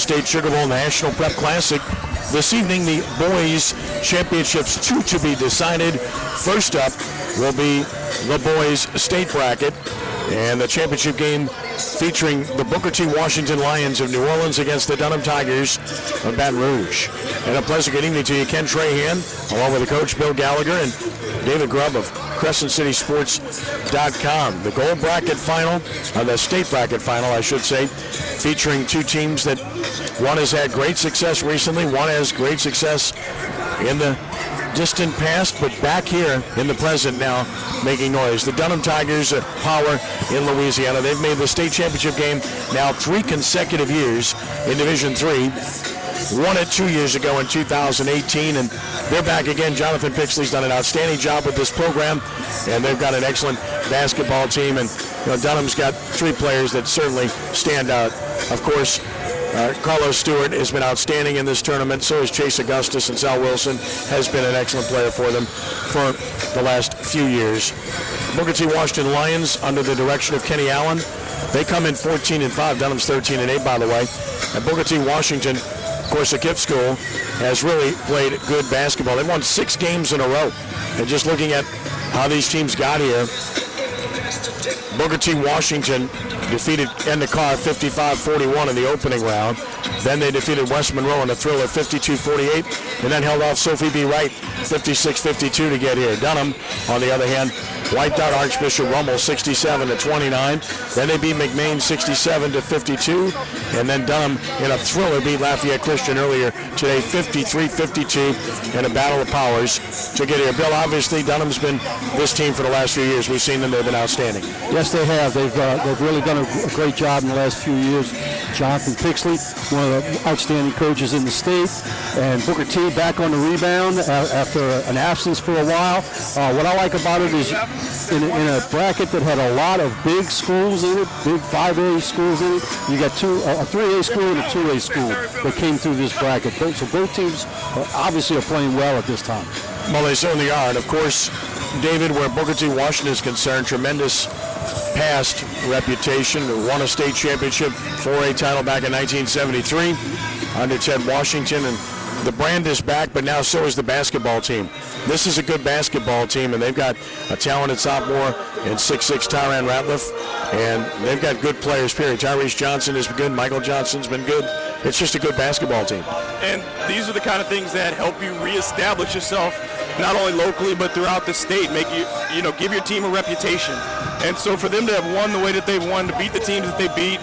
Allstate Sugar Bowl National Prep Classic. This evening, the boys' championships 2 to be decided. First up will be the boys' state bracket, and the championship game featuring the Booker T. Washington Lions of New Orleans against the Dunham Tigers of Baton Rouge. And a pleasant good evening to you, Ken Trahan, along with the coach Bill Gallagher and David Grubb of CrescentCitySports.com. The gold bracket final, the state bracket final, I should say, featuring two teams that one has had great success recently, one has great success in the distant past, but back here in the present now making noise. The Dunham Tigers, power in Louisiana. They've made the state championship game now 3 consecutive years in Division III. Won it 2 years ago in 2018, and they're back again. Jonathan Pixley's done an outstanding job with this program, and they've got an excellent basketball team. And Dunham's got 3 players that certainly stand out. Of course, Carlos Stewart has been outstanding in this tournament. So is Chase Augustus, and Sal Wilson has been an excellent player for them for the last few years. Booker T. Washington Lions, under the direction of Kenny Allen, they come in 14-5. Dunham's 13-8, by the way. And Booker T. Washington, of course, the KIPP school, has really played good basketball. They've won 6 games in a row. And just looking at how these teams got here, Booker T. Washington defeated Endicott 55-41 in the opening round. Then they defeated West Monroe in a thriller 52-48, and then held off Sophie B. Wright 56-52 to get here. Dunham, on the other hand, wiped out Archbishop Rummel 67-29. Then they beat McMain 67-52, and then Dunham in a thriller beat Lafayette Christian earlier today 53-52 in a battle of powers to get here. Bill, obviously Dunham's been this team for the last few years. We've seen them; they've been outstanding. Yes, they have. They've really done a great job in the last few years. Jonathan Pixley, one of the outstanding coaches in the state, and Booker T. back on the rebound after an absence for a while. What I like about it is in a bracket that had a lot of big schools in it, big 5A schools in it, you got a 3A school and a 2A school that came through this bracket. So both teams obviously are playing well at this time. Well, they certainly are. And of course, David, where Booker T. Washington is concerned, tremendous past reputation. Won a state championship 4A title back in 1973 under Ted Washington, and the brand is back, but now so is the basketball team. This is a good basketball team, and they've got a talented sophomore in 6'6" Tyrann Ratliff, and they've got good players, period. Tyrese Johnson has been good. Michael Johnson's been good. It's just a good basketball team. And these are the kind of things that help you reestablish yourself, not only locally but throughout the state. Make you give your team a reputation. And so for them to have won the way that they've won, to beat the teams that they beat,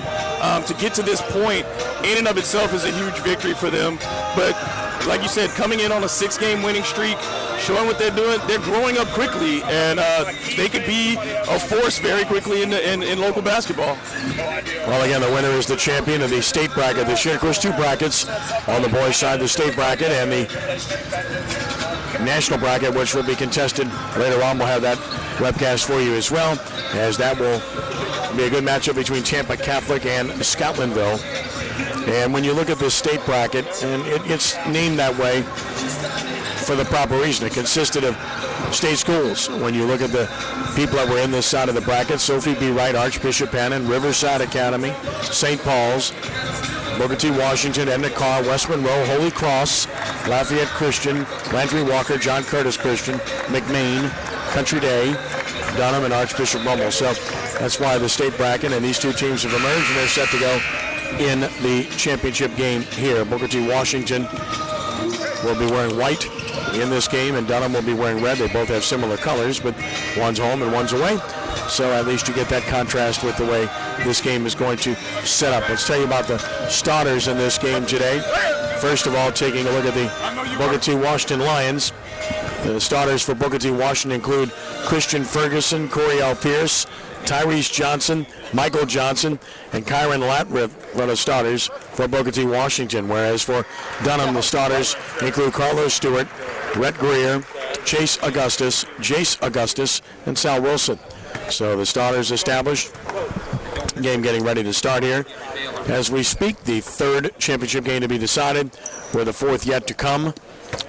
to get to this point, in and of itself is a huge victory for them. But like you said, coming in on a 6-game winning streak, showing what they're doing, they're growing up quickly, and they could be a force very quickly in local basketball. Well, again, the winner is the champion of the state bracket this year. Of course, 2 brackets on the boys' side, the state bracket and the national bracket, which will be contested later on. We'll have that webcast for you as well, as that will be a good matchup between Tampa Catholic and Scotlandville. And when you look at this state bracket, and it's named that way for the proper reason. It consisted of state schools. When you look at the people that were in this side of the bracket, Sophie B. Wright, Archbishop Hannon, Riverside Academy, St. Paul's, Booker T. Washington, Edna Carr, West Monroe, Holy Cross, Lafayette Christian, Landry Walker, John Curtis Christian, McMain, Country Day, Dunham, and Archbishop Rummel. So that's why the state bracket and these 2 teams have emerged, and they're set to go in the championship game here. Booker T. Washington will be wearing white in this game, and Dunham will be wearing red. They both have similar colors, but one's home and one's away. So at least you get that contrast with the way this game is going to set up. Let's tell you about the starters in this game today. First of all, taking a look at the Booker T. Washington Lions. The starters for Booker T. Washington include Christian Ferguson, Coriel Pierce, Tyrese Johnson, Michael Johnson, and Kyron Latriff are the starters for Booker T. Washington, whereas for Dunham, the starters include Carlos Stewart, Rhett Greer, Chase Augustus, Jace Augustus, and Sal Wilson. So the starters established. Game getting ready to start here. As we speak, the 3rd championship game to be decided, with the 4th yet to come,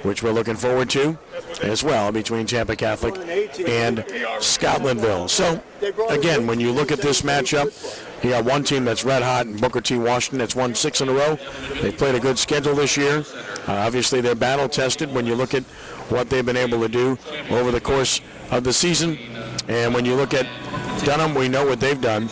which we're looking forward to. as well between Tampa Catholic and Scotlandville. So, again, when you look at this matchup, you got one team that's red hot in Booker T. Washington. That's won 6 in a row. They've played a good schedule this year. Obviously, they're battle tested when you look at what they've been able to do over the course of the season. And when you look at Dunham, we know what they've done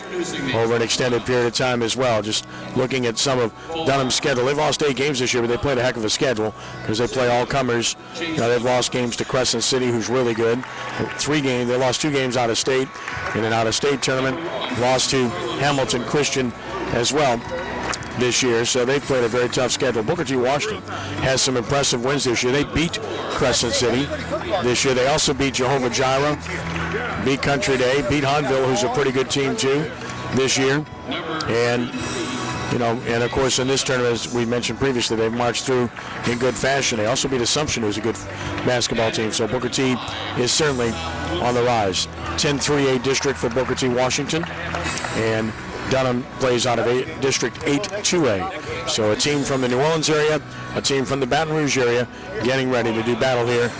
over an extended period of time as well. Just looking at some of Dunham's schedule. They've lost 8 games this year, but they played a heck of a schedule because they play all comers. They've lost games to Crescent City, who's really good. 3 games. They lost 2 games out of state in an out-of-state tournament. Lost to Hamilton Christian as well this year, so they've played a very tough schedule. Booker T. Washington has some impressive wins this year. They beat Crescent City this year. They also beat Jehovah Jireh, beat Country Day, beat Hunville, who's a pretty good team too this year. And and of course in this tournament, as we mentioned previously, they've marched through in good fashion. They also beat Assumption, who's a good basketball team. So Booker T is certainly on the rise. 10-3A district for Booker T. Washington, and Dunham plays out of District 8-2A. So a team from the New Orleans area, a team from the Baton Rouge area, getting ready to do battle here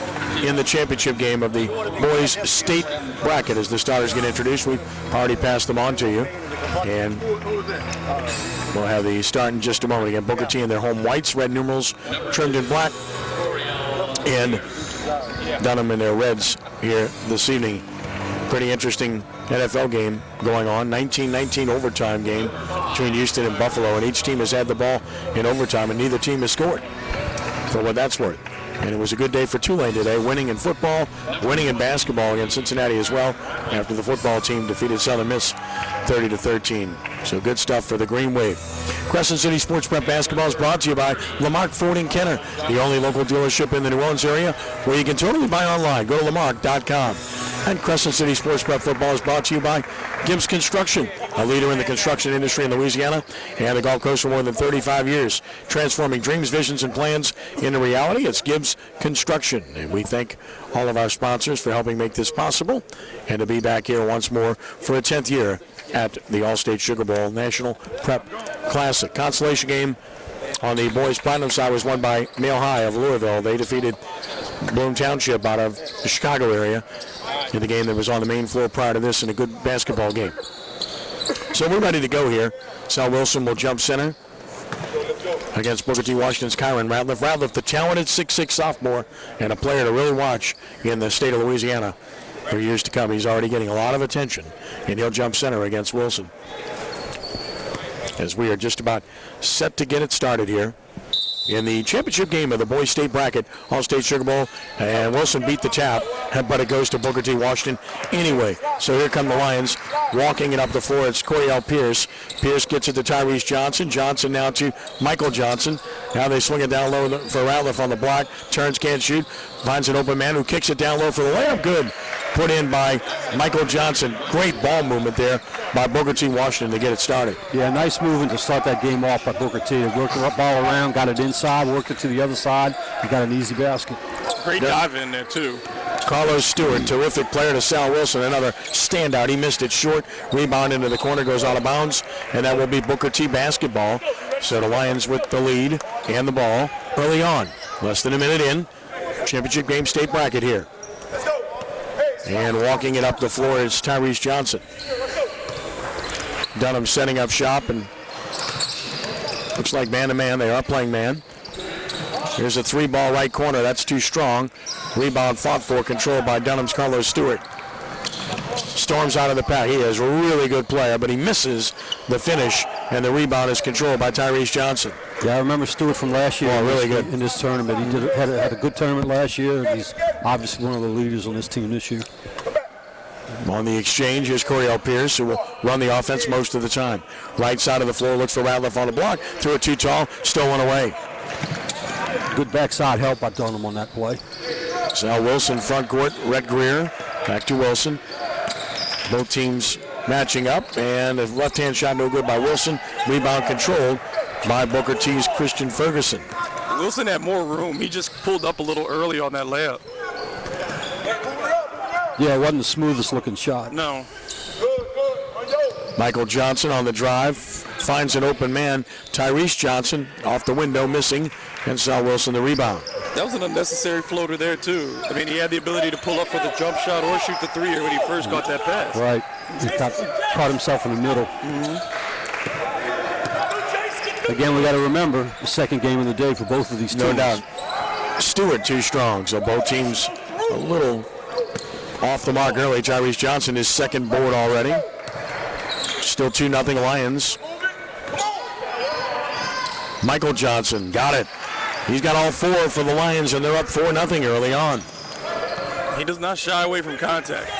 in the championship game of the boys state bracket. As the starters get introduced, we've already passed them on to you. And we'll have the start in just a moment. Again, Booker T in their home whites, red numerals trimmed in black. And Dunham in their reds here this evening. Pretty interesting NFL game going on. 19-19 overtime game between Houston and Buffalo, and each team has had the ball in overtime, and neither team has scored, for what that's worth. And it was a good day for Tulane today, winning in football, winning in basketball against Cincinnati as well, after the football team defeated Southern Miss 30-13. So good stuff for the Green Wave. Crescent City Sports Prep Basketball is brought to you by Lamarck Ford & Kenner, the only local dealership in the New Orleans area where you can totally buy online. Go to lamarck.com. And Crescent City Sports Prep Football is brought to you by Gibbs Construction, a leader in the construction industry in Louisiana and the Gulf Coast for more than 35 years, transforming dreams, visions, and plans into reality. It's Gibbs Construction, and we thank all of our sponsors for helping make this possible, and to be back here once more for a 10th year at the Allstate Sugar Bowl National Prep Classic. Consolation game on the boys' platinum side was won by Mile High of Louisville. They defeated Bloom Township out of the Chicago area in the game that was on the main floor prior to this, in a good basketball game. So we're ready to go here. Sal Wilson will jump center against Booker T. Washington's Kyron Ratliff. Ratliff, the talented 6'6 sophomore and a player to really watch in the state of Louisiana for years to come. He's already getting a lot of attention, and he'll jump center against Wilson, as we are just about set to get it started here in the championship game of the boys state bracket, Allstate Sugar Bowl. And Wilson beat the tap, but it goes to Booker T. Washington anyway. So here come the Lions walking it up the floor. It's Coriel Pierce. Pierce gets it to Tyrese Johnson. Johnson now to Michael Johnson. Now they swing it down low for Ratliff on the block. Turns, can't shoot. Finds an open man who kicks it down low for the layup. Good. Put in by Michael Johnson. Great ball movement there by Booker T. Washington to get it started. Yeah, nice movement to start that game off by Booker T. They worked the ball around, got it inside, worked it to the other side, and got an easy basket. Great dive in there, too. Carlos Stewart, terrific player to Sal Wilson, another standout. He missed it short. Rebound into the corner, goes out of bounds, and that will be Booker T. basketball. So the Lions with the lead and the ball early on. Less than a minute in. Championship game state bracket here. And walking it up the floor is Tyrese Johnson. Dunham setting up shop, and looks like man-to-man. They are playing man. Here's a 3-ball right corner. That's too strong. Rebound fought for, controlled by Dunham's Carlos Stewart. Storms out of the pack. He is a really good player, but he misses the finish, and the rebound is controlled by Tyrese Johnson. Yeah, I remember Stewart from last year. Oh, really good in this tournament. He had a good tournament last year, and he's obviously one of the leaders on this team this year. On the exchange is Coriel Pierce, who will run the offense most of the time. Right side of the floor, looks for Ratliff on the block. Threw it too tall, stolen away. Good backside help by Dunham on that play. Sal Wilson front court, Rhett Greer back to Wilson. Both teams matching up, and a left-hand shot no good by Wilson. Rebound controlled by Booker T's Christian Ferguson. Wilson had more room. He just pulled up a little early on that layup. Yeah, it wasn't the smoothest looking shot. No. Michael Johnson on the drive, finds an open man. Tyrese Johnson off the window, missing, and Sal Wilson the rebound. That was an unnecessary floater there, too. I mean, he had the ability to pull up for the jump shot or shoot the three when he first got that pass. Right. He caught himself in the middle. Again, we got to remember the second game of the day for both of these teams. No doubt. Stewart too strong, so both teams a little off the mark early. Tyrese Johnson is second board already. Still 2-0 Lions. Michael Johnson got it. He's got all four for the Lions, and they're up 4-0 early on. He does not shy away from contact.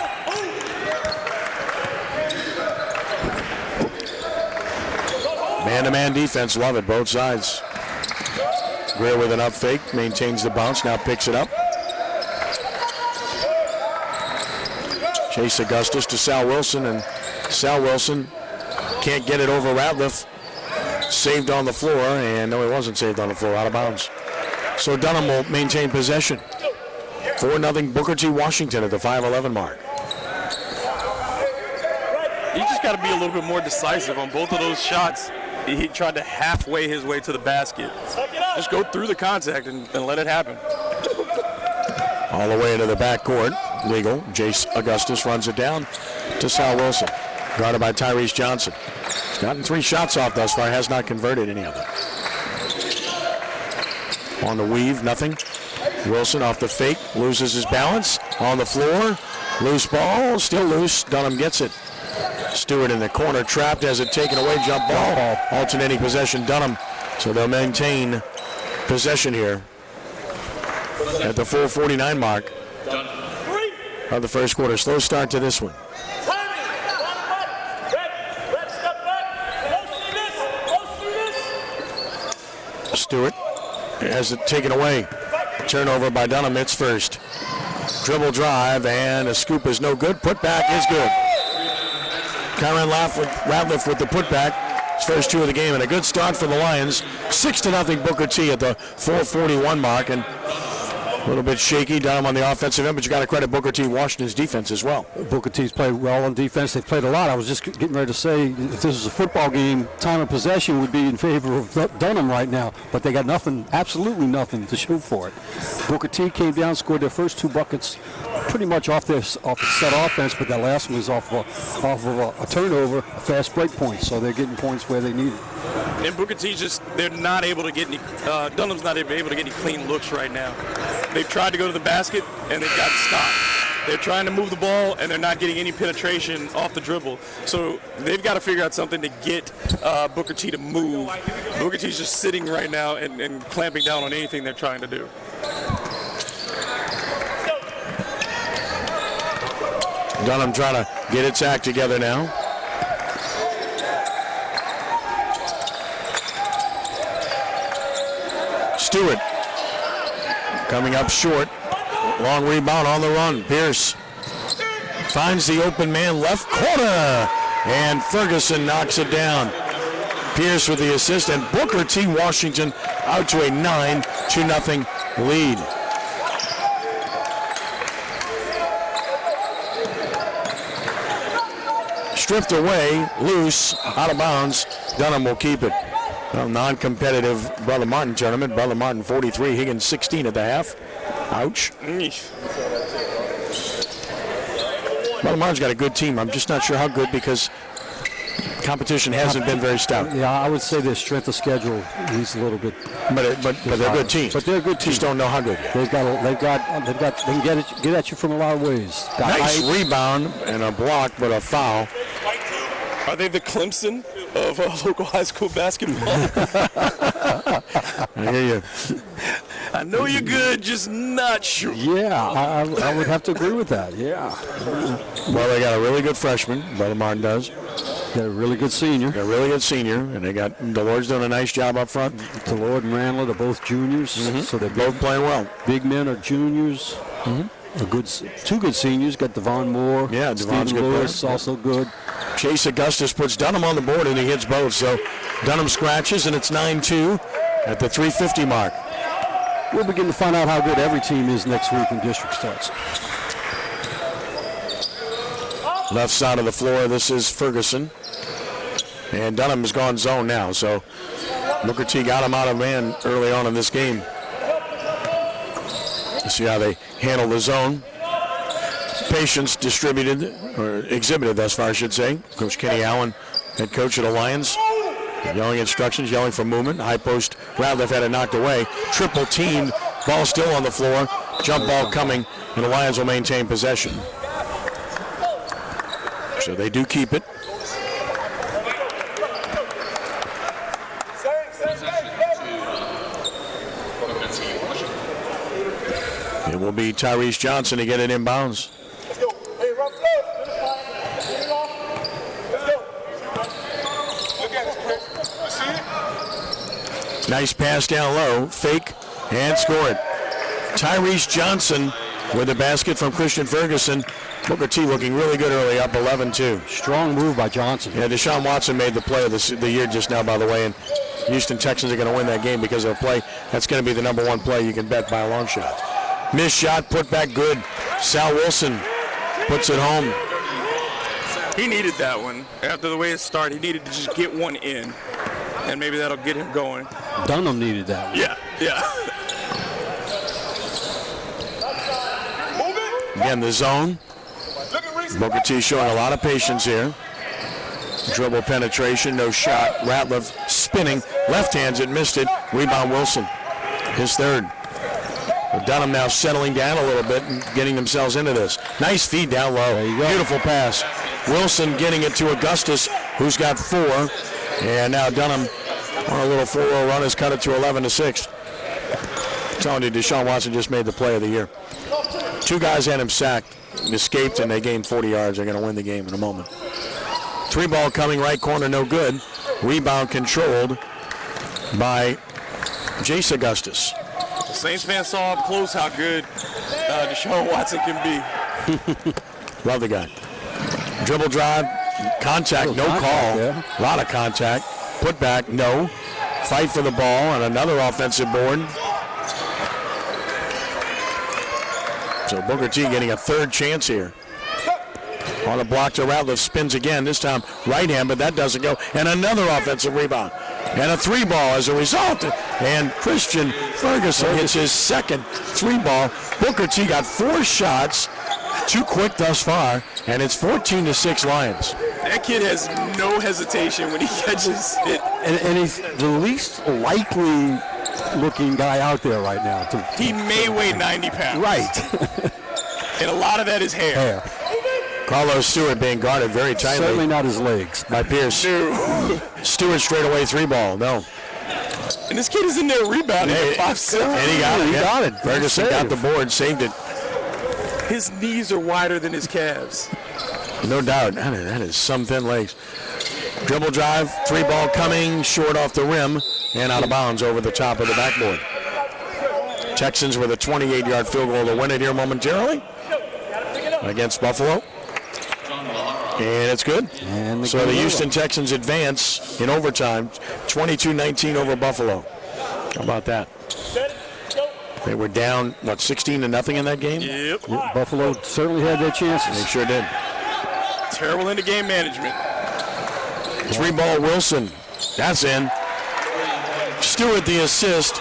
Man-to-man defense, love it, both sides. Greer with an up fake, maintains the bounce, now picks it up. Chase Augustus to Sal Wilson, and Sal Wilson can't get it over Ratliff. Saved on the floor, and no, it wasn't saved on the floor, out of bounds. So Dunham will maintain possession. 4-0 Booker T. Washington at the 5:11 mark. He just got to be a little bit more decisive on both of those shots. He tried to halfway his way to the basket. Just go through the contact and let it happen. All the way into the backcourt. Legal. Jace Augustus runs it down to Sal Wilson. Guarded by Tyrese Johnson. He's gotten 3 shots off thus far, has not converted any of them. On the weave, nothing. Wilson off the fake, loses his balance. On the floor, loose ball, still loose. Dunham gets it. Stewart in the corner, trapped, has it taken away, jump ball. Alternating possession, Dunham. So they'll maintain possession here at the 4:49 mark of the first quarter. Slow start to this one. Stewart has it taken away. Turnover by Dunham, it's first. Dribble drive, and a scoop is no good. Putback is good. Kyron Ratliff with the putback. His first 2 of the game, and a good start for the Lions. 6-0 Booker T at the 4:41 mark, and a little bit shaky. Dunham on the offensive end, but you got to credit Booker T. Washington's defense as well. Booker T's played well on defense. They've played a lot. I was just getting ready to say, if this was a football game, time of possession would be in favor of Dunham right now, but they got nothing, absolutely nothing to show for it. Booker T came down, scored their first 2 buckets pretty much off the set offense, but that last one was off of a turnover, a fast break point, so they're getting points where they need it. And Booker T they're not able to get any, Dunham's not able to get any clean looks right now. They've tried to go to the basket, and they've got stopped. They're trying to move the ball, and they're not getting any penetration off the dribble. So they've got to figure out something to get Booker T to move. Booker T's just sitting right now and clamping down on anything they're trying to do. Dunham trying to get its act together now. Stewart coming up short. Long rebound on the run. Pierce finds the open man, left corner, and Ferguson knocks it down. Pierce with the assist, and Booker T. Washington out to a 9-0 lead. Stripped away, loose, out of bounds. Dunham will keep it. Well, non-competitive Brother Martin tournament. Brother Martin 43, Higgins 16 at the half. Ouch. Brother Martin's got a good team. I'm just not sure how good because competition hasn't been very stout. Yeah, I would say their strength of schedule is a little bit. But they're good teams. But they're a good team. Just don't know how good yet. They can get at you from a lot of ways. Nice rebound and a block, but a foul. Are they the Clemson of local high school basketball? I hear you. I know you're good, just not sure. Yeah, I would have to agree with that. Yeah. Well, they got a really good freshman. Brother Martin does. They're a really good senior. They're a really good senior, and they got Delord's doing a nice job up front. Delord and Randler, they're both juniors, so they're Both playing well. Big men are juniors. Two good seniors. Got Devon Moore. Yeah, Devon's Stephen good Lewis, player. also good. Chase Augustus puts Dunham on the board, and he hits both. So Dunham scratches, and it's 9-2 at the 3:50 mark. We'll begin to find out how good every team is next week when district starts. Left side of the floor, this is Ferguson. And Dunham has gone zone now, so Booker T got him out of man early on in this game. See how they handle the zone. Patience exhibited thus far, I should say. Coach Kenny Allen, head coach of the Lions, yelling instructions, yelling for movement. High post, Ratliff had it knocked away. Triple teamed, ball still on the floor. Jump ball coming, and the Lions will maintain possession. So they do keep it. It will be Tyrese Johnson to get it inbounds. Let's go. Hey, run flow. Let's go. Look at it, Chris. You see it? Nice pass down low, fake, and score it. Tyrese Johnson with the basket from Christian Ferguson. Booker T looking really good early, up 11-2. Strong move by Johnson. Yeah, Deshaun Watson made the play of the year just now, by the way, and Houston Texans are going to win that game because of a play. That's going to be the number one play you can bet by a long shot. Missed shot, put back good. Sal Wilson puts it home. He needed that one. After the way it started, he needed to just get one in, and maybe that'll get him going. Dunham needed that one. Yeah. Again, the zone. Booker T showing a lot of patience here. Dribble penetration, no shot. Ratliff spinning, left hands it, missed it. Rebound Wilson, his third. Dunham now settling down a little bit and getting themselves into this. Nice feed down low. There you go. Beautiful pass. Wilson getting it to Augustus, who's got 4. And now Dunham on a little 4-0 run has cut it to 11-6. I'm telling you, Deshaun Watson just made the play of the year. 2 guys had him sacked, escaped, and they gained 40 yards. They're going to win the game in a moment. 3 ball coming right corner, no good. Rebound controlled by Jace Augustus. Saints fans saw up close how good Deshaun Watson can be. Love the guy. Dribble drive, contact, no call. Yeah. A lot of contact. Put back, no. Fight for the ball, and another offensive board. So Booker T getting a third chance here. On the block to Ratliff, spins again, this time right hand, but that doesn't go. And another offensive rebound. And a 3 ball as a result. And Christian Ferguson hits his second 3 ball. Booker T got 4 shots, too quick thus far, and it's 14-6 Lions. That kid has no hesitation when he catches it. And he's the least likely looking guy out there right now. He may weigh 90 pounds. Right. And a lot of that is hair. Carlos Stewart being guarded very tightly. Certainly not his legs. By Pierce. Stewart straight away 3 ball, no. And this kid is in there rebounding at 5'7". And he got it. He got it. Ferguson got the board, saved it. His knees are wider than his calves. No doubt. That is some thin legs. Dribble drive, 3 ball coming, short off the rim, and out of bounds over the top of the backboard. Texans with a 28-yard field goal to win it here momentarily against Buffalo. And it's good. And so the Houston Texans advance in overtime, 22-19 over Buffalo. How about that? They were down, 16-0 in that game? Yep. Buffalo certainly had their chances. They sure did. Terrible in the game management. 3 ball Wilson. That's in. Stewart the assist.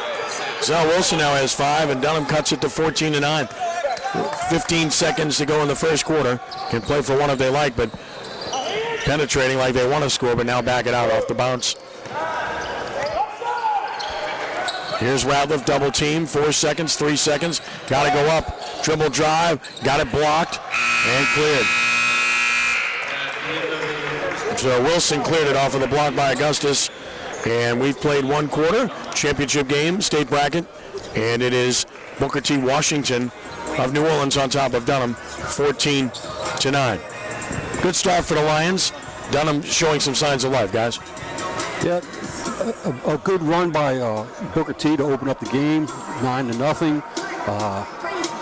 Zal Wilson now has 5, and Dunham cuts it to 14-9. 15 seconds to go in the first quarter. Can play for one if they like, but penetrating like they want to score, but now back it out off the bounce. Here's Ratliff, double team, 4 seconds, 3 seconds. Got to go up. Dribble drive, got it blocked, and cleared. So Wilson cleared it off of the block by Augustus. And we've played 1 quarter, championship game, state bracket, and it is Booker T. Washington of New Orleans on top of Dunham, 14-9. Good start for the Lions. Dunham showing some signs of life, guys. Yeah, a good run by Booker T to open up the game, 9-0.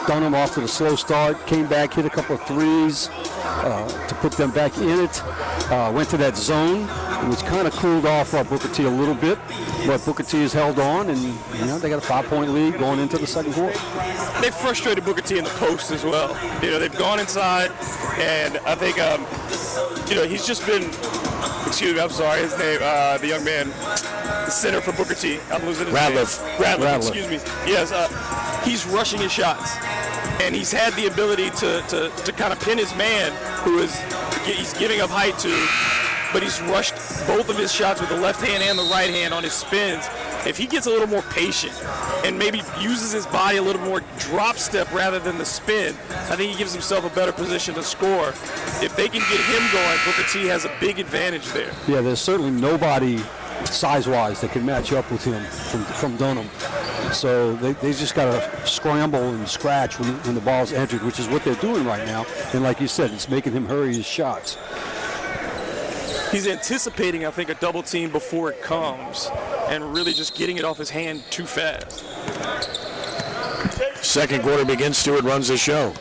Dunham off to the slow start, came back, hit a couple of threes to put them back in it. Went to that zone, which kind of cooled off Booker T a little bit, but Booker T has held on, and they got a 5-point lead going into the second quarter. They frustrated Booker T in the post as well. They've gone inside, and I think he's just been. Excuse me, I'm sorry. His name, the young man, the center for Booker T. I'm losing his name. Ratliff. Excuse me. Yes. he's rushing his shots. And he's had the ability to kind of pin his man, he's giving up height to, but he's rushed both of his shots with the left hand and the right hand on his spins. If he gets a little more patient and maybe uses his body a little more drop step rather than the spin, I think he gives himself a better position to score. If they can get him going, Booker T has a big advantage there. Yeah, there's certainly nobody size-wise that can match up with him from Dunham. So they just got to scramble and scratch when the ball's entered, which is what they're doing right now. And like you said, it's making him hurry his shots. He's anticipating, I think, a double team before it comes and really just getting it off his hand too fast. Second quarter begins. Stewart runs the show.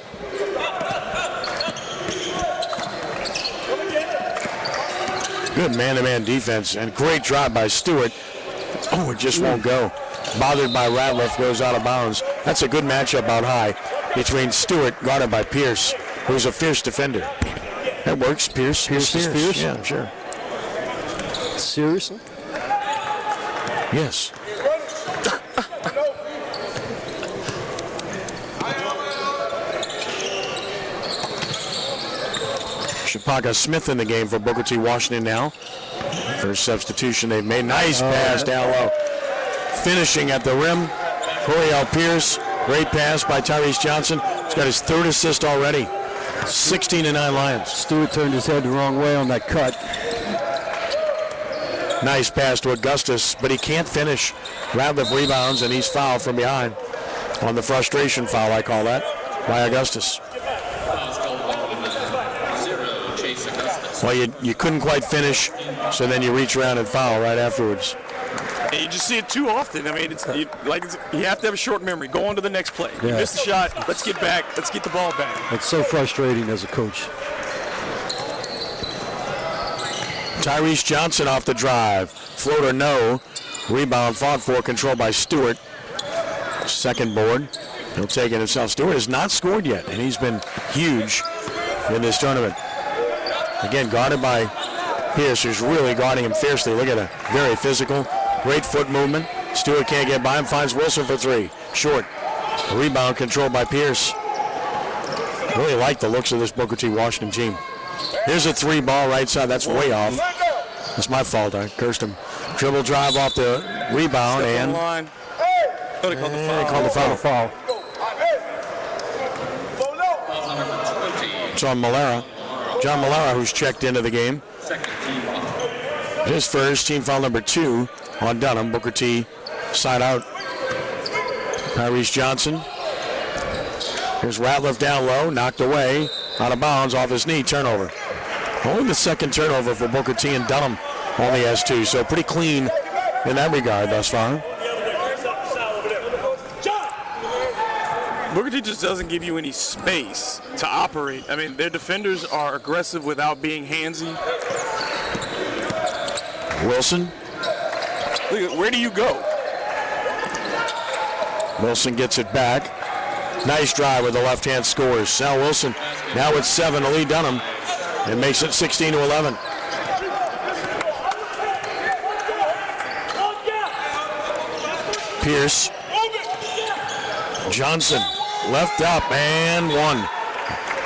Good man-to-man defense and great drive by Stewart. Oh, it just won't go. Bothered by Ratliff, goes out of bounds. That's a good matchup out high between Stewart, guarded by Pierce, who's a fierce defender. That works. Pierce is fierce. Yeah, sure. Seriously? Yes. Shapaka Smith in the game for Booker T. Washington now. First substitution they've made. Nice pass down low. Finishing at the rim, Coriel Pierce. Great pass by Tyrese Johnson. He's got his third assist already. 16-9 Lions. Stewart turned his head the wrong way on that cut. Nice pass to Augustus, but he can't finish. Ratliff rebounds, and he's fouled from behind on the frustration foul, I call that, by Augustus. Well, you couldn't quite finish, so then you reach around and foul right afterwards. And you just see it too often. I mean, you have to have a short memory. Go on to the next play. You missed the shot. Let's get back. Let's get the ball back. It's so frustrating as a coach. Tyrese Johnson off the drive. Floater no. Rebound fought for, controlled by Stewart. Second board. He'll take it himself. Stewart has not scored yet, and he's been huge in this tournament. Again, guarded by Pierce, who's really guarding him fiercely. Look at it. Very physical. Great foot movement. Stewart can't get by him. Finds Wilson for three. Short. Rebound controlled by Pierce. Really like the looks of this Booker T. Washington team. Here's a three ball right side. That's way off. That's my fault. I cursed him. Dribble drive off the rebound and They called the foul. It's on Malera. John Malera, who's checked into the game. His first, team foul number 2 on Dunham. Booker T side out. Tyrese Johnson. Here's Ratliff down low, knocked away, out of bounds, off his knee, turnover. Only the second turnover for Booker T, and Dunham only has 2, so pretty clean in that regard thus far. Booker T just doesn't give you any space to operate. I mean, their defenders are aggressive without being handsy. Wilson. Look, where do you go? Wilson gets it back. Nice drive with the left hand, scores. Sal Wilson now with 7 to lead Dunham and makes it 16-11. Pierce. Johnson left up and 1.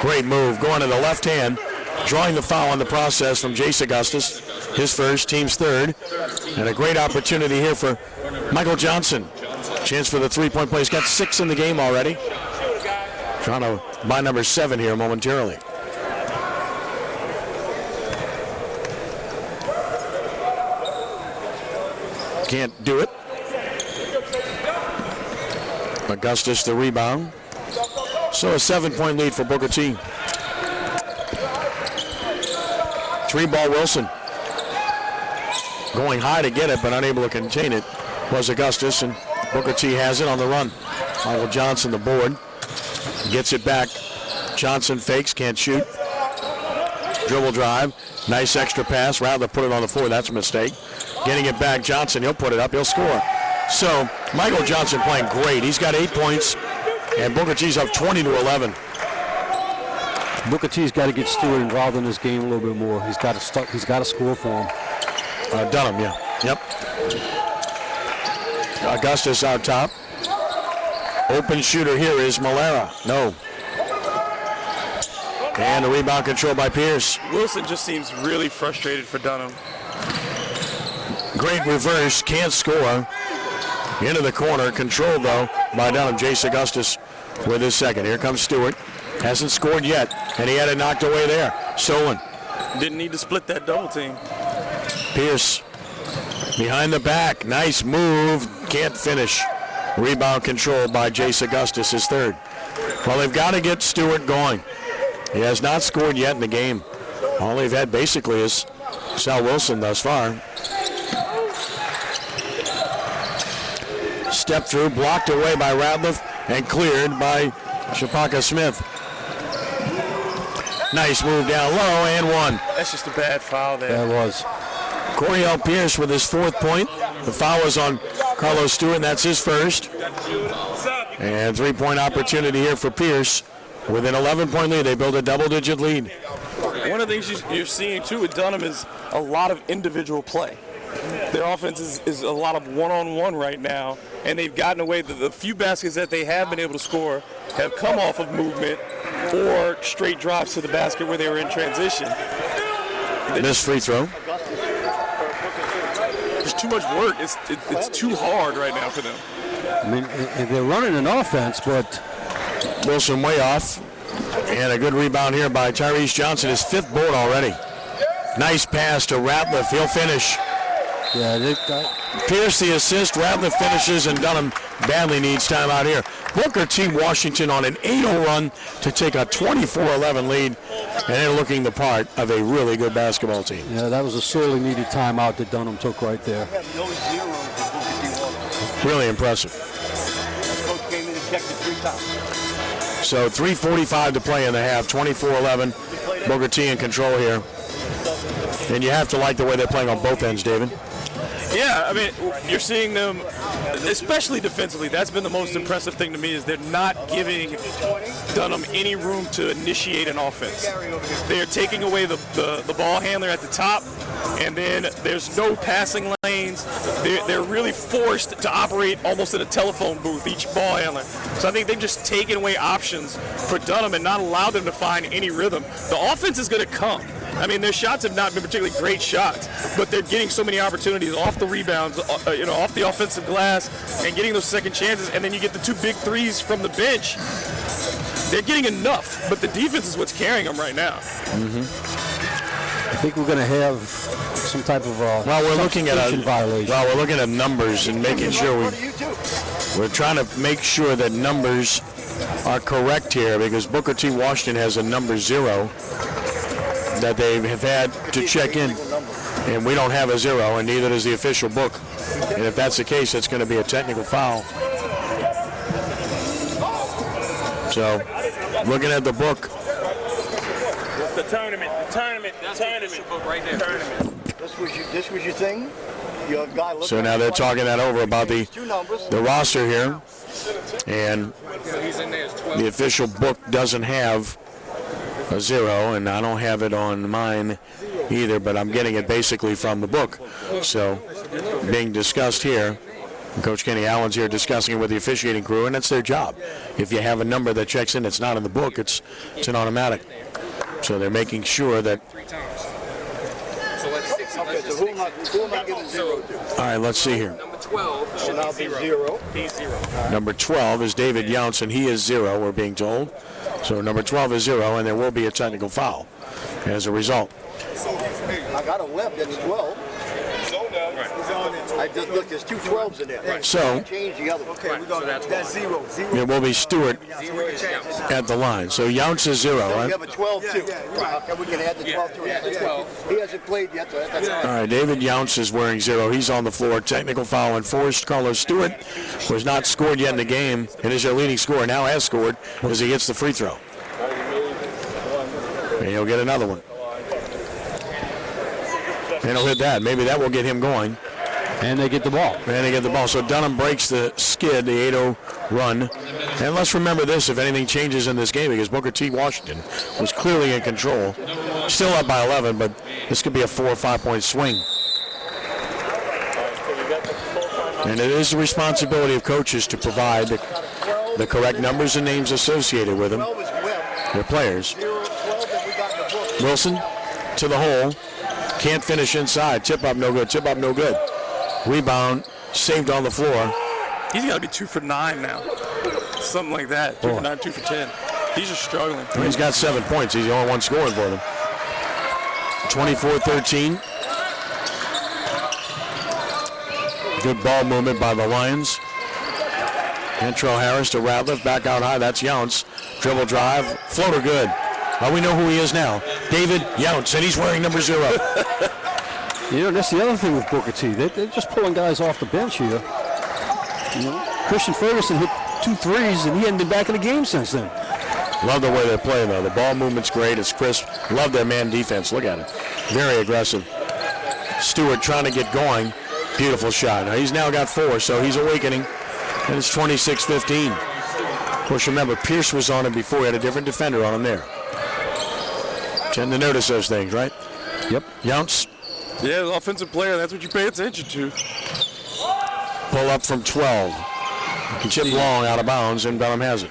Great move going to the left hand, drawing the foul on the process from Jace Augustus. His first, team's third. And a great opportunity here for Michael Johnson. Chance for the three-point play. He's got 6 in the game already. Trying to buy number 7 here momentarily. Can't do it. Augustus the rebound. So a 7-point lead for Booker T. 3-ball Wilson. Going high to get it, but unable to contain it was Augustus, and Booker T has it on the run. Michael Johnson the board. Gets it back. Johnson fakes, can't shoot. Dribble drive. Nice extra pass. Rather put it on the floor. That's a mistake. Getting it back. Johnson, he'll put it up. He'll score. So Michael Johnson playing great. He's got 8 points, and Booker T's up 20-11. Booker T's got to get Stewart involved in this game a little bit more. He's got to score for him. Dunham, yeah. Yep. Augustus out top. Open shooter here is Malera. No. And the rebound control by Pierce. Wilson just seems really frustrated for Dunham. Great reverse, can't score. Into the corner, controlled though by Dunham. Jace Augustus with his second. Here comes Stewart. Hasn't scored yet, and he had it knocked away there. Solon. Didn't need to split that double team. Pierce behind the back. Nice move. Can't finish. Rebound controlled by Jace Augustus, his third. Well, they've got to get Stewart going. He has not scored yet in the game. All they've had basically is Sal Wilson thus far. Step through, blocked away by Ratliff, and cleared by Shapaka Smith. Nice move down low, and one. That's just a bad foul there. That was. Coriel Pierce with his fourth point. The foul was on Carlos Stewart, and that's his first. And three-point opportunity here for Pierce. With an 11-point lead, they build a double-digit lead. One of the things you're seeing, too, with Dunham is a lot of individual play. Their offense is a lot of one-on-one right now, and they've gotten away. The few baskets that they have been able to score have come off of movement or straight drops to the basket where they were in transition. Missed free throw. There's too much work. It's too hard right now for them. I mean, they're running an offense, but Wilson way off. And a good rebound here by Tyrese Johnson, his fifth board already. Nice pass to Ratliff. He'll finish. yeah, they've got. Pierce the assist. Ratliff finishes, and Dunham badly needs time out here. Booker T. Washington on an 8-0 run to take a 24-11 lead, and they're looking the part of a really good basketball team. Yeah, that was a sorely needed timeout that Dunham took right there. Really impressive. Coach came in and checked it 3 times. So 3:45 to play in the half, 24-11. Booker T in control here. And you have to like the way they're playing on both ends, David. Yeah, I mean, you're seeing them, especially defensively. That's been the most impressive thing to me is they're not giving Dunham any room to initiate an offense. They're taking away the ball handler at the top, and then there's no passing lanes. They're really forced to operate almost in a telephone booth, each ball handler. So I think they've just taken away options for Dunham and not allowed them to find any rhythm. The offense is going to come. I mean, their shots have not been particularly great shots, but they're getting so many opportunities off the rebounds, off the offensive glass, and getting those second chances. And then you get the 2 big threes from the bench. They're getting enough, but the defense is what's carrying them right now. I think we're going to have some type of We're looking at violation. we're looking at numbers and making sure we're trying to make sure that numbers are correct here, because Booker T. Washington has a number 0 that they have had to check in, and we don't have a 0, and neither does the official book. And if that's the case, it's going to be a technical foul. So, looking at the book, The tournament. Right there. This was your thing? Your guy so now they're talking that over about the roster here, and the official book doesn't have a 0, and I don't have it on mine either, but I'm getting it basically from the book. So being discussed here, Coach Kenny Allen's here discussing it with the officiating crew, and that's their job. If you have a number that checks in, it's not in the book, it's an automatic. So they're making sure that. Okay, so who am I giving 0 to? All right, let's see here. Number 12 So now be 0. Number 12 is David Younson. He is 0, we're being told. So number 12 is 0, and there will be a technical foul as a result. I got a left, that's 12. I just looked, there's 2 12s in there. So Change the other one. Okay, we're going that's 0. it will be Stewart at the line. So Younce is 0, We right? have a 12 too. Okay, we can add the 12 to it. He hasn't played yet, so that's All right, David Younce is wearing 0. He's on the floor. Technical foul enforced. Carlos Stewart was not scored yet in the game, and is their leading scorer. Now has scored as he gets the free throw. And he'll get another one. And he'll hit that. Maybe that will get him going. And they get the ball. And they get the ball. So Dunham breaks the skid, the 8-0 run. And let's remember this, if anything changes in this game, because Booker T. Washington was clearly in control. Still up by 11, but this could be a 4 or 5 point swing. And it is the responsibility of coaches to provide the correct numbers and names associated with them. 12 is Webb. They're players. 0, 12 that we got in the book. Wilson to the hole. Can't finish inside. Tip up, no good. Tip up, no good. Rebound saved on the floor. He's got to be 2 for 9 now. Something like that. 2 for 9, 2 for 10. He's just struggling. He's got 7 points. He's the only one scoring for them. 24-13. Good ball movement by the Lions. Antrell Harris to Radliff. Back out high. That's Younce. Dribble drive. Floater good. Well, we know who he is now. David Younce, and he's wearing number 0. That's the other thing with Booker T. They're just pulling guys off the bench here. Christian Ferguson hit 2 threes, and he hadn't been back in the game since then. Love the way they're playing, though. The ball movement's great. It's crisp. Love their man defense. Look at it. Very aggressive. Stewart trying to get going. Beautiful shot. Now, he's now got 4, so he's awakening. And it's 26-15. Of course, remember, Pierce was on him before. He had a different defender on him there. Tend to notice those things, right? Yep. Younce. Yeah, the offensive player, that's what you pay attention to. Pull up from 12. Chip long out of bounds, and Dunham has it.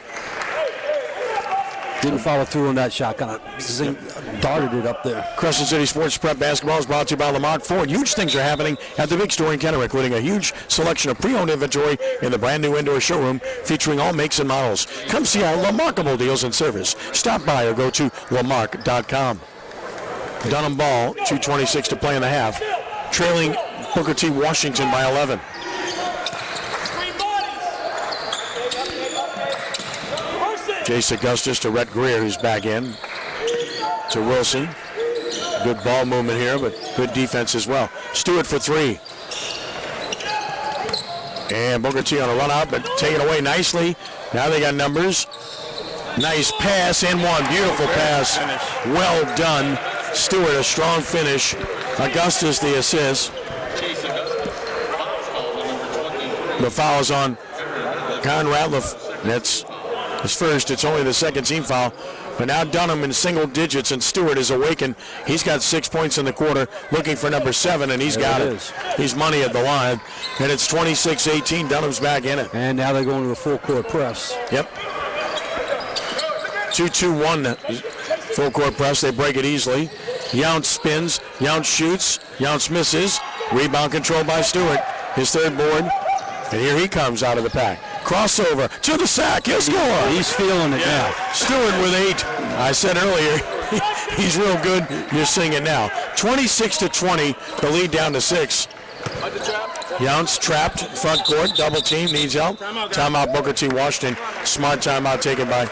Didn't follow through on that shot. Kind of darted it up there. Crescent City Sports Prep Basketball is brought to you by Lamont Ford. Huge things are happening at the big store in Kennewick, including a huge selection of pre-owned inventory in the brand new indoor showroom featuring all makes and models. Come see our remarkable deals and service. Stop by or go to lamarck.com. Dunham ball, 2:26 to play in the half, trailing Booker T. Washington by 11. Jace Augustus to Rhett Greer, who's back in. To Wilson. Good ball movement here, but good defense as well. Stewart for 3. And Booker T on a run out, but taken away nicely. Now they got numbers. Nice pass and one. Beautiful pass. Well done. Stewart, a strong finish. Augustus, the assist. The foul is on Con Ratliff. That's his first. It's only the second team foul. But now Dunham in single digits, and Stewart is awakened. He's got 6 points in the quarter, looking for number 7, and he's got it. He's money at the line. And it's 26-18. Dunham's back in it. And now they're going to the full court press. Yep. 2-2-1 full court press. They break it easily. Younce spins. Younce shoots. Younce misses. Rebound controlled by Stewart. His third board. And here he comes out of the pack. Crossover to the sack. He'll score. He's feeling it now. Stewart with 8. I said earlier, he's real good. You're seeing it now. 26-20. The lead down to 6. Younce trapped front court. Double team. Needs help. Timeout Booker T. Washington. Smart timeout taken by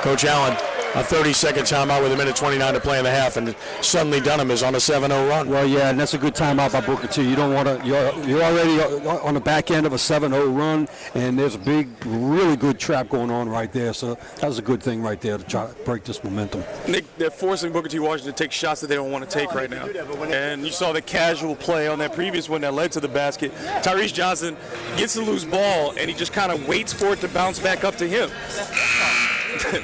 Coach Allen. A 30-second timeout with 1:29 to play in the half, and suddenly Dunham is on a 7-0 run. Well, yeah, and that's a good timeout by Booker T. You don't want to. You're already on the back end of a 7-0 run, and there's a big, really good trap going on right there. So that was a good thing right there to try to break this momentum. They're forcing Booker T. Washington to take shots that they don't want to take right now. And you saw the casual play on that previous one that led to the basket. Tyrese Johnson gets the loose ball, and he just kind of waits for it to bounce back up to him.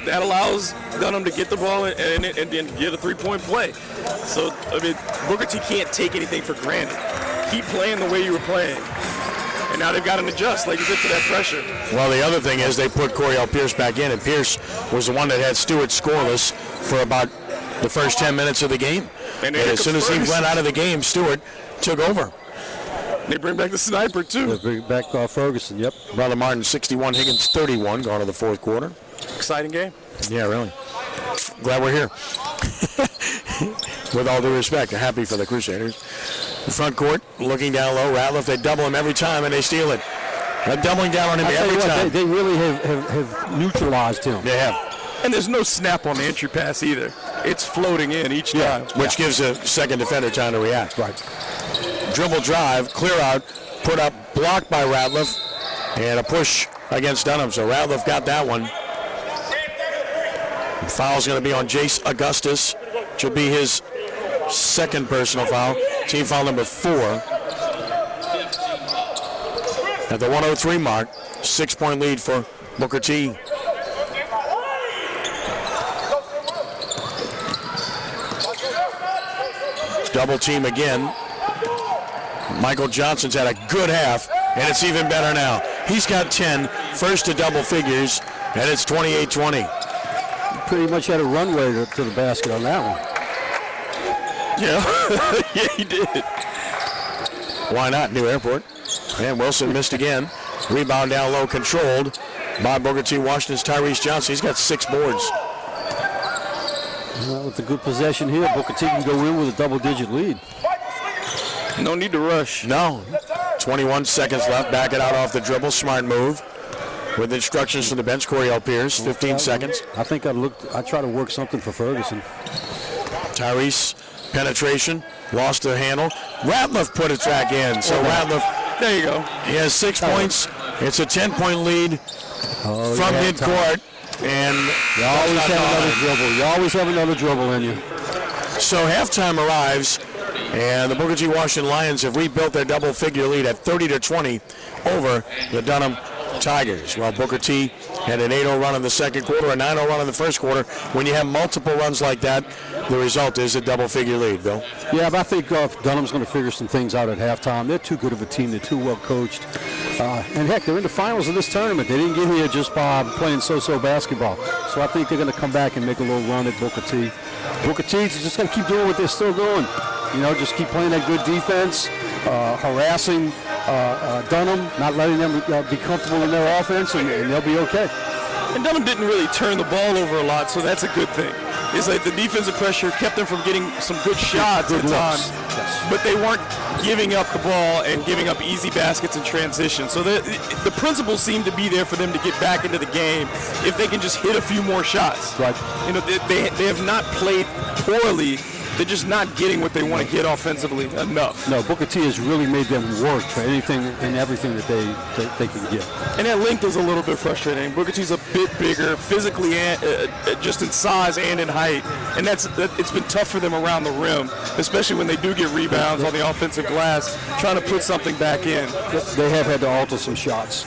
That allows Dunham to get the ball and then get a three-point play. So, I mean, Booker T can't take anything for granted. Keep playing the way you were playing. And now they've got to adjust, like you said, to that pressure. Well, the other thing is they put Coriel Pierce back in, and Pierce was the one that had Stewart scoreless for about the first 10 minutes of the game. And as soon as he went out of the game, Stewart took over. They bring back the sniper, too. They bring back Ferguson, yep. Brother Martin, 61, Higgins, 31, going to the fourth quarter. Exciting game. Yeah, really. Glad we're here. With all due respect, I'm happy for the Crusaders. The front court, looking down low. Ratliff, they double him every time, and they steal it. They're doubling down on him every time. They really have neutralized him. They have. And there's no snap on the entry pass either. It's floating in each time. Which gives a second defender time to react. Right. Dribble drive, clear out, put up, blocked by Ratliff, and a push against Dunham. So Ratliff got that one. The foul's going to be on Jace Augustus, which will be his second personal foul. Team foul number 4. At the 103 mark, 6-point lead for Booker T. Double team again. Michael Johnson's had a good half, and it's even better now. He's got 10, first to double figures, and it's 28-20. Pretty much had a runway to the basket on that one. Yeah, yeah, he did. Why not? New Airport. And Wilson missed again. Rebound down low, controlled by Booker T. Washington's Tyrese Johnson. He's got 6 boards. Well, with a good possession here, Booker T can go in with a double-digit lead. No need to rush. No. 21 seconds left. Back it out off the dribble. Smart move. With instructions from the bench, Coriel Pierce. 15 seconds. I think I try to work something for Ferguson. Tyrese, penetration. Lost the handle. Ratliff put it back in. So Ratliff, There you go. he has 6 points. It's a 10-point lead from midcourt. And You always have another dribble. You always have another dribble in you. so halftime arrives, and the Booker T. Washington Lions have rebuilt their double-figure lead at 30-20 over the Dunham Tigers. Well, Booker T had an 8-0 run in the second quarter, a 9-0 run in the first quarter. When you have multiple runs like that, the result is a double-figure lead, Bill. Yeah, but I think Dunham's going to figure some things out at halftime. They're too good of a team. They're too well coached. And heck, they're in the finals of this tournament. They didn't get here just by playing so-so basketball. So I think they're going to come back and make a little run at Booker T. Booker T's just going to keep doing what they're still doing. You know, just keep playing that good defense, harassing Dunham, not letting them be comfortable in their offense, and they'll be okay. And Dunham didn't really turn the ball over a lot, so that's a good thing. It's like the defensive pressure kept them from getting some good shots at times, but they weren't giving up the ball and giving up easy baskets in transition. So the principles seem to be there for them to get back into the game if they can just hit a few more shots. Right. You know, they have not played poorly. They're just not getting what they want to get offensively enough. No, Booker T has really made them work for anything and everything that they can get. And that length is a little bit frustrating. Booker T's a bit bigger, physically, and just in size and in height, and it's been tough for them around the rim, especially when they do get rebounds on the offensive glass, trying to put something back in. They have had to alter some shots.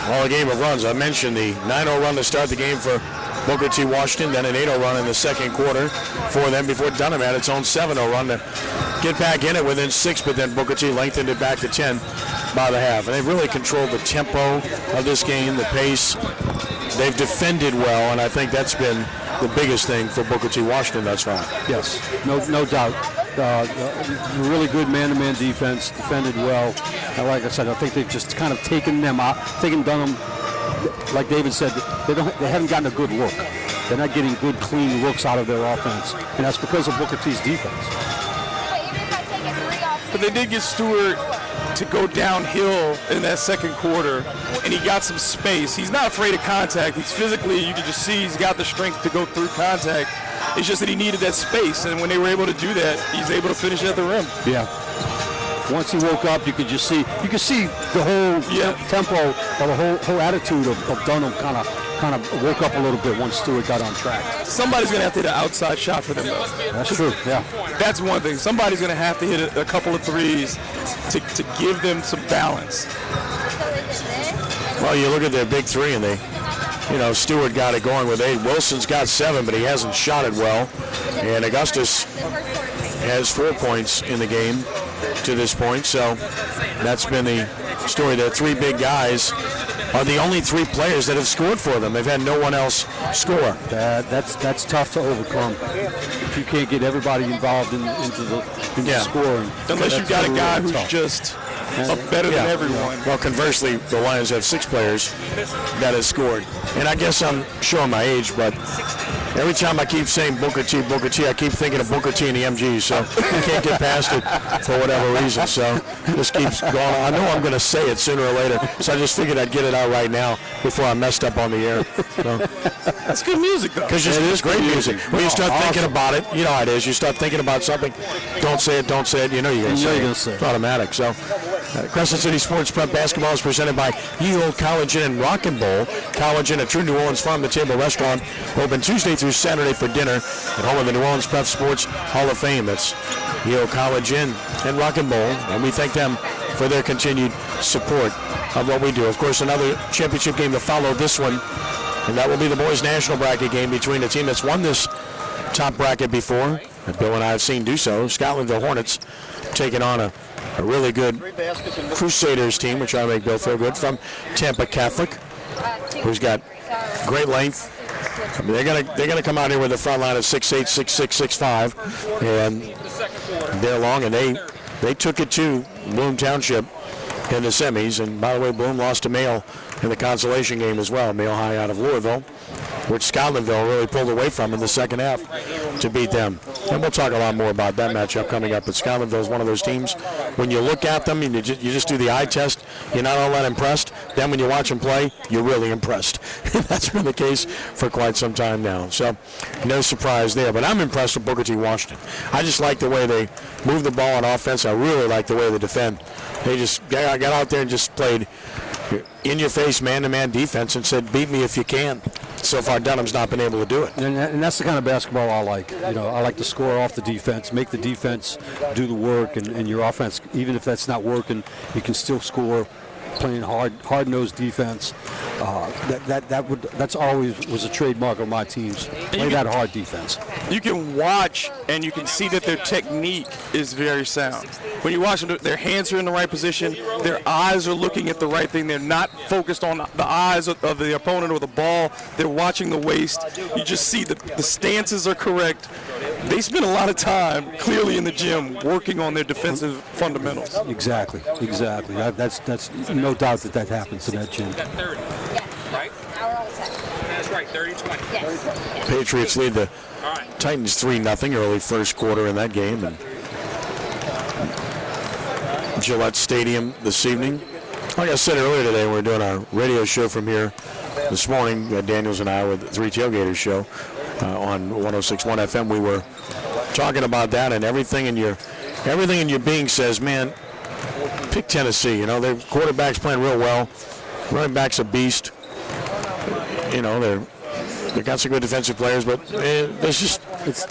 Well, a game of runs. I mentioned the 9-0 run to start the game for Booker T. Washington, then an 8-0 run in the second quarter for them before Dunham had its own 7-0 run to get back in it within 6, but then Booker T lengthened it back to 10 by the half. And they've really controlled the tempo of this game, the pace. They've defended well, and I think that's been the biggest thing for Booker T. Washington thus far. Yes, no doubt. Really good man-to-man defense, defended well. And like I said, I think they've just kind of taken Dunham. Like David said, they haven't gotten a good look. They're not getting good, clean looks out of their offense, and that's because of Booker T's defense. But they did get Stewart to go downhill in that second quarter, and he got some space. He's not afraid of contact. He's physically, you can just see he's got the strength to go through contact. It's just that he needed that space, and when they were able to do that, he's able to finish at the rim. Yeah. Once he woke up, you could see the whole tempo or the whole attitude of Dunham kind of woke up a little bit once Stewart got on track. Somebody's going to have to hit an outside shot for them, though. That's true, yeah. That's one thing. Somebody's going to have to hit a couple of threes to give them some balance. Well, you look at their big three, and Stewart got it going with 8. Wilson's got 7, but he hasn't shot it well. And Augustus has 4 points in the game to this point, so that's been the story. Their 3 big guys are the only 3 players that have scored for them. They've had no one else score. That's tough to overcome. If you can't get everybody involved into scoring. Unless you've got a guy who's just better than everyone. Well, conversely, the Lions have 6 players that have scored. And I guess I'm showing my age, but every time I keep saying Booker T, I keep thinking of Booker T and the MGs, so I can't get past it for whatever reason. So this keeps going on. I know I'm going to say it sooner or later, so I just figured I'd get it out right now before I messed up on the air. So. That's good music, though. Because it is great music. When you start thinking about it, you know how it is. You start thinking about something, don't say it, you know you're going to say it. It's automatic. So Crescent City Sports Prep Basketball is presented by Ye Olde College Inn and Rock and Bowl. College Inn, a true New Orleans farm-to-table restaurant, open Tuesday through Saturday for dinner at home of the New Orleans Prep Sports Hall of Fame. That's Ye Olde College Inn and Rock and Bowl, and we thank them for their continued support of what we do. Of course, another championship game to follow this one, and that will be the boys' national bracket game between the team that's won this top bracket before, and Bill and I have seen do so, Scotlandville Hornets, taking on a a really good Crusaders team, which I make Bill feel good, from Tampa Catholic, who's got great length. I mean, they're gonna come out here with a front line of 6'8", 6'6", 6'5", and they're long, and they took it to Bloom Township in the semis. And by the way, Bloom lost to Mail in the consolation game as well. Mail High out of Louisville, which Scotlandville really pulled away from in the second half to beat them. And we'll talk a lot more about that matchup coming up. But Scotlandville is one of those teams, when you look at them, and you just do the eye test, you're not all that impressed. Then when you watch them play, you're really impressed. That's been the case for quite some time now. So no surprise there. But I'm impressed with Booker T. Washington. I just like the way they move the ball on offense. I really like the way they defend. They just got out there and just played in-your-face, man-to-man defense and said, beat me if you can. So far, Dunham's not been able to do it. And that's the kind of basketball I like. You know, I like to score off the defense, make the defense do the work, and your offense, even if that's not working, you can still score playing hard-nosed defense. That's always was a trademark of my teams. Play that hard defense. You can watch and you can see that their technique is very sound. When you watch them, their hands are in the right position, their eyes are looking at the right thing. They're not focused on the eyes of the opponent or the ball. They're watching the waist. You just see the stances are correct. They spend a lot of time clearly in the gym working on their defensive fundamentals. Exactly. That's no doubt that happens in that gym. 30. Right? That's right, 30-20. Yes. Patriots lead the Titans 3-0 early first quarter in that game. And Gillette Stadium this evening. Like I said earlier today, we're doing our radio show from here this morning. Daniels and I with the Three Tailgaters show on 106.1 FM. We were talking about that, and everything in your being says, man, pick Tennessee. You know, their quarterback's playing real well. Running back's a beast. You know, they got some good defensive players, but there's just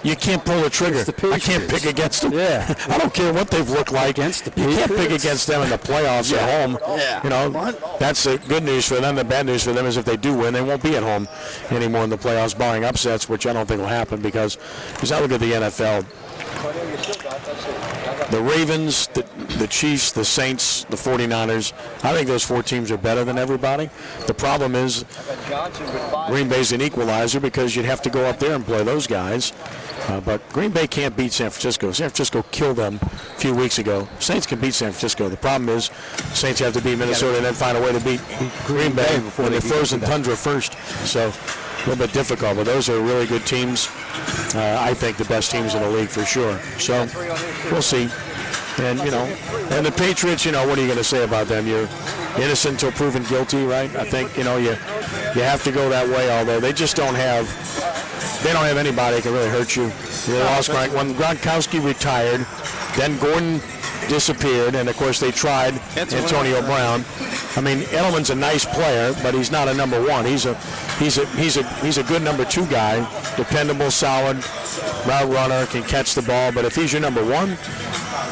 you can't pull the trigger. I can't pick against them. Yeah. I don't care what they've looked like. Against the you can't Patriots. pick against them in the playoffs at home. Yeah. You know, that's the good news for them. The bad news for them is if they do win, they won't be at home anymore in the playoffs, barring upsets, which I don't think will happen because I look at the NFL. The Ravens, the Chiefs, the Saints, the 49ers, I think those four teams are better than everybody. The problem is Green Bay's an equalizer because you'd have to go up there and play those guys. But Green Bay can't beat San Francisco. San Francisco killed them a few weeks ago. Saints can beat San Francisco. The problem is Saints have to beat Minnesota and then find a way to beat Green Bay before they frozen tundra first. So a little bit difficult, but those are really good teams. I think the best teams in the league for sure. So we'll see. And, you know, and the Patriots, you know, what are you going to say about them? You're innocent until proven guilty, right? I think, you know, you have to go that way, although they just don't have anybody that can really hurt you. They lost when Gronkowski retired, then Gordon disappeared, and of course they tried Antonio Brown. I mean, Edelman's a nice player, but he's not a number one. He's a good number two guy, dependable, solid route runner, can catch the ball. But if he's your number one,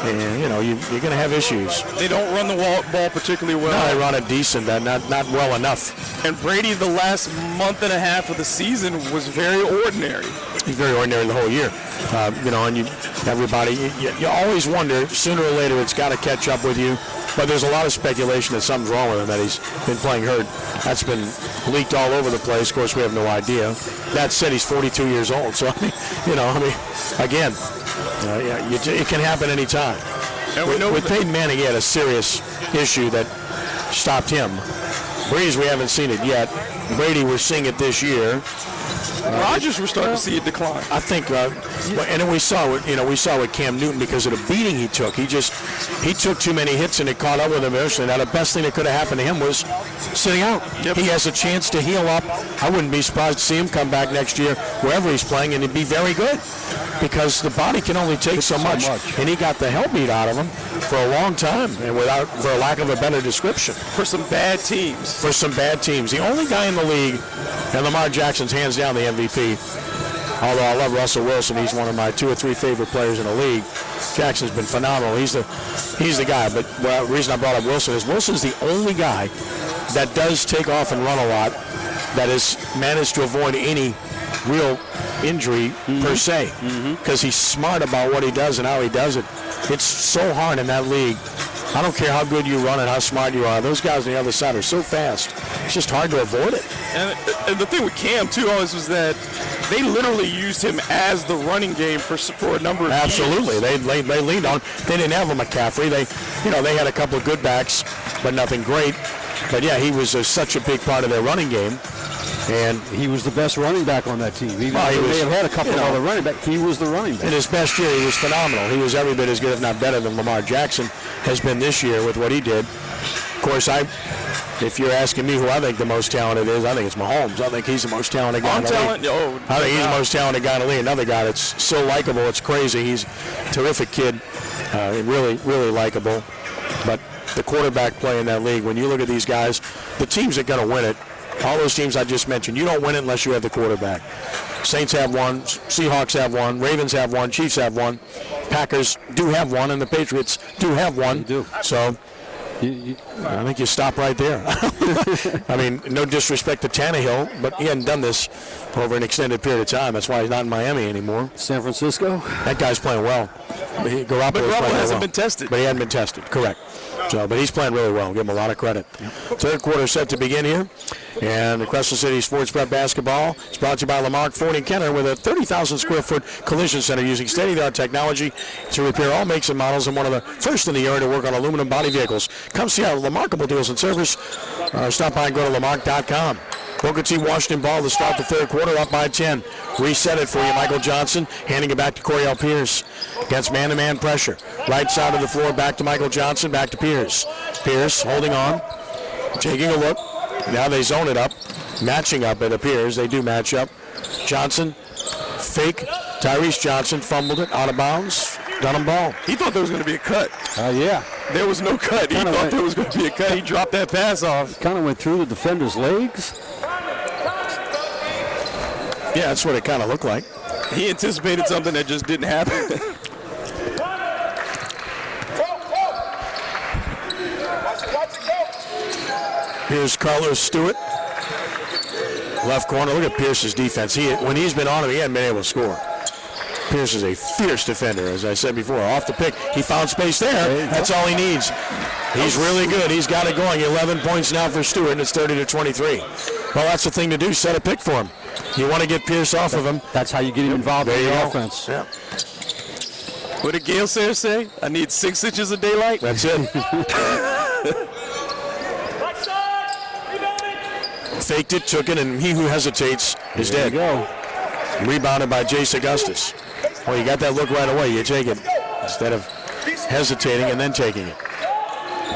you know, you're going to have issues. They don't run the ball particularly well. No, they run it decent, not well enough. And Brady, the last month and a half of the season, was very ordinary. He's very ordinary the whole year. You know, and you always wonder, sooner or later it's got to catch up with you. But there's a lot of speculation that something's wrong with him, that he's been playing hurt. That's been leaked all over the place. Of course, we have no idea. That said, he's 42 years old. So, again, it can happen any time. With Peyton Manning, he had a serious issue that stopped him. Breeze, we haven't seen it yet. Brady, we're seeing it this year. Rodgers, we're starting to see it decline. I think, and then we saw with Cam Newton because of the beating he took. He took too many hits and it caught up with him eventually. Now the best thing that could have happened to him was sitting out. Yep. He has a chance to heal up. I wouldn't be surprised to see him come back next year wherever he's playing, and he'd be very good because the body can only take so much. And he got the hell beat out of him for a long time, and for a lack of a better description. For some bad teams. The only guy in the league, and Lamar Jackson's hands down the MVP, although I love Russell Wilson. He's one of my 2 or 3 favorite players in the league. Jackson's been phenomenal. He's the guy. But the reason I brought up Wilson is Wilson's the only guy that does take off and run a lot that has managed to avoid any real injury per se, because he's smart about what he does and how he does it. It's so hard in that league. I don't care how good you run and how smart you are. Those guys on the other side are so fast. It's just hard to avoid it. And the thing with Cam, too, always was that they literally used him as the running game for a number of years. Absolutely. They leaned on. They didn't have a McCaffrey. They had a couple of good backs, but nothing great. But, yeah, he was such a big part of their running game. And he was the best running back on that team. He may have had a couple of other running backs. He was the running back. In his best year, he was phenomenal. He was every bit as good, if not better, than Lamar Jackson has been this year with what he did. Of course, if you're asking me who I think the most talented is, I think it's Mahomes. I think he's the most talented guy in the league. I think he's the most talented guy in the league. Another guy that's so likable, it's crazy. He's a terrific kid, really, really likable. But the quarterback play in that league, when you look at these guys, the teams that are going to win it, all those teams I just mentioned, you don't win it unless you have the quarterback. Saints have one, Seahawks have one, Ravens have one, Chiefs have one, Packers do have one, and the Patriots do have one. They do. So I think you stop right there. I mean, no disrespect to Tannehill, but he hadn't done this over an extended period of time. That's why he's not in Miami anymore. San Francisco? That guy's playing well. Garoppolo hasn't been tested. But he hadn't been tested, correct. So, but he's playing really well. Give him a lot of credit. Third quarter set to begin here. And the Crescent City Sports Prep Basketball is brought to you by Lamarck Ford and Kenner with a 30,000 square foot collision center using state-of-the-art technology to repair all makes and models, and one of the first in the area to work on aluminum body vehicles. Come see our remarkable deals and service. Stop by and go to Lamarck.com. Booker T. Washington ball to start the third quarter, up by 10. Reset it for you, Michael Johnson, handing it back to Coriel Pierce. Against man-to-man pressure. Right side of the floor, back to Michael Johnson, back to Pierce. Pierce holding on, taking a look. Now they zone it up, matching up, it appears. They do match up. Johnson, fake. Tyrese Johnson fumbled it, out of bounds. Dunham ball. He thought there was going to be a cut. Yeah. There was no cut. He thought there was going to be a cut. He dropped that pass off. Kind of went through the defender's legs. Yeah, that's what it kind of looked like. He anticipated something that just didn't happen. Here's Carlos Stewart. Left corner. Look at Pierce's defense. When he's been on him, he hasn't been able to score. Pierce is a fierce defender, as I said before. Off the pick. He found space there. That's all he needs. He's really good. He's got it going. 11 points now for Stewart, and it's 30-23. Well, that's the thing to do. Set a pick for him. You want to get Pierce off of him. That's how you get him involved in the offense. Yeah. What did Gale Sayers say? I need 6 inches of daylight. That's it. Faked it, took it, and he who hesitates is dead. There you go. Rebounded by Jace Augustus. Well, you got that look right away. You take it instead of hesitating and then taking it.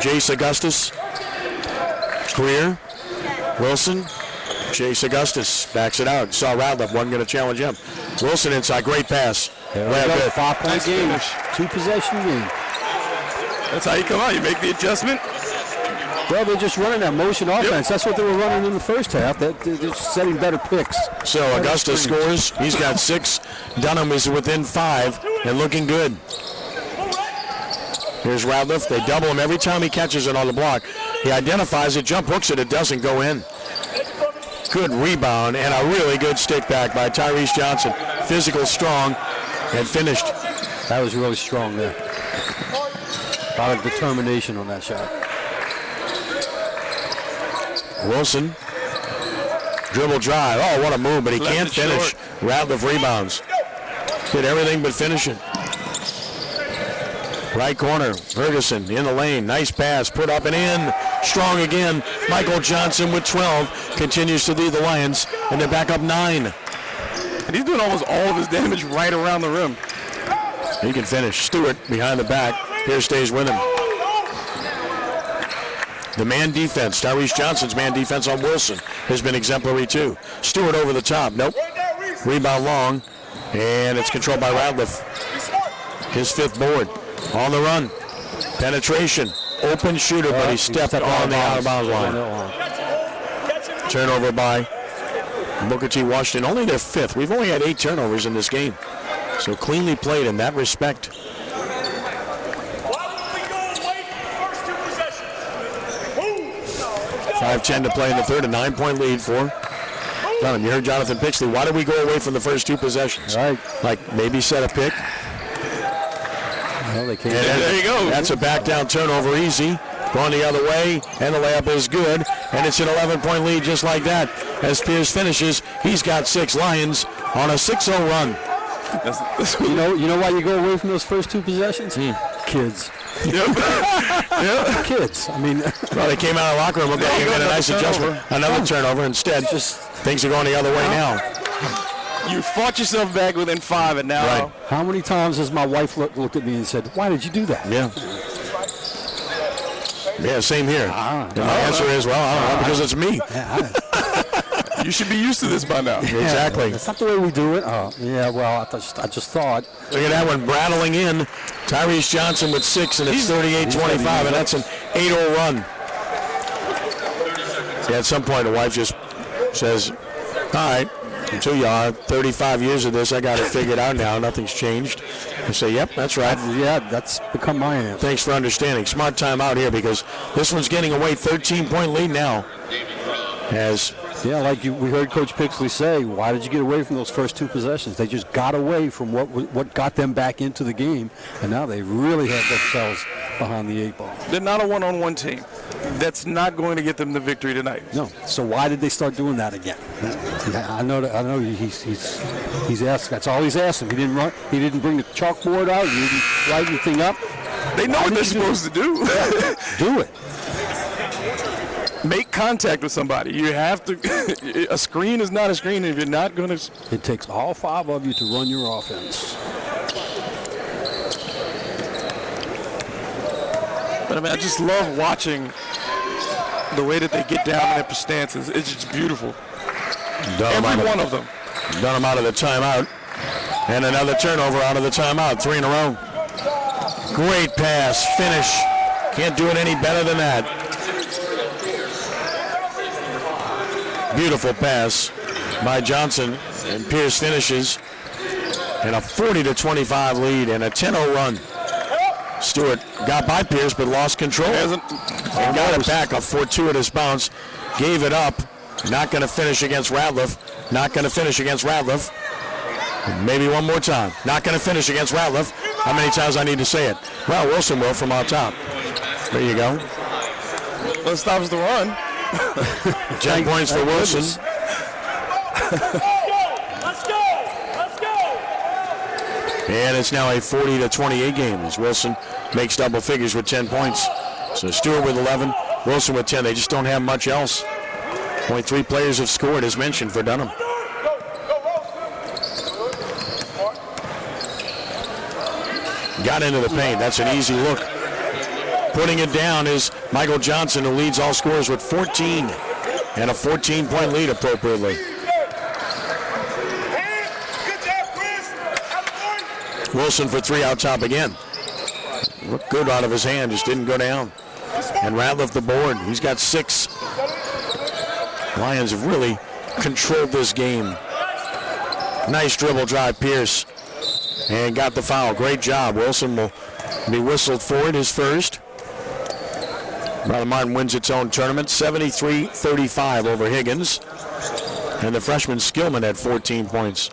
Jace Augustus. Greer. Wilson. Jace Augustus backs it out. Saw Radliff, wasn't going to challenge him. Wilson inside, great pass. There we go. 5-point Nice game. finish. 2-possession game. That's how you come out. You make the adjustment. Well, they're just running that motion offense. That's what they were running in the first half. They're just setting better picks. So Augustus scores. He's got 6. Dunham is within 5 and looking good. Here's Radliff. They double him every time he catches it on the block. He identifies it, jump hooks it. It doesn't go in. Good rebound and a really good stick back by Tyrese Johnson. Physical, strong, and finished. That was really strong there. A lot of determination on that shot. Wilson, dribble drive. Oh, what a move, but he Left can't it finish. short. Radliff rebounds. Did everything but finish it. Right corner, Ferguson in the lane. Nice pass, put up and in. Strong again. Michael Johnson with 12 continues to lead the Lions, and they're back up 9. And he's doing almost all of his damage right around the rim. He can finish. Stewart behind the back. Here stays with him. The man defense, Tyrese Johnson's man defense on Wilson has been exemplary too. Stewart over the top. Nope. Rebound long. And it's controlled by Radliff. His 5th board. On the run. Penetration. Open shooter, but he stepped on the out-of-bounds line. Turnover by Booker T. Washington. Only their 5th. We've only had 8 turnovers in this game. So cleanly played in that respect. 5:10 to play in the third. A 9-point lead for Dunham. You heard Jonathan Pixley. Why did we go away from the first two possessions? Right. Like maybe set a pick. Well, they came And there you go. That's a back down turnover, easy. Going the other way, and the layup is good. And it's an 11-point lead just like that. As Pierce finishes, he's got 6. Lions on a 6-0 run. You know why you go away from those first two possessions? Kids. Yep. Kids. I mean, Well, they came out of the locker room. Okay, you got a nice adjustment. Another turnover. Instead, things are going the other way now. You fought yourself back within 5, and now. Right. how many times has my wife looked at me and said, "Why did you do that?" Yeah. Yeah, same here. And my answer is, well, I don't know, because it's me. You should be used to this by now. Exactly. That's not the way we do it. Oh, yeah. Well, I just thought. Look at that one rattling in. Tyrese Johnson with 6, and it's 38-25, and that's an 8-0 run. Yeah, at some point, the wife just says, all right, until you are 35 years of this, I got it figured out now. Nothing's changed. I say, yep, that's right. Yeah, that's become my answer. Thanks for understanding. Smart time out here because this one's getting away. 13-point lead now. Yeah, like we heard Coach Pixley say, why did you get away from those first two possessions? They just got away from what got them back into the game, and now they really have themselves behind the 8 ball. They're not a one-on-one team. That's not going to get them the victory tonight. No. So why did they start doing that again? I know. He's asked. That's all he's asking. He didn't run. He didn't bring the chalkboard out. He didn't write anything up. They know what they're supposed to do. Do it. Make contact with somebody. You have to. A screen is not a screen if you're not going to. It takes all 5 of you to run your offense. But I mean, I just love watching the way that they get down in their stances. It's just beautiful. Every one of them. Dunham out of the timeout. And another turnover out of the timeout. 3 in a row. Great pass. Finish. Can't do it any better than that. Beautiful pass by Johnson. And Pierce finishes. And a 40-25 lead and a 10-0 run. Stewart got by Pierce but lost control and got it back. A fortuitous bounce. Gave it up. Not going to finish against Ratliff. Not going to finish against Ratliff. Maybe one more time. Not going to finish against Ratliff. How many times I need to say it? Well, Wilson will from out top. There you go. That stops the run. 10 points for Wilson. And it's now a 40-28 game as Wilson makes double figures with 10 points. So Stewart with 11, Wilson with 10. They just don't have much else. Only 3 players have scored, as mentioned, for Dunham. Got into the paint. That's an easy look. Putting it down is Michael Johnson, who leads all scorers with 14. And a 14-point lead appropriately. Wilson for 3 out top again. Looked good out of his hand, just didn't go down. And Ratliff the board. He's got 6. Lions have really controlled this game. Nice dribble drive, Pierce. And got the foul. Great job. Wilson will be whistled for it, his first. Brother Martin wins its own tournament, 73-35 over Higgins. And the freshman Skillman had 14 points.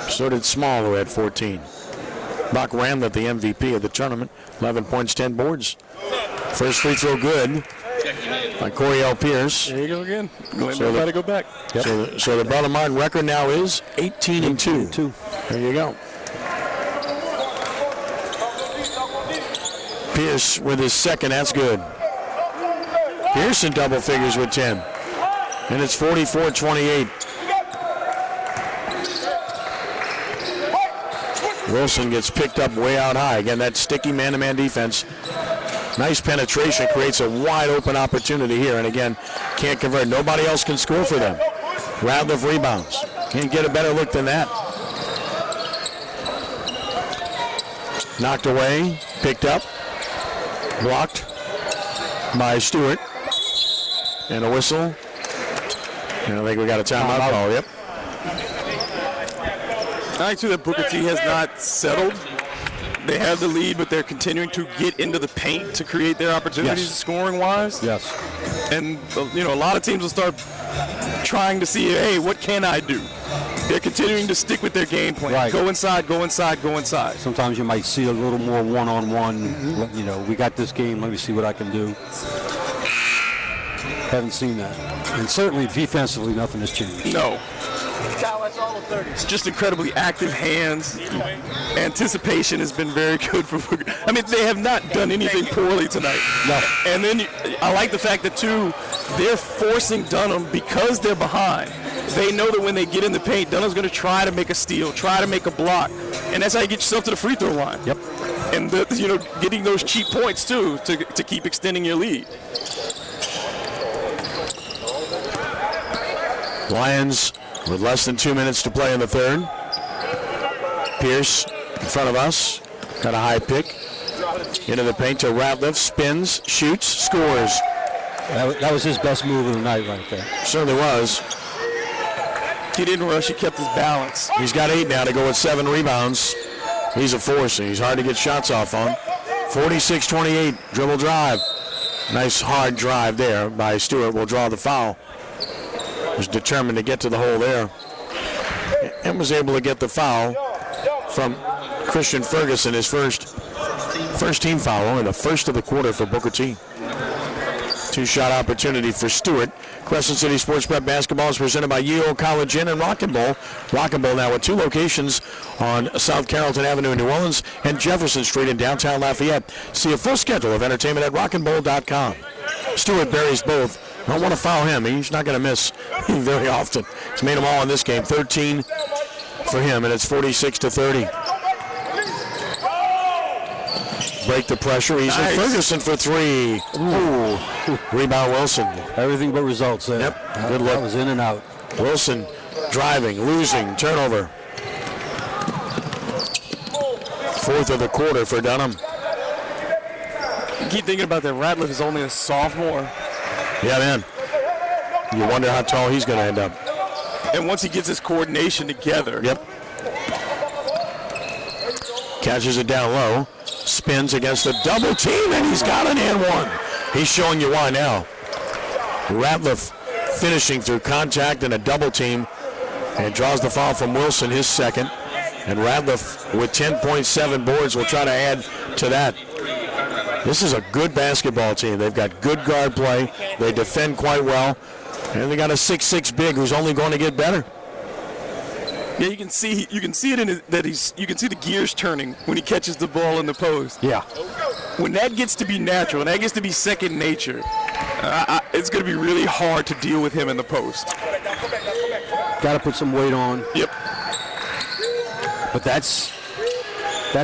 So did Small, who had 14. Buck Randlett, the MVP of the tournament, 11 points, 10 boards. First free throw good by Coriel Pierce. There you go again. Everybody go back. Yep. So the Brother Martin record now is 18-2. There you go. Pierce with his second, that's good. Pierce in double figures with 10. And it's 44-28. Wilson gets picked up way out high. Again, that sticky man-to-man defense. Nice penetration, creates a wide open opportunity here. And again, can't convert. Nobody else can score for them. Ratliff rebounds. Can't get a better look than that. Knocked away, picked up, blocked by Stewart. And a whistle. And I think we got a timeout call. Yep. I think too that Booker T has not settled they have the lead, but they're continuing to get into the paint to create their opportunities scoring-wise. Yes. And, a lot of teams will start trying to see, hey, what can I do? They're continuing to stick with their game plan. Right. Go inside, go inside, go inside. Sometimes you might see a little more one-on-one. We got this game. Let me see what I can do. Haven't seen that. And certainly defensively, nothing has changed. No. It's just incredibly active hands. Anticipation has been very good for Booker. I mean, they have not done anything poorly tonight. No. And then I like the fact that, too, they're forcing Dunham because they're behind. They know that when they get in the paint, Dunham's going to try to make a steal, try to make a block. And that's how you get yourself to the free throw line. Yep. And, getting those cheap points, too, to keep extending your lead. Lions with less than 2 minutes to play in the third. Pierce in front of us. Got a high pick. Into the paint to Ratliff. Spins, shoots, scores. That was his best move of the night right there. Certainly was. He didn't rush. He kept his balance. He's got 8 now to go with 7 rebounds. He's a force, and he's hard to get shots off on. 46-28, dribble drive. Nice hard drive there by Stewart. Will draw the foul. Was determined to get to the hole there. And was able to get the foul from Christian Ferguson, his first team foul, only the first of the quarter for Booker T. 2-shot opportunity for Stewart. Crescent City Sports Prep basketball is presented by Yale College Inn and Rock and Bowl. Rock and Bowl now with 2 locations on South Carrollton Avenue in New Orleans and Jefferson Street in downtown Lafayette. See a full schedule of entertainment at rockandbowl.com. Stewart buries both. I don't want to foul him. He's not going to miss very often. He's made them all in this game. 13 for him, and it's 46-30. Break the pressure easily. Nice. Ferguson for 3. Ooh. Rebound Wilson. Everything but results there. Yep. Good look. That was in and out. Wilson driving, losing, turnover. 4th of the quarter for Dunham. You keep thinking about that. Ratliff is only a sophomore. Yeah, man. You wonder how tall he's going to end up. And once he gets his coordination together. Yep. Catches it down low. Spins against a double team, and he's got an and one. He's showing you why now. Ratliff finishing through contact and a double team, and draws the foul from Wilson, his second. And Ratliff with 10.7 boards will try to add to that. This is a good basketball team. They've got good guard play. They defend quite well. And they got a 6'6" big who's only going to get better. Yeah, you can see it in you can see the gears turning when he catches the ball in the post. Yeah. When that gets to be natural, when that gets to be second nature, it's going to be really hard to deal with him in the post. Got to put some weight on. Yep. But that's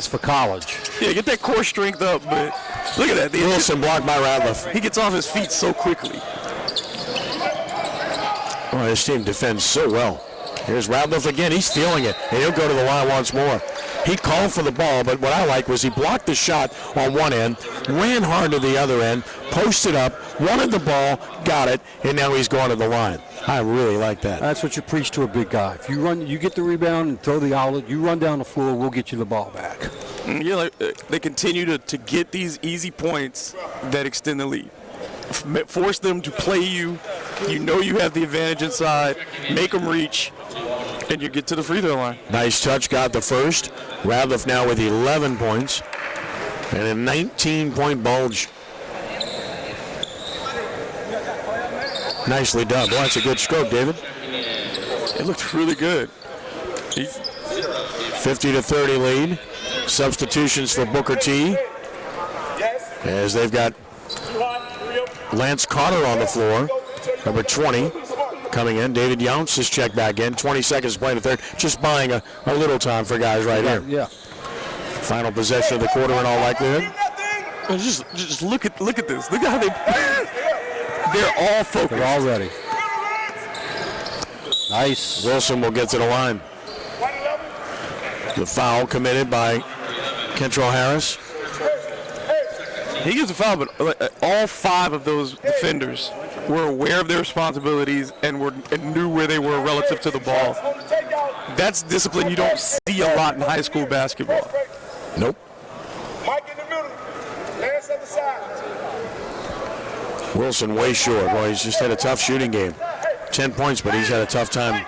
for college. Yeah, get that core strength up, but look at that. Wilson blocked by Ratliff. He gets off his feet so quickly. Oh, this team defends so well. Here's Ratliff again. He's feeling it, and he'll go to the line once more. He called for the ball, but what I like was he blocked the shot on one end, ran hard to the other end, posted up, wanted the ball, got it, and now he's going to the line. I really like that. That's what you preach to a big guy. If you run, you get the rebound and throw the outlet, you run down the floor, we'll get you the ball back. Yeah, they continue to get these easy points that extend the lead. Force them to play you. You know you have the advantage inside. Make them reach, and you get to the free throw line. Nice touch, got the first. Ratliff now with 11 points and a 19-point bulge. Nicely done. Boy, that's a good stroke, David. It looked really good. 50-30 lead. Substitutions for Booker T, as they've got Lance Carter on the floor, number 20, coming in. David Younce is checked back in. 20 seconds to play in the third. Just buying a little time for guys right here. Yeah. Final possession of the quarter in all likelihood. Just look at this. Look at how they're all focused. They're all ready. Nice. Wilson will get to the line. The foul committed by Kentrell Harris. He gets a foul, but all 5 of those defenders were aware of their responsibilities and knew where they were relative to the ball. That's discipline you don't see a lot in high school basketball. Nope. Wilson way short. Boy, he's just had a tough shooting game. 10 points, but he's had a tough time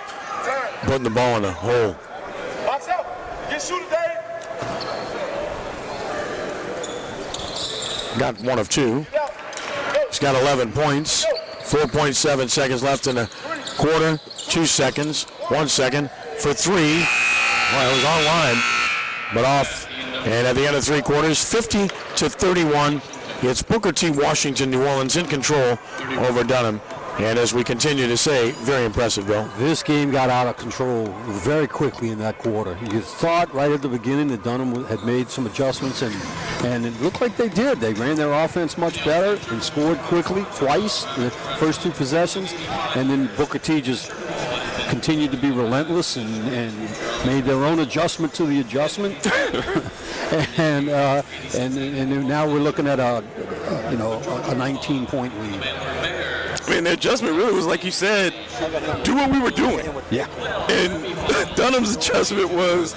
putting the ball in the hole. Box out. Get shooting, Dave. Got 1 of 2. He's got 11 points. 4.7 seconds left in the quarter. 2 seconds. 1 second for 3. Well, it was online, but off. And at the end of 3 quarters, 50-31. It's Booker T. Washington, New Orleans in control over Dunham. And as we continue to say, very impressive, Bill. This game got out of control very quickly in that quarter. You thought right at the beginning that Dunham had made some adjustments, and it looked like they did. They ran their offense much better and scored quickly twice in the first 2 possessions. And then Booker T just continued to be relentless and made their own adjustment to the adjustment. and now we're looking at a 19-point lead. I mean, the adjustment really was, like you said, do what we were doing. Yeah. And Dunham's adjustment was,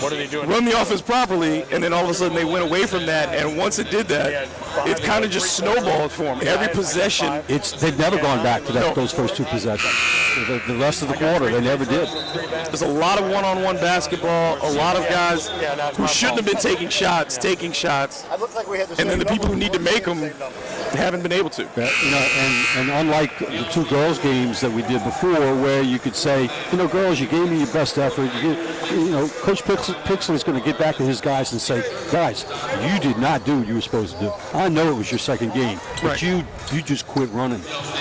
What are they doing? run the offense properly, and then all of a sudden they went away from that. And once it did that, it kind of just snowballed for them. Every possession. They've never gone back to those first 2 possessions. The rest of the quarter, they never did. There's a lot of one-on-one basketball. A lot of guys who shouldn't have been taking shots. And then the people who need to make them haven't been able to. And unlike the 2 girls games that we did before, where you could say, girls, you gave me your best effort. Coach Pixley is going to get back to his guys and say, guys, you did not do what you were supposed to do. I know it was your second game, but you just quit running.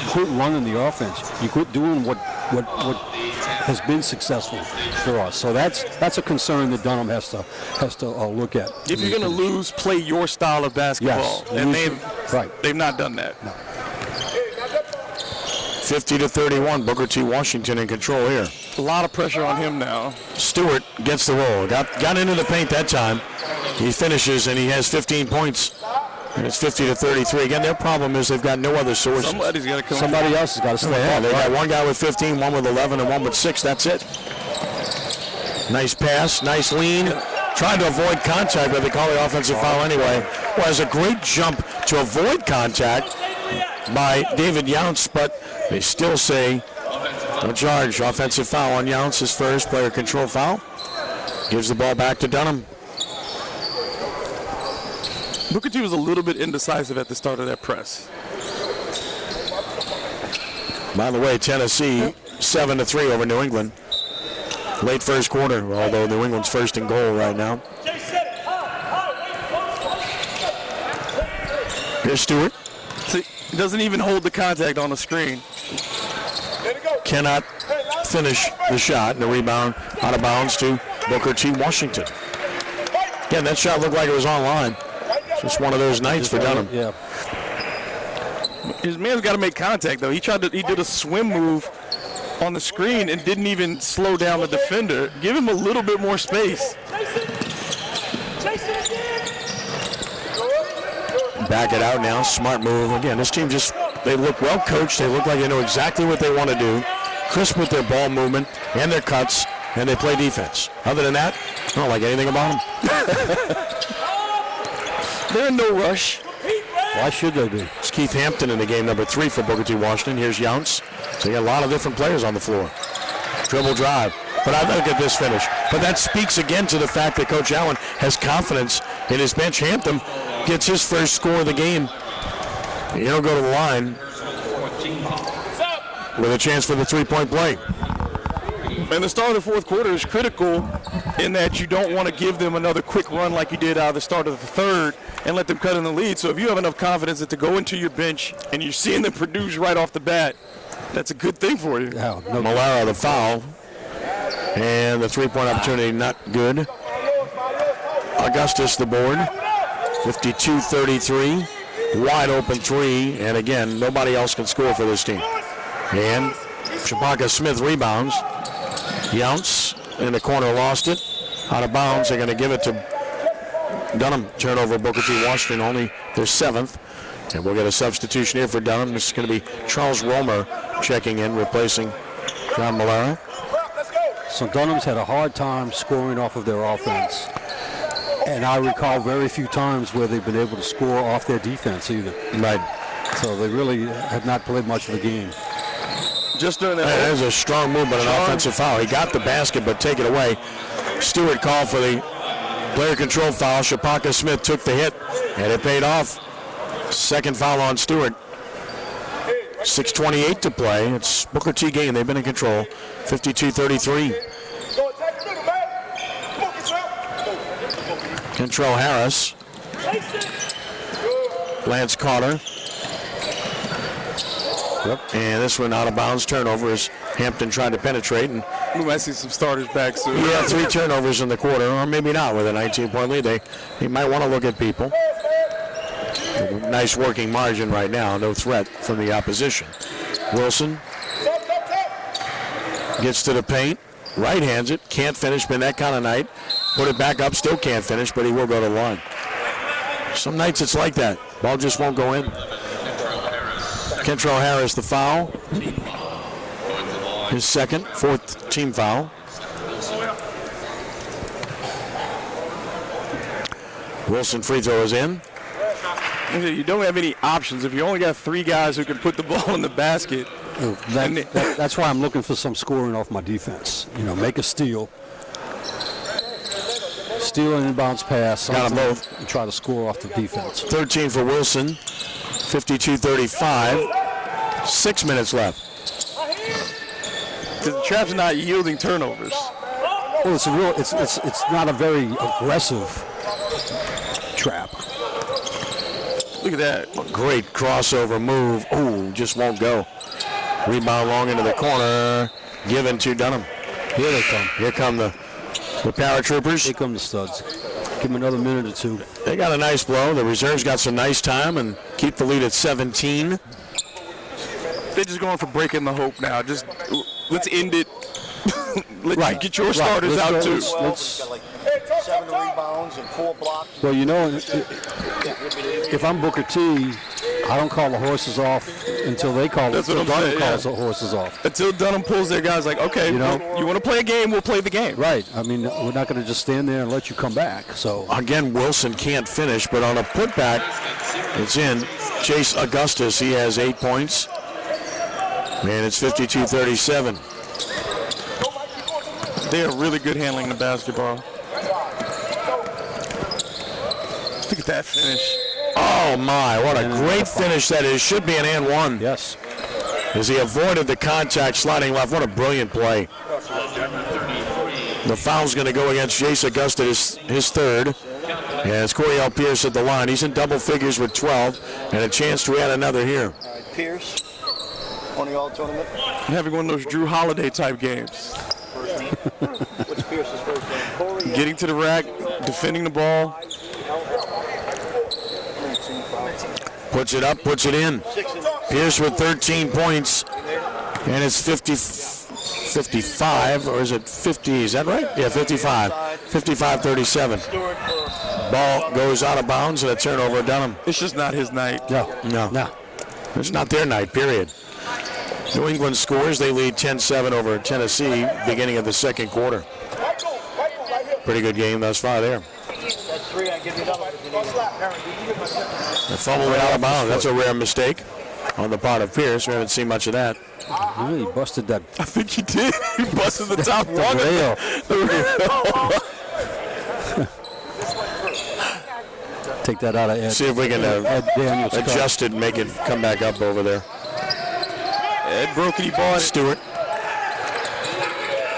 Quit running the offense. You quit doing what has been successful for us. So that's a concern that Dunham has to look at. If you're going to lose, play your style of basketball. Yes. And they've not done that. No. 50-31, Booker T. Washington in control here. A lot of pressure on him now. Stewart gets the roll. Got into the paint that time. He finishes, and he has 15 points. And it's 50-33. Again, their problem is they've got no other sources. Somebody's got to come. Somebody else has got to step Yeah, up. they got one guy with 15, one with 11, and one with 6. That's it. Nice pass, nice lean. Trying to avoid contact, but they call the offensive foul anyway. Well, it's a great jump to avoid contact by David Younce, but they still say no charge. Offensive foul on Younce, his first player control foul. Gives the ball back to Dunham. Booker T was a little bit indecisive at the start of that press. By the way, Tennessee 7-3 over New England. Late first quarter, although New England's first in goal right now. Here's Stewart. See, he doesn't even hold the contact on the screen. Cannot finish the shot. And the rebound out of bounds to Booker T. Washington. Again, that shot looked like it was online. Just one of those nights for Dunham. Yeah. His man's got to make contact, though. He did a swim move on the screen and didn't even slow down the defender. Give him a little bit more space. Back it out now. Smart move. Again, this team they look well coached. They look like they know exactly what they want to do. Crisp with their ball movement and their cuts, and they play defense. Other than that, I don't like anything about them. They're in no rush. Why should they be? It's Keith Hampton in the game number 3 for Booker T. Washington. Here's Younce. So you got a lot of different players on the floor. Dribble drive. But I look at this finish. But that speaks again to the fact that Coach Allen has confidence in his bench. Hampton gets his first score of the game. He'll go to the line with a chance for the 3-point play. And the start of the fourth quarter is critical in that you don't want to give them another quick run like you did out of the start of the third and let them cut in the lead. So if you have enough confidence that to go into your bench and you're seeing them produce right off the bat, that's a good thing for you. Yeah, no. Malaro the foul. And the 3-point opportunity not good. Augustus the board. 52-33. Wide open 3. And again, nobody else can score for this team. And Shabaka Smith rebounds. Younce in the corner lost it. Out of bounds. They're going to give it to Dunham. Turnover Booker T. Washington, only their 7th. And we'll get a substitution here for Dunham. This is going to be Charles Romer checking in, replacing John Malaro. So Dunham's had a hard time scoring off of their offense. And I recall very few times where they've been able to score off their defense either. Right. So they really have not played much of the game. Just doing that. That is a strong move, but an offensive foul. He got the basket, but take it away. Stewart called for the player control foul. Shapaka Smith took the hit, and it paid off. Second foul on Stewart. 6:28 to play. It's Booker T game. They've been in control. 52-33. Kentrell Harris. Lance Carter. Yep. And this one out of bounds turnover as Hampton tried to penetrate. And we might see some starters back soon. he had 3 turnovers in the quarter, or maybe not with a 19-point lead. He might want to look at people. Nice working margin right now. No threat from the opposition. Wilson gets to the paint. Right hands it. Can't finish. Been that kind of night. Put it back up. Still can't finish, but he will go to the line. Some nights it's like that. Ball just won't go in. Kentrell Harris the foul. His second, 4th team foul. Wilson free throw is in. You don't have any options. If you only got 3 guys who can put the ball in the basket. That's why I'm looking for some scoring off my defense. You know, make a steal. Steal and inbounds pass. Got them both. And try to score off the defense. 13 for Wilson. 52-35. 6 minutes left. The Trap's not yielding turnovers. Well, it's not a very aggressive trap. Look at that. Great crossover move. Oh, just won't go. Rebound long into the corner. Given to Dunham. Here they come. Here come the paratroopers. Here come the studs. Give them another minute or 2. They got a nice blow. The reserves got some nice time and keep the lead at 17. They're just going for breaking the hope now. Just let's end it. Right. Get your starters out too. Let's 7 rebounds and 4 blocks. Well, you know, if I'm Booker T, I don't call the horses off until they call That's what I'm Dunham saying, calls the horses off. Until Dunham pulls their guys like, okay, You know? you want to play a game, we'll play the game. Right. I mean, we're not going to just stand there and let you come back. So Again, Wilson can't finish, but on a putback, it's in. Chase Augustus, he has 8 points. And it's 52-37. They are really good handling the basketball. Look at that finish. Oh my, what a great finish that is. Should be an and one. yes, As he avoided the contact sliding left. What a brilliant play. The foul's going to go against Chase Augustus, his 3rd. And it's Coriel Pierce at the line. He's in double figures with 12 and a chance to add another here. All right, Pierce, on the all-tournament. Having one of those Drew Holiday type games. What's Pierce's first name? Corey. Getting to the rack, defending the ball. Puts it up, puts it in. Pierce with 13 points. And it's 55, or is it 50? Is that right? Yeah, 55. 55-37. Ball goes out of bounds and a turnover at Dunham. It's just not his night. No. It's not their night, period. New England scores. They lead 10-7 over Tennessee beginning of the second quarter. Pretty good game thus far there. That's 3. I give you another. The fumble went out of bounds. That's a rare mistake on the part of Pierce. We haven't seen much of that. really busted that. I think he did. He busted the top one. Take that out of Ed. See if we can adjust it and make it come back up over there. Ed broke it. He bought it. Stewart.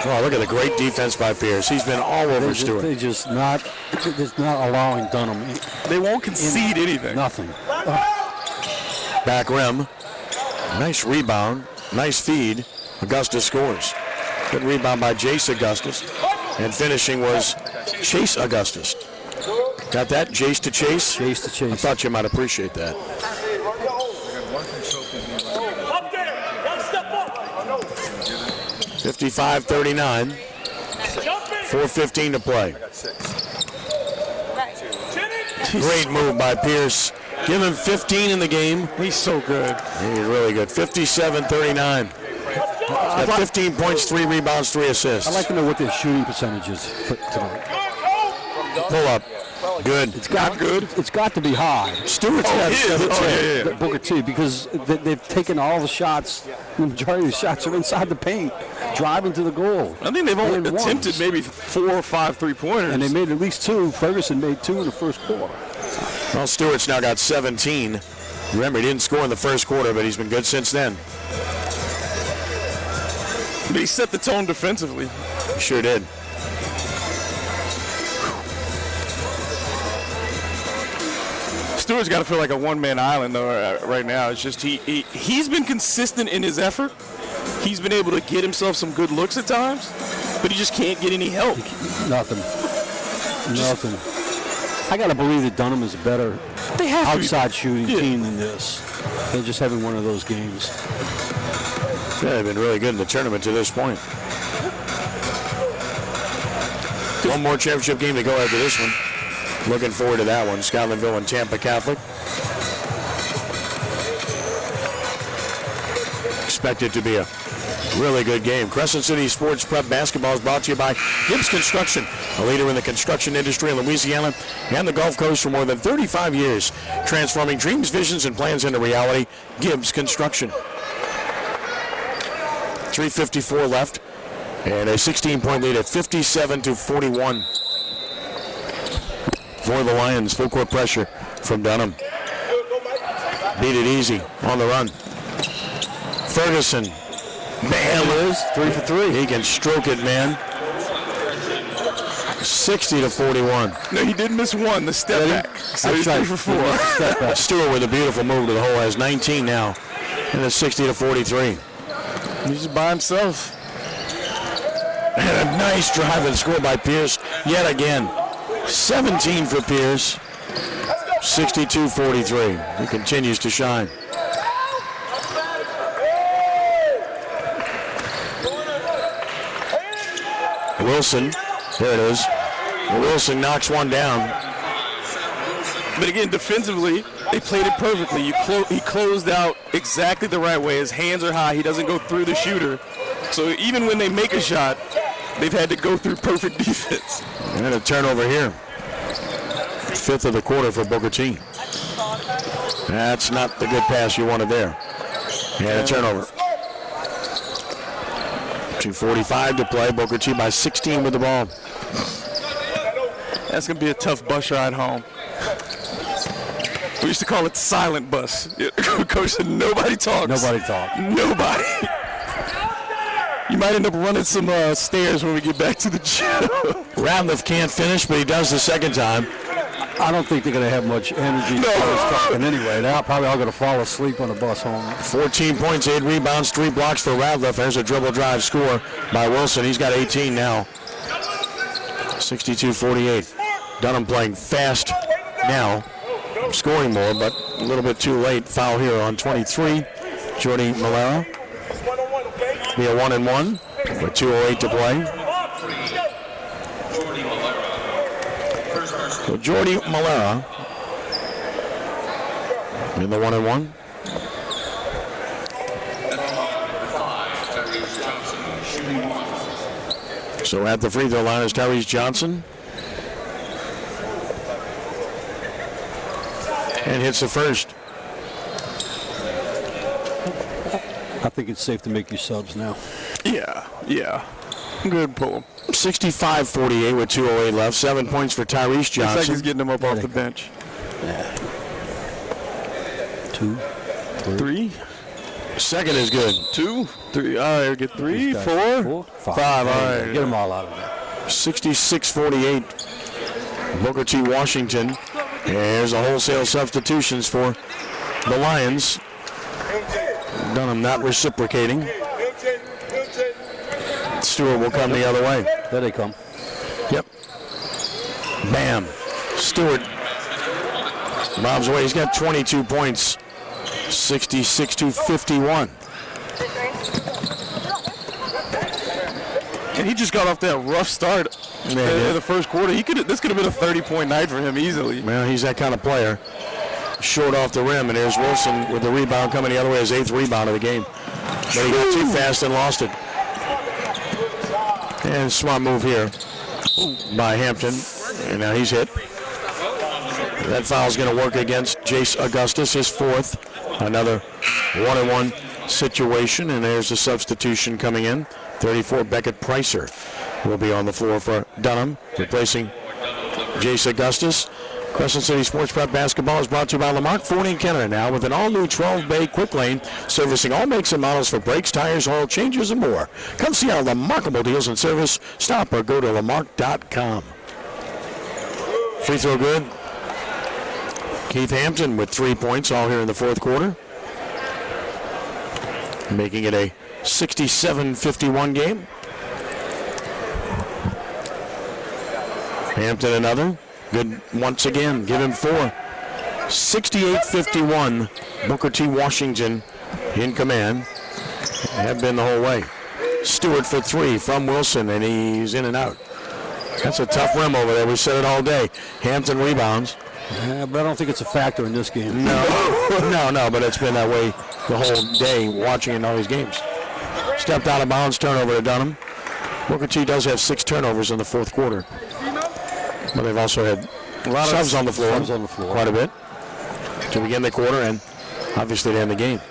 Oh, look at the great defense by Pierce. He's been all over Stewart. They're just not allowing Dunham. They won't concede anything. Nothing. Back rim. Nice rebound. Nice feed. Augustus scores. Good rebound by Jace Augustus. And finishing was Chase Augustus. Got that? Jace to Chase? Chase to Chase. I thought you might appreciate that. 55-39. 4:15 to play. Great move by Pierce. Give him 15 in the game. He's so good. He's really good. 57-39. Got 15 points, 3 rebounds, 3 assists. I'd like to know what their shooting percentage is for tonight. Pull up. Good. It's got good. It's got to be high. Stewart's got 17. The Booker T, because they've taken all the shots. The majority of the shots are inside the paint, driving to the goal. I think they've only And attempted ones. maybe 4 or 5 3-pointers. And they made at least 2. Ferguson made 2 in the first quarter. Well, Stewart's now got 17. Remember, he didn't score in the first quarter, but he's been good since then. But he set the tone defensively. He sure did. Stewart's got to feel like a one-man island though right now. It's just he's been consistent in his effort. He's been able to get himself some good looks at times, but he just can't get any help. Nothing. I got to believe that Dunham is a better They have to be. outside shooting team than this. They're just having one of those games. Yeah, they've been really good in the tournament to this point. One more championship game to go after this one. Looking forward to that one. Scotlandville and Tampa Catholic. Expect it to be a really good game. Crescent City Sports Prep Basketball is brought to you by Gibbs Construction, a leader in the construction industry in Louisiana and the Gulf Coast for more than 35 years, transforming dreams, visions, and plans into reality. Gibbs Construction. 3:54 left, and a 16-point lead at 57-41 for the Lions. Full court pressure from Dunham. Beat it easy on the run. Ferguson. Man, Liz, 3 for 3. He can stroke it, man. 60-41. No, he did miss one, the step back. So he's 3 for 4. Stewart with a beautiful move to the hole has 19 now, and it's 60-43. He's just by himself. And a nice drive and score by Pierce yet again. 17 for Pierce. 62-43. He continues to shine. Wilson, there it is. Wilson knocks one down. But again, defensively, they played it perfectly. He closed out exactly the right way. His hands are high. He doesn't go through the shooter. So even when they make a shot, they've had to go through perfect defense. And then a turnover here. 5th of the quarter for Booker T. That's not the good pass you wanted there. And a turnover. 2:45 to play. Booker T by 16 with the ball. That's going to be a tough bus ride home. We used to call it silent bus. Coach said nobody talks. Nobody talks. Nobody. You might end up running some stairs when we get back to the gym. Radliff can't finish, but he does the second time. I don't think they're going to have much energy talking anyway. They're probably all going to fall asleep on the bus home. 14 points, 8 rebounds, 3 blocks for Radliff. There's a dribble drive score by Wilson. He's got 18 now. 62-48. Dunham playing fast now. Scoring more, but a little bit too late. Foul here on 23. Jordy Malera. Be a 1-and-1 with 2:08 to play. So Jordy Malera in the 1-and-1. So at the free throw line is Tyrese Johnson. And hits the first. I think it's safe to make your subs now. Yeah. Good pull. 65-48 with 2:08 left. 7 points for Tyrese Looks like Johnson. he's getting him up off the bench. 2, 3. Second is good. 2, 3. All right, get 3, 4, 5. All right. Get them all out of there. 66-48. Booker T. Washington. Here's the wholesale substitutions for the Lions. Dunham not reciprocating. Stewart will come the other way. There they come. Yep. Bam. Stewart bobs away. He's got 22 points. 66-51. And he just got off that rough start in the first quarter. This could have been a 30-point night for him easily. Well, he's that kind of player. Short off the rim, and there's Wilson with the rebound coming the other way, his 8th rebound of the game. But he got too fast and lost it. And smart move here by Hampton. And now he's hit. That foul's going to work against Jace Augustus, his fourth. Another 1-on-1 situation, and there's a substitution coming in. 34, Beckett Pricer will be on the floor for Dunham, replacing Jace Augustus. Crescent City Sports Prep Basketball is brought to you by Lamarck Ford in Canada now with an all-new 12-bay quick lane servicing all makes and models for brakes, tires, oil changes, and more. Come see our remarkable deals and service. Stop or go to lamarck.com. Free throw good. Keith Hampton with 3 points all here in the fourth quarter, making it a 67-51 game. Hampton another. Good once again. Give him 4. 68-51. Booker T. Washington in command. Have been the whole way. Stewart for 3 from Wilson, and he's in and out. That's a tough rim over there. We said it all day. Hampton rebounds. Yeah, but I don't think it's a factor in this game. No, but it's been that way the whole day watching in all these games. Stepped out of bounds, turnover to Dunham. Booker T does have 6 turnovers in the fourth quarter. But they've also had a lot of subs on the floor. Quite a bit to begin the quarter and obviously to end the game.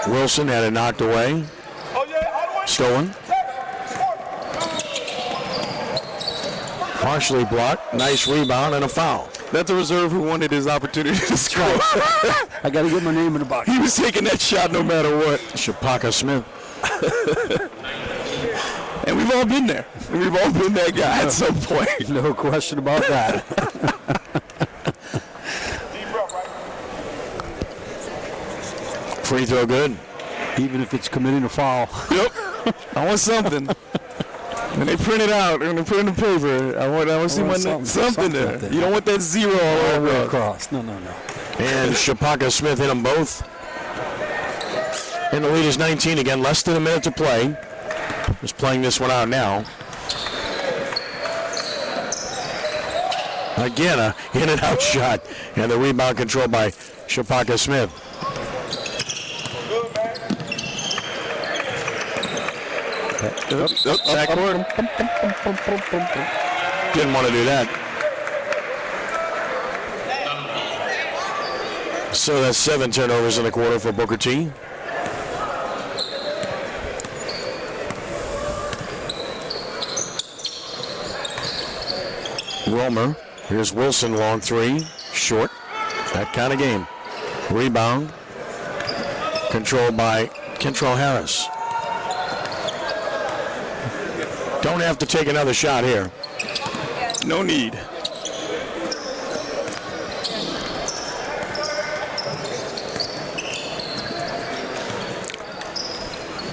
Wilson had it knocked away. Stolen. Partially blocked. Nice rebound and a foul. That's a reserve who wanted his opportunity to score. I got to get my name in the box. He was taking that shot no matter what. Shapaka Smith. And we've all been there. And we've all been that guy at some point. No question about that. Free throw good. Even if it's committing a foul. Yep. I want something. When they print it out, when they put it in the paper, I want to see my name. Something there. You don't want that 0 all over across. No. And Shapaka Smith hit them both. And the lead is 19 again. Less than a minute to play. Just playing this one out now. Again, a in and out shot. And the rebound controlled by Shapaka Smith. Backcourt. Didn't want to do that. So that's 7 turnovers in the quarter for Booker T. Romer. Here's Wilson, long 3. Short. That kind of game. Rebound. Controlled by Kentrell Harris. Don't have to take another shot here. No need.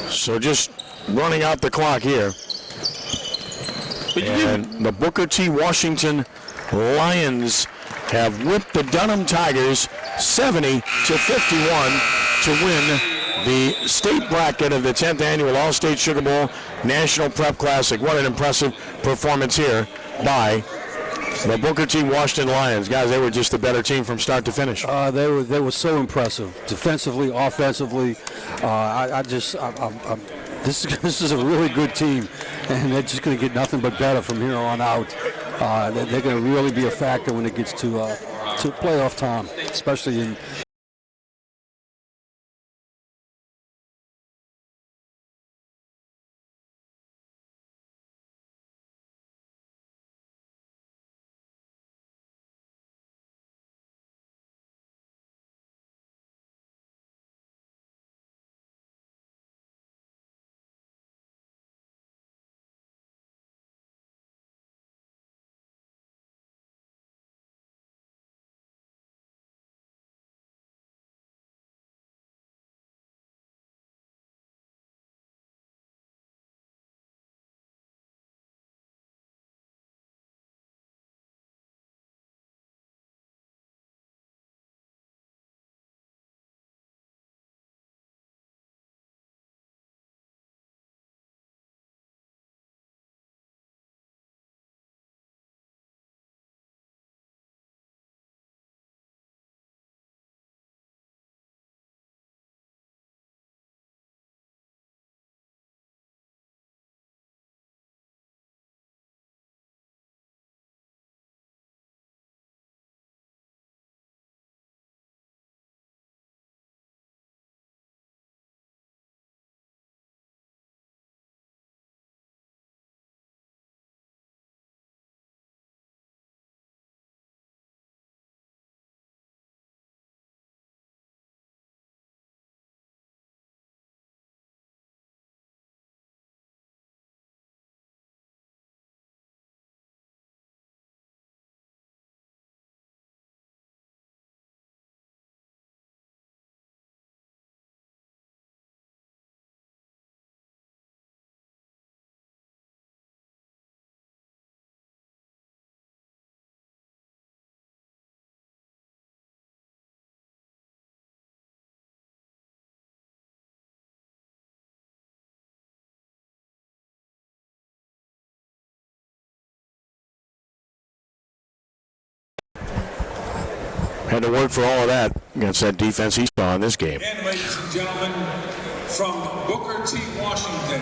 So just running out the clock here. And the Booker T. Washington Lions have whipped the Dunham Tigers 70-51 to win the state bracket of the 10th annual Allstate Sugar Bowl National Prep Classic. What an impressive performance here by the Booker T. Washington Lions. Guys, they were just the better team from start to finish. They were so impressive, defensively, offensively. This is a really good team, and they're just going to get nothing but better from here on out. They're going to really be a factor when it gets to playoff time, especially in Had to work for all of that against that defense he saw in this game. And ladies and gentlemen, from Booker T. Washington,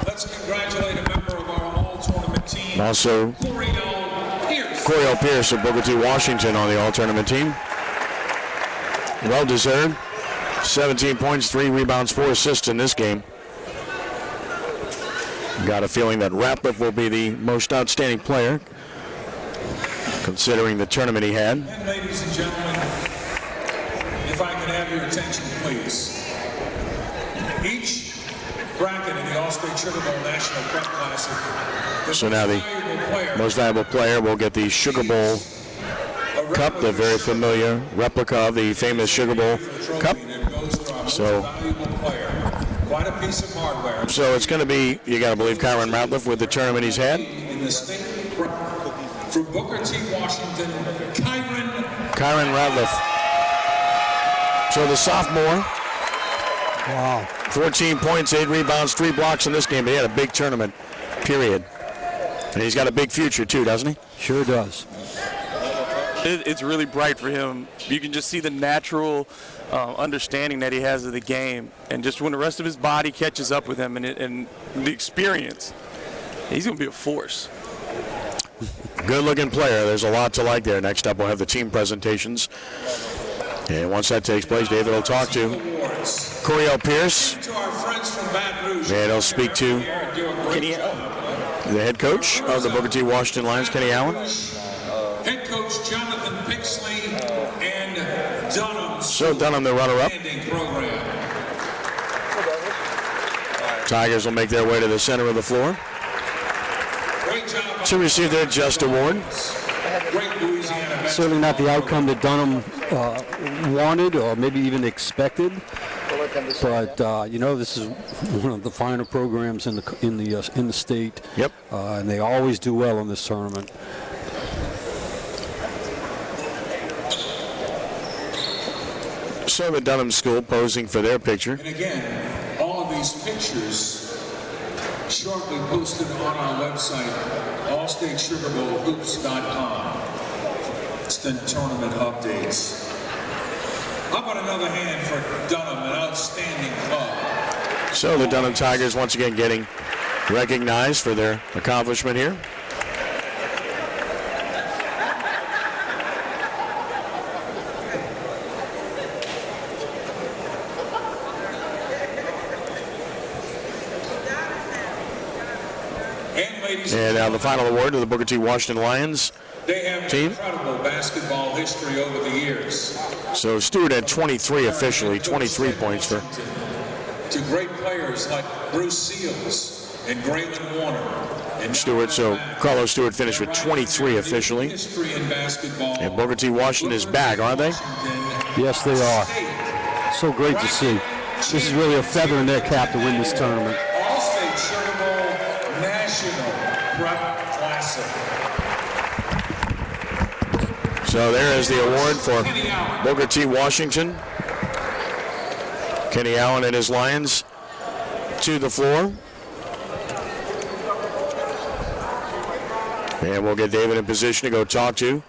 let's congratulate a member of our all-tournament team, Also, Coriel Pierce of Booker T. Washington on the all-tournament team. Well-deserved. 17 points, 3 rebounds, 4 assists in this game. Got a feeling that Ratliff will be the most outstanding player, considering the tournament he had. And ladies and gentlemen, if I could have your attention, please. Each bracket in the Allstate Sugar Bowl National Prep Classic. So now the most valuable player will get the Sugar Bowl Cup, the very familiar replica of the famous Sugar Bowl Cup. So quite a piece of hardware. So it's going to be, you got to believe, Kyron Ratliff with the tournament he's had. In the state from Booker T. Washington, Kyron Ratliff. So the sophomore. Wow. 14 points, 8 rebounds, 3 blocks in this game. But he had a big tournament, period. And he's got a big future too, doesn't he? Sure does. It's really bright for him. You can just see the natural understanding that he has of the game, and just when the rest of his body catches up with him and the experience, he's going to be a force. Good-looking player. There's a lot to like there. Next up, we'll have the team presentations. And once that takes place, David will talk to Coriel Pierce. And he'll speak to the head coach of the Booker T. Washington Lions, Kenny Allen. Head coach Jonathan Pixley and Dunham. So Dunham, the runner-up. Tigers will make their way to the center of the floor to receive their Just Award. Certainly not the outcome that Dunham wanted or maybe even expected. But you know, this is one of the finer programs in the state. Yep. And they always do well in this tournament. So the Dunham School posing for their picture. And again, all of these pictures shortly posted on our website, allstatesugarbowlhoops.com. Instant tournament updates. How about another hand for Dunham, an outstanding club? So the Dunham Tigers once again getting recognized for their accomplishment here. And now the final award to the Booker T. Washington Lions They have team. incredible basketball history over the years. So Stewart had 23 officially, 23 points for. To great players like Bruce Seals and Graylin Warner. And Stewart, so Carlos Stewart finished with 23 officially. History in basketball. And Booker T. Washington is back, aren't they? Yes, they are. So great to see. This is really a feather in their cap to win this tournament. Allstate Sugar Bowl National Prep Classic. So there is the award for Booker T. Washington. Kenny Allen and his Lions to the floor. And we'll get David in position to go talk to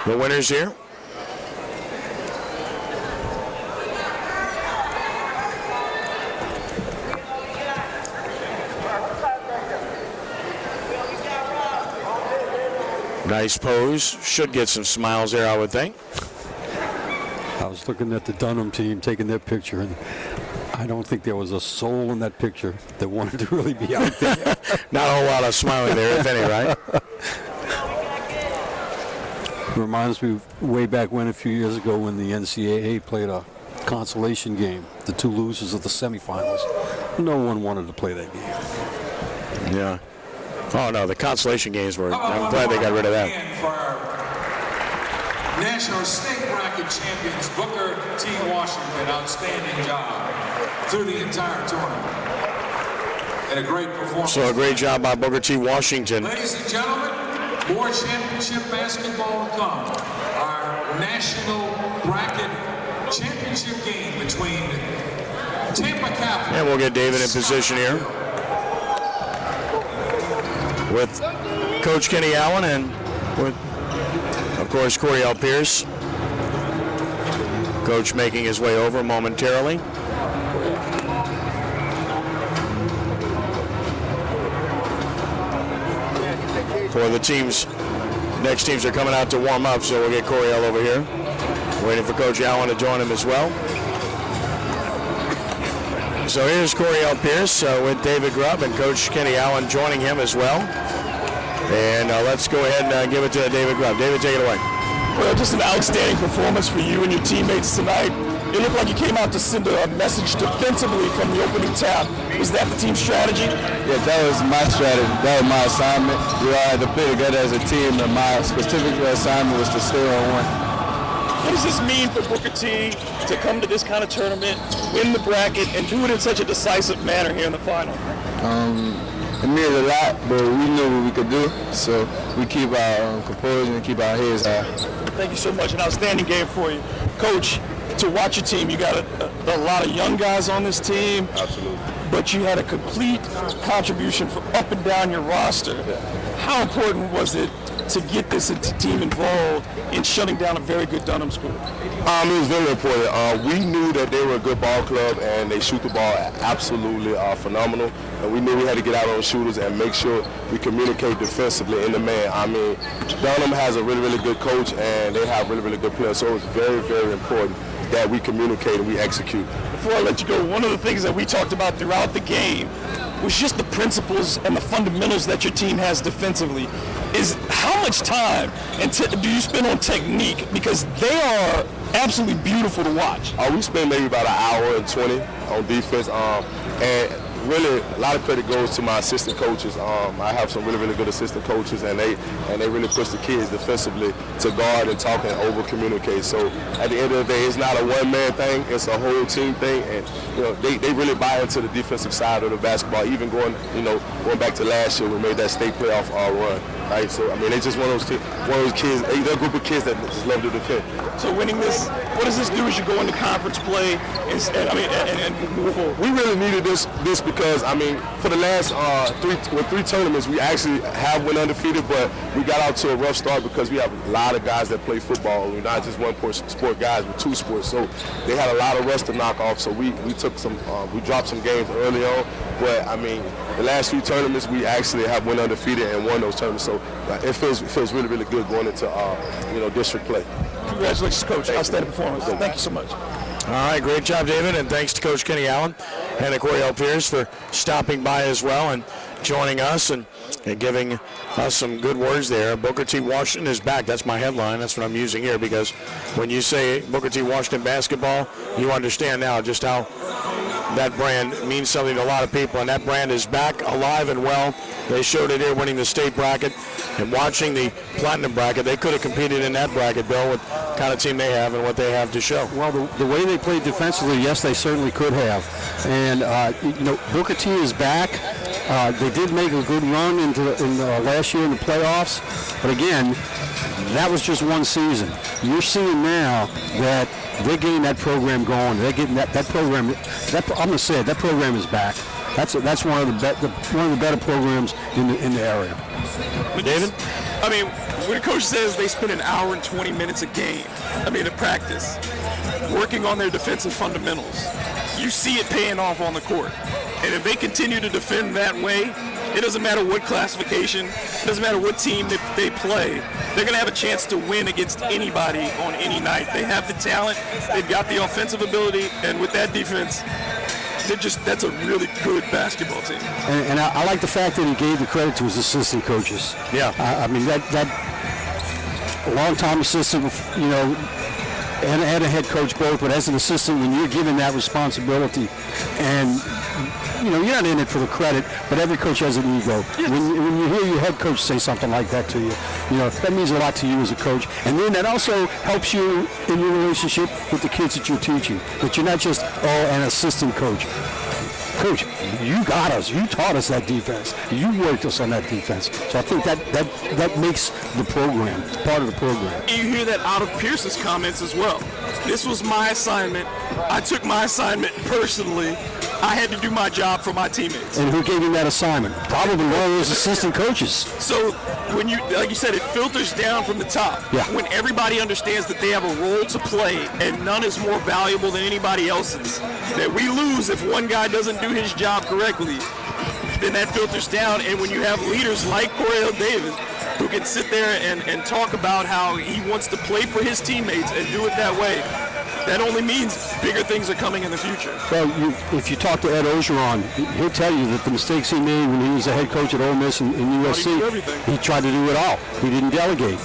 the winners here. Nice pose. Should get some smiles there, I would think. I was looking at the Dunham team taking their picture, and I don't think there was a soul in that picture that wanted to really be out there. Not a whole lot of smiling there, if any, right? Reminds me of way back when, a few years ago, when the NCAA played a consolation game, the two losers of the semifinals. No one wanted to play that game. Yeah. Oh, no, the consolation games were, I'm glad they got rid of that. For our National State Bracket Champions, Booker T. Washington, outstanding job through the entire tournament. And a great performance. So a great job by Booker T. Washington. Ladies and gentlemen, more championship basketball to come. Our National Bracket Championship game between Tampa Capital. And we'll get David in position here with Coach Kenny Allen and with, of course, Coriel Pierce. Coach making his way over momentarily. For the teams, next teams are coming out to warm up, so we'll get Coriel over here. Waiting for Coach Allen to join him as well. So here's Coriel Pierce with David Grubb and Coach Kenny Allen joining him as well. And let's go ahead and give it to David Grubb. David, take it away. Well, just an outstanding performance for you and your teammates tonight. It looked like you came out to send a message defensively from the opening tap. Was that the team's strategy? Yeah, that was my strategy. That was my assignment. We all had to play together as a team, and my specific assignment was to stay on one. What does this mean for Booker T to come to this kind of tournament, win the bracket, and do it in such a decisive manner here in the final? It means a lot, but we knew what we could do, so we keep our composure and keep our heads high. Thank you so much. An outstanding game for you. Coach, to watch your team, you got a lot of young guys on this team. Absolutely. But you had a complete contribution from up and down your roster. Yeah. How important was it to get this team involved in shutting down a very good Dunham school? It was very important. We knew that they were a good ball club and they shoot the ball absolutely phenomenal. And we knew we had to get out on shooters and make sure we communicate defensively in the man. I mean, Dunham has a really, really good coach and they have really, really good players. So it's very, very important that we communicate and we execute. Before I let you go, one of the things that we talked about throughout the game was just the principles and the fundamentals that your team has defensively. Is how much time do you spend on technique? Because they are absolutely beautiful to watch. We spend maybe about an hour and 20 on defense. And really, a lot of credit goes to my assistant coaches. I have some really, really good assistant coaches, and they really push the kids defensively to guard and talk and over-communicate. So at the end of the day, it's not a one-man thing; it's a whole team thing. And they really buy into the defensive side of the basketball. Even going back to last year, we made that state playoff run. Right, so I mean, they just one of those kids. They're a group of kids that just love to defend. So winning this, what does this do as you go into conference play and move forward? We really needed this because I mean, for the last three tournaments, we actually have went undefeated, but we got out to a rough start because we have a lot of guys that play football. We're not just one sport guys, we're two sports. So they had a lot of rust to knock off. So we took some, we dropped some games early on. But I mean, the last 3 tournaments, we actually have went undefeated and won those tournaments. So it feels really, really good going into district play. Congratulations, Coach. Outstanding performance. Thank you so much. All right, great job, David, and thanks to Coach Kenny Allen and Coriel Pierce for stopping by as well and joining us and giving us some good words there. Booker T. Washington is back. That's my headline. That's what I'm using here because when you say Booker T. Washington basketball, you understand now just how that brand means something to a lot of people, and that brand is back alive and well. They showed it here winning the state bracket and watching the platinum bracket. They could have competed in that bracket, Bill, with the kind of team they have and what they have to show. Well, the way they played defensively, yes, they certainly could have. And, Booker T is back. They did make a good run in last year in the playoffs. But again, that was just one season. You're seeing now that they're getting that program going. They're getting that program. I'm going to say it, that program is back. That's one of the better programs in the area. David? I mean, when the coach says they spend an hour and 20 minutes a game, in practice, working on their defensive fundamentals, you see it paying off on the court. And if they continue to defend that way, it doesn't matter what classification, it doesn't matter what team they play, they're going to have a chance to win against anybody on any night. They have the talent, they've got the offensive ability, and with that defense, that's a really good basketball team. And I like the fact that he gave the credit to his assistant coaches. Yeah. I mean, that long-time assistant, and a head coach both, but as an assistant, when you're given that responsibility, and you're not in it for the credit, but every coach has an ego. Yes. When you hear your head coach say something like that to you, that means a lot to you as a coach. And then that also helps you in your relationship with the kids that you're teaching, that you're not just, an assistant coach. Coach, you got us. You taught us that defense. You worked us on that defense. So I think that makes the program, part of the program. You hear that out of Pierce's comments as well. This was my assignment. I took my assignment personally. I had to do my job for my teammates. And who gave him that assignment? Probably one of those assistant coaches. So when you, like you said, it filters down from the top. Yeah. When everybody understands that they have a role to play and none is more valuable than anybody else's, that we lose if one guy doesn't do his job correctly, then that filters down. And when you have leaders like Cordell Davis who can sit there and talk about how he wants to play for his teammates and do it that way, that only means bigger things are coming in the future. Well, if you talk to Ed Ogeron, he'll tell you that the mistakes he made when he was the head coach at Ole Miss and USC, he tried to do it all. He didn't delegate.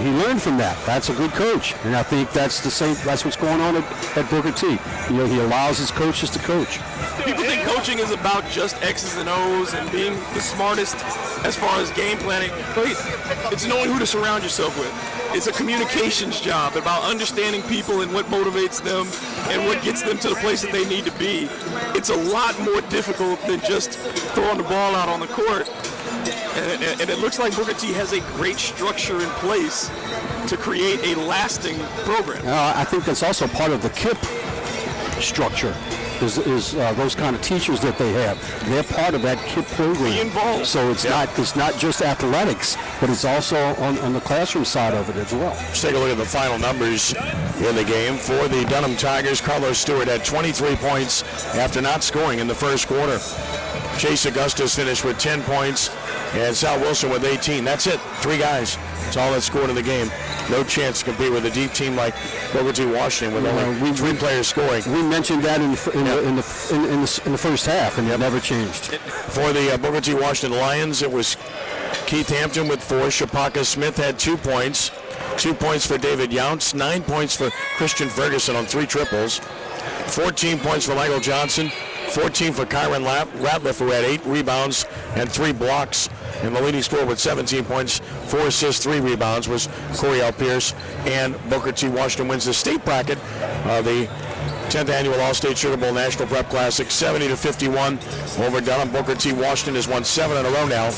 He learned from that. That's a good coach, and I think that's the same. That's what's going on at Booker T. You know, he allows his coaches to coach. People think coaching is about just X's and O's and being the smartest as far as game planning. But it's knowing who to surround yourself with. It's a communications job about understanding people and what motivates them and what gets them to the place that they need to be. It's a lot more difficult than just throwing the ball out on the court. And it looks like Booker T has a great structure in place to create a lasting program. I think that's also part of the KIP structure. Is those kind of teachers that they have. They're part of that KIP program. Be involved. So it's not just athletics, but it's also on the classroom side of it as well. Let's take a look at the final numbers in the game. For the Dunham Tigers, Carlos Stewart had 23 points after not scoring in the first quarter. Chase Augustus finished with 10 points, and Sal Wilson with 18. That's it. 3 guys. That's all that scored in the game. No chance to compete with a deep team like Booker T. Washington with only 3 players scoring. We mentioned that in the first half, and it never changed. For the Booker T. Washington Lions, it was Keith Hampton with 4. Shapaka Smith had 2 points. 2 points for David Younts. 9 points for Christian Ferguson on 3 triples. 14 points for Michael Johnson. 14 for Kyron Ratliff, who had 8 rebounds and 3 blocks. And the leading scorer with 17 points, 4 assists, 3 rebounds was Coriel Pierce. And Booker T. Washington wins the state bracket, the 10th annual Allstate Sugar Bowl National Prep Classic, 70-51 over Dunham. Booker T. Washington has won 7 in a row now,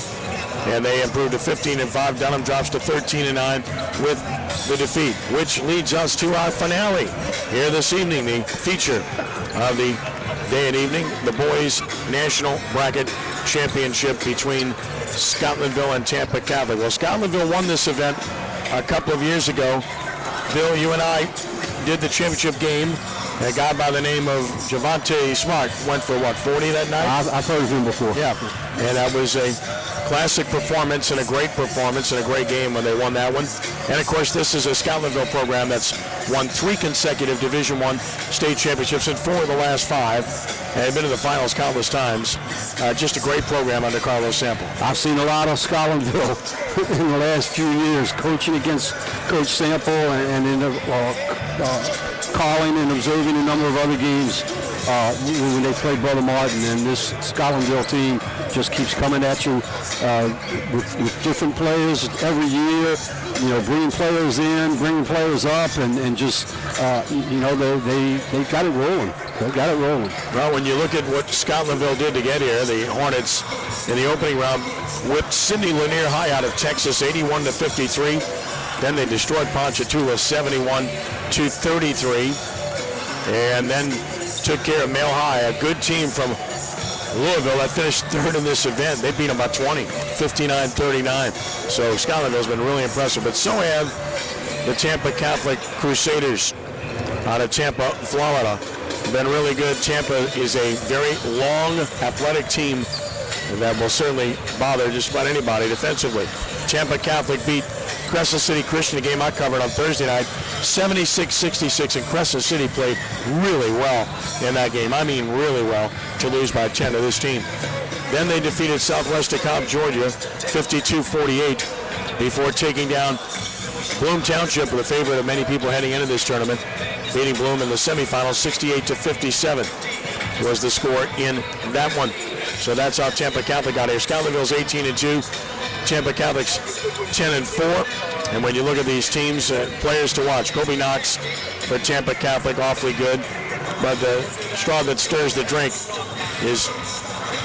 and they improved to 15-5. Dunham drops to 13-9 with the defeat, which leads us to our finale here this evening, the feature of the day and evening, the boys' National Bracket Championship between Scotlandville and Tampa Catholic. Well, Scotlandville won this event a couple of years ago. Bill, you and I did the championship game. A guy by the name of Javante Smart went for, 40 that night? I've heard of him before. Yeah, and that was a classic performance and a great performance and a great game when they won that one. And, of course, this is a Scotlandville program that's won 3 consecutive Division I state championships and 4 of the last 5. And they've been to the finals countless times. Just a great program under Carlos Sample. I've seen a lot of Scotlandville in the last few years, coaching against Coach Sample and in calling and observing a number of other games when they played Brother Martin. And this Scotlandville team just keeps coming at you with different players every year. You know, bringing players in, bringing players up, and just they got it rolling. They got it rolling. Well, when you look at what Scotlandville did to get here, the Hornets in the opening round whipped Sidney Lanier High out of Texas 81-53. Then they destroyed Ponchatoula 71-33, and then took care of Male High, a good team from Louisville that finished 3rd in this event. They beat them by 20, 59-39. So Scotlandville's been really impressive. But so have the Tampa Catholic Crusaders out of Tampa, Florida. Been really good. Tampa is a very long, athletic team that will certainly bother just about anybody defensively. Tampa Catholic beat Crescent City Christian, a game I covered on Thursday night, 76-66, and Crescent City played really well in that game. I mean really well to lose by 10 to this team. Then they defeated Southwest DeKalb, Georgia, 52-48 before taking down Bloom Township, the favorite of many people heading into this tournament, beating Bloom in the semifinals, 68-57 was the score in that one. So that's how Tampa Catholic got here. Scotlandville's 18-2. Tampa Catholic's 10-4. And when you look at these teams, players to watch, Kobe Knox for Tampa Catholic, awfully good. But the straw that stirs the drink is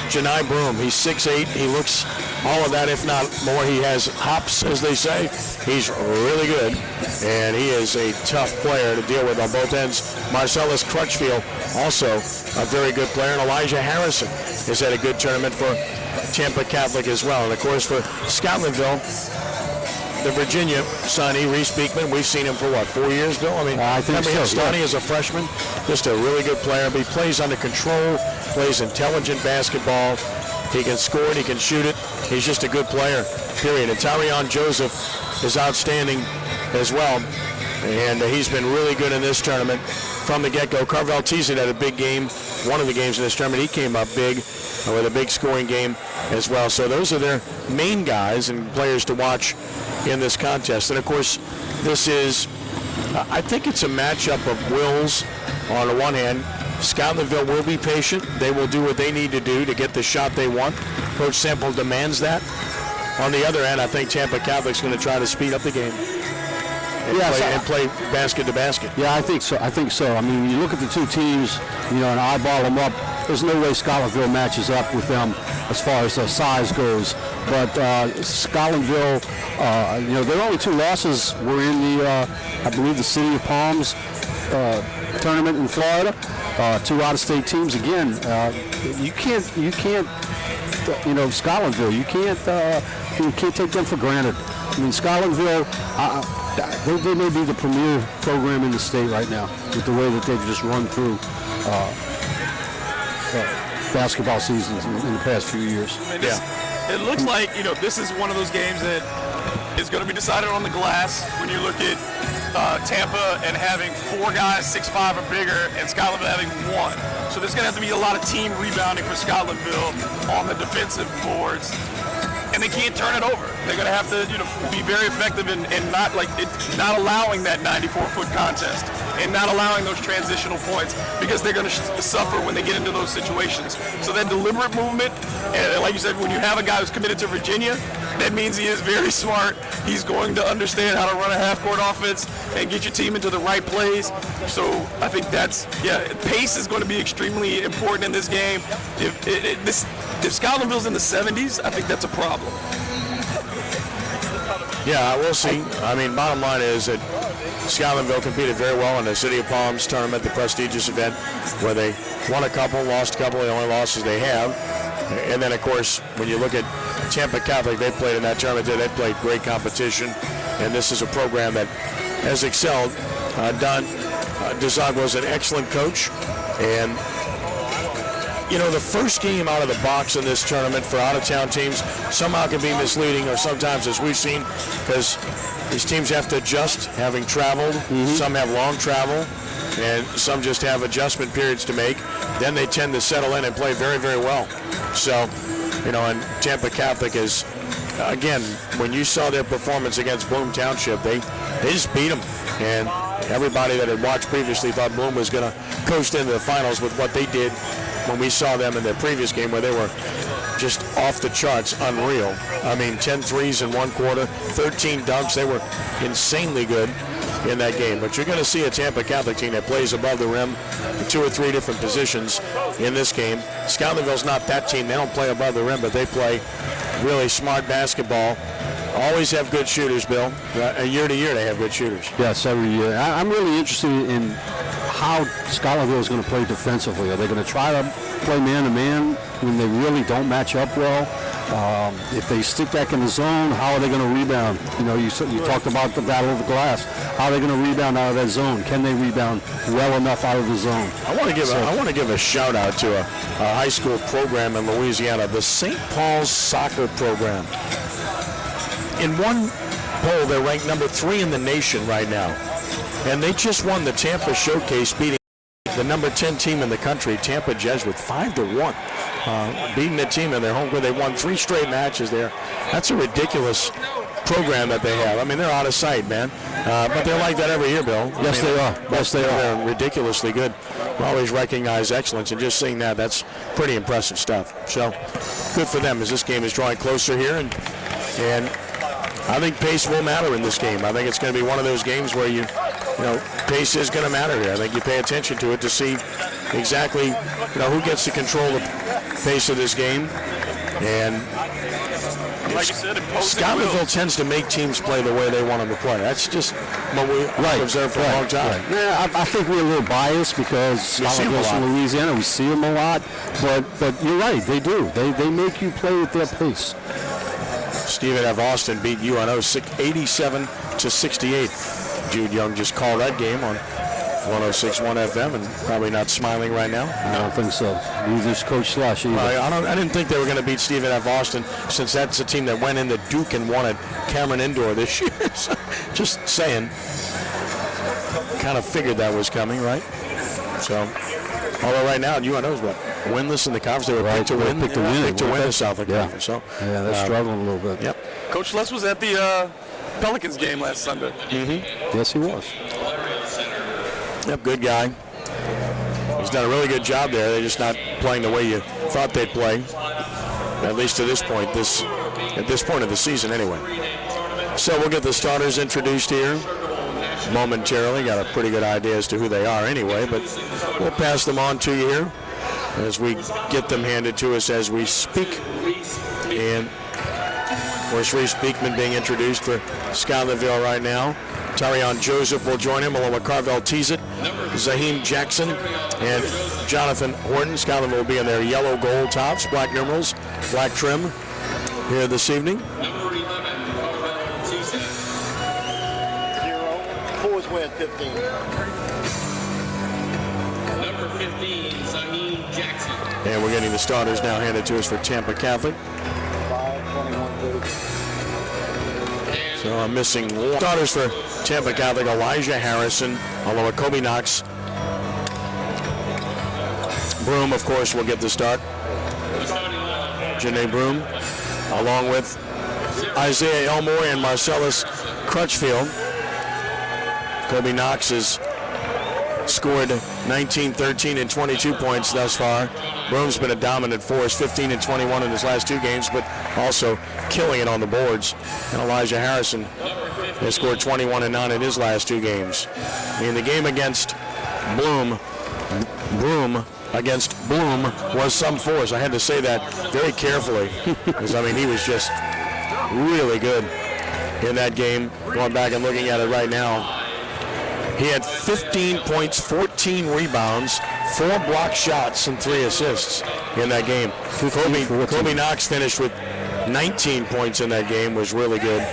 Janai Broom. He's 6'8". He looks all of that, if not more. He has hops, as they say. He's really good, and he is a tough player to deal with on both ends. Marcellus Crutchfield, also a very good player, and Elijah Harrison has had a good tournament for Tampa Catholic as well. And, of course, for Scotlandville, the Virginia Sonny, Reese Beekman, we've seen him for, 4 years, Bill? I think remember him so, starting as a freshman? Just a really good player. But he plays under control, plays intelligent basketball. He can score it, he can shoot it. He's just a good player, period. And Tyrion Joseph is outstanding as well. And he's been really good in this tournament from the get-go. Carvel Teasley had a big game, one of the games in this tournament. He came up big with a big scoring game as well. So those are their main guys and players to watch in this contest. And, of course, this is, I think it's a matchup of wills on the one hand. Scotlandville will be patient. They will do what they need to do to get the shot they want. Coach Sample demands that. On the other end, I think Tampa Catholic's going to try to speed up the game and play basket to basket. Yeah, I think so. I mean, when you look at the two teams, and eyeball them up, there's no way Scotlandville matches up with them as far as size goes. But Scotlandville, their only two losses were in the, I believe, the City of Palms tournament in Florida. Two out-of-state teams again. You can't, Scotlandville. You can't take them for granted. I mean, Scotlandville, they may be the premier program in the state right now with the way that they've just run through basketball seasons in the past few years. I mean, it looks like this is one of those games that is going to be decided on the glass when you look at Tampa and having 4 guys 6'5" or bigger, and Scotlandville having 1. So there's going to have to be a lot of team rebounding for Scotlandville on the defensive boards, and they can't turn it over. They're going to have to, be very effective in not allowing that 94-foot contest and not allowing those transitional points, because they're going to suffer when they get into those situations. So that deliberate movement, and like you said, when you have a guy who's committed to Virginia, that means he is very smart. He's going to understand how to run a half-court offense and get your team into the right plays. So I think pace is going to be extremely important in this game. If Scotlandville's in the 70s, I think that's a problem. Yeah, we'll see. I mean, bottom line is that Scotlandville competed very well in the City of Palms tournament, the prestigious event, where they won a couple, lost a couple, the only losses they have. And then, of course, when you look at Tampa Catholic, they played in that tournament. They played great competition, and this is a program that has excelled. Don DeZog was an excellent coach, and the first game out of the box in this tournament for out-of-town teams somehow can be misleading, or sometimes, as we've seen, because these teams have to adjust, having traveled. Some have long travel, and some just have adjustment periods to make. Then they tend to settle in and play very, very well. So, and Tampa Catholic is, again, when you saw their performance against Bloom Township, they just beat them. And everybody that had watched previously thought Bloom was going to coast into the finals with what they did when we saw them in their previous game, where they were just off the charts, unreal. I mean, 10 threes in one quarter, 13 dunks. They were insanely good in that game. But you're going to see a Tampa Catholic team that plays above the rim in 2 or 3 different positions in this game. Scotlandville's not that team. They don't play above the rim, but they play really smart basketball. Always have good shooters, Bill. Year to year, they have good shooters. Yes, every year. I'm really interested in how Scotlandville is going to play defensively. Are they going to try to play man-to-man when they really don't match up well? If they stick back in the zone, how are they going to rebound? You talked about the battle of the glass. How are they going to rebound out of that zone? Can they rebound well enough out of the zone? I want to give a shout out to a high school program in Louisiana, the St. Paul's soccer program. In one poll, they're ranked number 3 in the nation right now. And they just won the Tampa Showcase, beating the number 10 team in the country, Tampa Jesuit, 5-1. Beating the team in their home court. They won 3 straight matches there. That's a ridiculous program that they have. I mean, they're out of sight, man. But they're like that every year, Bill. Yes, they are. Yes, they are. They're ridiculously good. We always recognize excellence, and just seeing that's pretty impressive stuff. So, good for them as this game is drawing closer here. And I think pace will matter in this game. I think it's going to be one of those games where pace is going to matter here. I think you pay attention to it to see exactly, who gets to control pace of this game. And Like you said, Scotlandville tends to make teams play the way they want them to play. That's just what we observed for a long time. Right. Yeah, I think we're a little biased because Scotlandville's from Louisiana. We see them a lot, but you're right. They do. They make you play at their pace. Stephen F. Austin beat UNO 87-68. Jude Young just called that game on 106.1 FM and probably not smiling right now. I don't think so. Neither's Coach Slush either. I didn't think they were going to beat Stephen F. Austin, since that's a team that went into Duke and won at Cameron Indoor this year. So, just saying. Kind of figured that was coming, right? So, although right now UNO's what? Winless in the conference. They were picked to win. Picked to win the Southern Conference. So, yeah, they're struggling a little bit. Yep. Coach Les was at the Pelicans game last Sunday. Mm-hmm. Yes, he was. Yep, good guy. He's done a really good job there. They're just not playing the way you thought they'd play, at least to this point. At this point of the season, anyway. So we'll get the starters introduced here momentarily. Got a pretty good idea as to who they are, anyway. But we'll pass them on to you here as we get them handed to us as we speak. And of course, Reese Beekman being introduced for Scotlandville right now. Tarion Joseph will join him along with Carvel Teasett, Zaheem Jackson, and Jonathan Horton. Scotlandville will be in their yellow gold tops, black numerals, black trim here this evening. Number 11, Teasett. 0. Forwards win 15. Number 15, Zaheem Jackson. And we're getting the starters now handed to us for Tampa Catholic. 5-21-30. So I'm missing one. Starters for Tampa Catholic: Elijah Harrison, along with Kobe Knox. Broom, of course, will get the start. Janae Broom, along with Isaiah Elmore and Marcellus Crutchfield. Kobe Knox has scored 19, 13, and 22 points thus far. Broom's been a dominant force, 15 and 21 in his last two games, but also killing it on the boards. And Elijah Harrison has scored 21 and 9 in his last two games. In the game against Broom was some force. I had to say that very carefully because, I mean, he was just really good in that game. Going back and looking at it right now, he had 15 points, 14 rebounds, 4 block shots, and 3 assists in that game. Kobe Knox finished with 19 points in that game, was really good.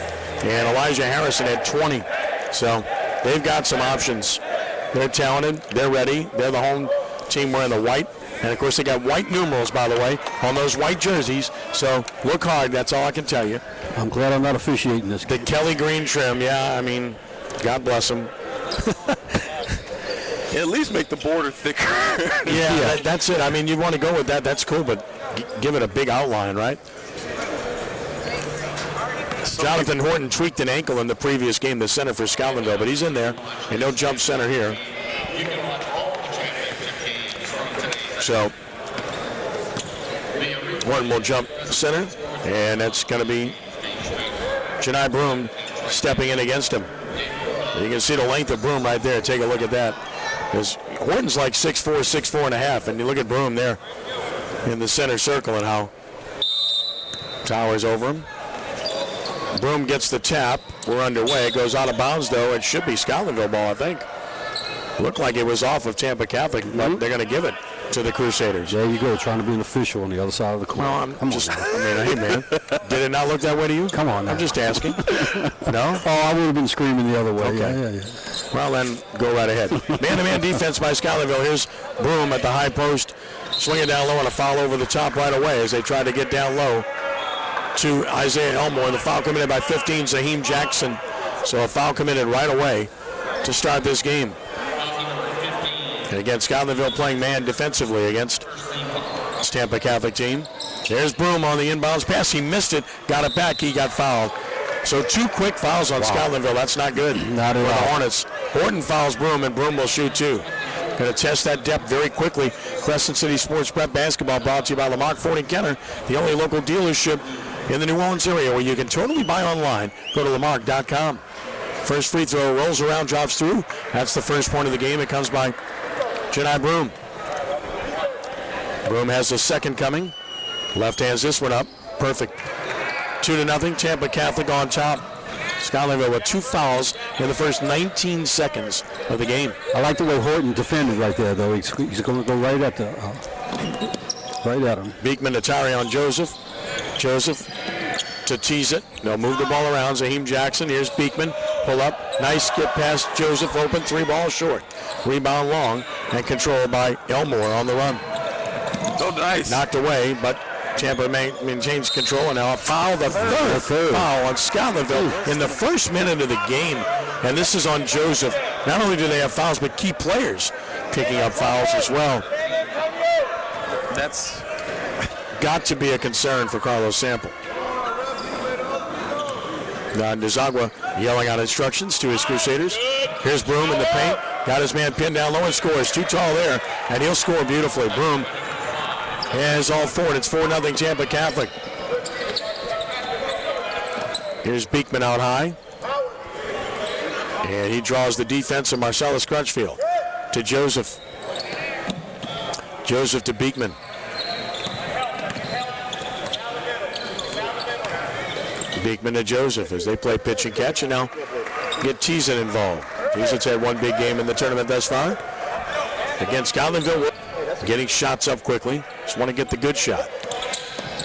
And Elijah Harrison had 20. So they've got some options. They're talented. They're ready. They're the home team wearing the white. And, of course, they got white numerals, by the way, on those white jerseys. So look hard. That's all I can tell you. I'm glad I'm not officiating this game. The Kelly Green trim, yeah, I mean, God bless them. At least make the border thicker. Yeah, that's it. I mean, you want to go with that. That's cool, but give it a big outline, right? Jonathan Horton tweaked an ankle in the previous game, the center for Scotlandville, but he's in there, and no jump center here. So Horton will jump center, and that's going to be Janai Broom stepping in against him. You can see the length of Broom right there. Take a look at that. Because Horton's like 6'4", 6'4 and a half, and you look at Broom there in the center circle and how towers over him. Broom gets the tap. We're underway. It goes out of bounds, though. It should be Scotlandville ball, I think. Looked like it was off of Tampa Catholic, but they're going to give it to the Crusaders. There you go, trying to be an official on the other side of the court. Well, hey, man, did it not look that way to you? Come on now. I'm just asking. No? Oh, I would have been screaming the other way. Okay. Yeah. Well, then go right ahead. Man-to-man defense by Scotlandville. Here's Broom at the high post, swinging down low, and a foul over the top right away as they try to get down low to Isaiah Elmore. The foul committed by 15, Zaheem Jackson. So a foul committed right away to start this game. And again, Scotlandville playing man defensively against this Tampa Catholic team. There's Broom on the inbounds pass. He missed it, got it back, he got fouled. So 2 quick fouls on Scotlandville. That's not good not for at the all. Hornets. Horton fouls Broom, and Broom will shoot 2. Going to test that depth very quickly. Crescent City Sports Prep Basketball brought to you by Lamar Ford and Kenner, the only local dealership in the New Orleans area where you can totally buy online. Go to Lamar.com. First free throw rolls around, drops through. That's the first point of the game. It comes by Janai Broom. Broome has the second coming. Left hands this one up. Perfect. 2-0. Tampa Catholic on top. Scotlandville with 2 fouls in the first 19 seconds of the game. I like the way Horton defended right there, though. He's going to go right at him. Beekman to Tyree on Joseph. Joseph to tease it. They'll move the ball around. Zaheem Jackson. Here's Beekman. Pull up. Nice skip past Joseph. Open. 3 balls short. Rebound long and controlled by Elmore on the run. So nice. Knocked away, but Tampa maintains control, and now a foul, the third foul on Scotlandville in the first minute of the game. And this is on Joseph. Not only do they have fouls, but key players picking up fouls as well. That's got to be a concern for Carlos Sample. Ndezagwa yelling out instructions to his Crusaders. Here's Broome in the paint. Got his man pinned down low and scores. Too tall there, and he'll score beautifully. Broome has all 4, and it's 4-0 Tampa Catholic. Here's Beekman out high. And he draws the defense of Marcellus Crutchfield to Joseph. Joseph to Beekman. Beekman to Joseph as they play pitch and catch, and now get Teason involved. Teason's had one big game in the tournament thus far. Against Scotlandville, getting shots up quickly. Just want to get the good shot.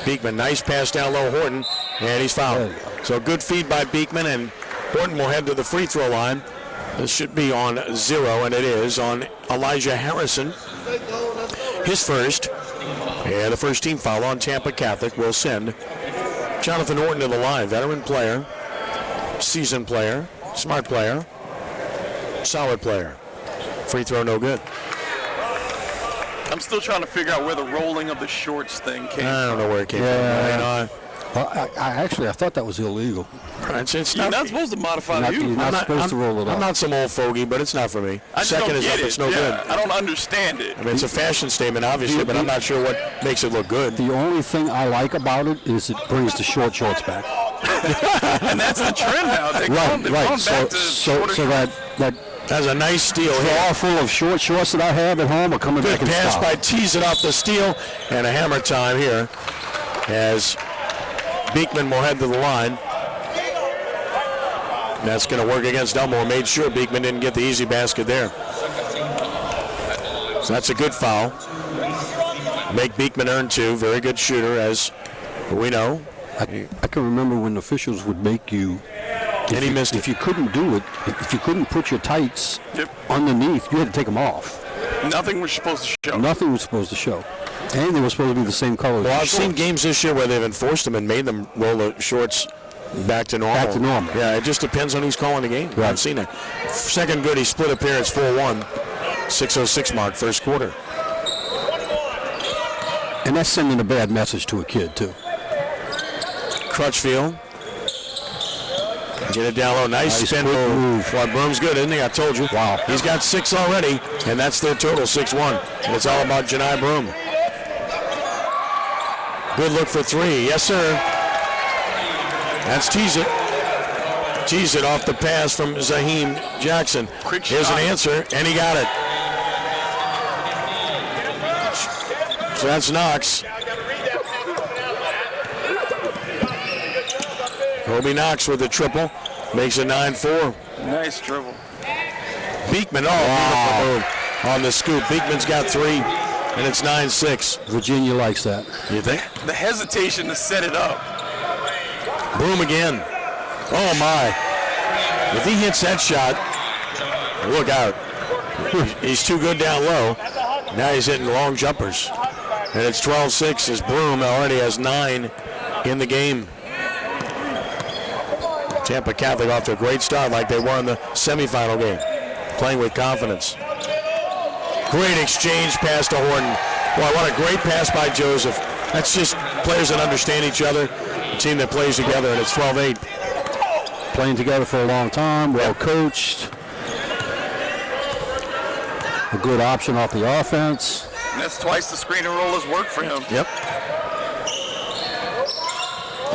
Beekman, nice pass down low, Horton, and he's fouled. So good feed by Beekman, and Horton will head to the free throw line. This should be on 0, and it is on Elijah Harrison. His first, and the first team foul on Tampa Catholic will send Jonathan Horton to the line. Veteran player, seasoned player, smart player, solid player. Free throw no good. I'm still trying to figure out where the rolling of the shorts thing came from. I don't know where it came from. I thought that was illegal. It's You're not supposed to modify the You're uniform. not supposed to roll it I'm up. not some old fogey, but it's not for me. I just Second don't is get up, it. it's no Yeah, good. I don't understand it. I mean, it's a fashion statement, obviously, but I'm not sure what makes it look good. The only thing I like about it is it brings the short shorts back. And that's the trend now. They've gone back to shorter shorts. That's a nice steal here. Drawer full of short shorts that I have at home are coming Good back in pass style. by Teason off the steal, and a hammer time here as Beekman will head to the line. That's going to work against Elmore. Made sure Beekman didn't get the easy basket there. So that's a good foul. Make Beekman earn 2. Very good shooter, as we know. I can remember when officials would make you, And he missed it. if you couldn't do it, if you couldn't put your tights underneath, you had to take them off. Nothing was supposed to show. Nothing was supposed to show. And they were supposed to be the same color. Well, as I've the seen shorts. games this year where they've enforced them and made them roll the shorts back to normal. Back to normal. Yeah, it just depends on who's calling the game. Right. I've seen it. Second good, he split appearance 4-1. 6:06 mark, first quarter. And that's sending a bad message to a kid, too. Crutchfield. Get it down low. Nice spin quick move. Well, Broome's good, isn't he? I told you. Wow. He's got 6 already, and that's their total, 6-1. And it's all about Janai Broome. Good look for 3. Yes, sir. That's Tease It. Tease It off the pass from Zaheem Jackson. Quick Here's shot. an answer, and he got it. So that's Knox. Kobe Knox with the triple. Makes it 9-4. Nice dribble. Beekman, beautiful move on the scoop. Beekman's got 3, and it's 9-6. Virginia likes that. You think? The hesitation to set it up. Broome again. Oh, my. If he hits that shot, look out. He's too good down low. Now he's hitting long jumpers. And it's 12-6 as Broome already has 9 in the game. Tampa Catholic off to a great start like they were in the semifinal game. Playing with confidence. Great exchange pass to Horton. Boy, what a great pass by Joseph. That's just players that understand each other, a team that plays together, and it's 12-8. Playing together for a long time, well coached. A good option off the offense. And that's twice the screen and roll has worked for him. Yep.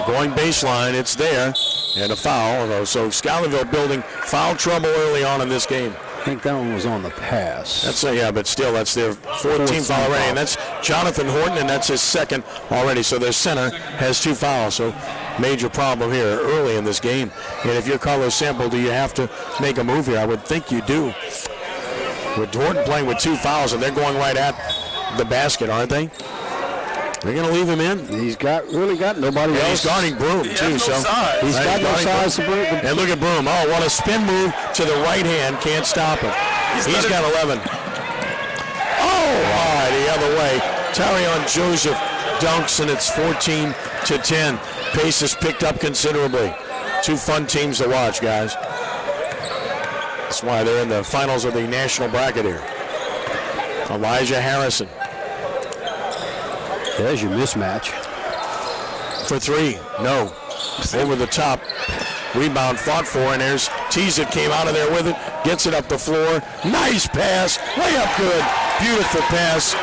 Going baseline, it's there, and a foul. So Scotlandville building foul trouble early on in this game. I think that one was on the pass. That's but still, that's their 14th foul already, and that's Jonathan Horton, and that's his second already. So their center has 2 fouls. So major problem here early in this game. And if you're Carlos Sample, do you have to make a move here? I would think you do. With Horton playing with 2 fouls, and they're going right at the basket, aren't they? They're going to leave him in. He's really got nobody else. He's guarding Broom, too. So he's got no size to bring. And look at Broom. Oh, what a spin move to the right hand. Can't stop him. He's got 11. Oh, the other way. Tarion Joseph dunks, and it's 14-10. Pace has picked up considerably. 2 fun teams to watch, guys. That's why they're in the finals of the national bracket here. Elijah Harrison. There's your mismatch. For 3, no. Over the top. Rebound fought for, and there's Tease came out of there with it. Gets it up the floor. Nice pass. Layup good. Beautiful pass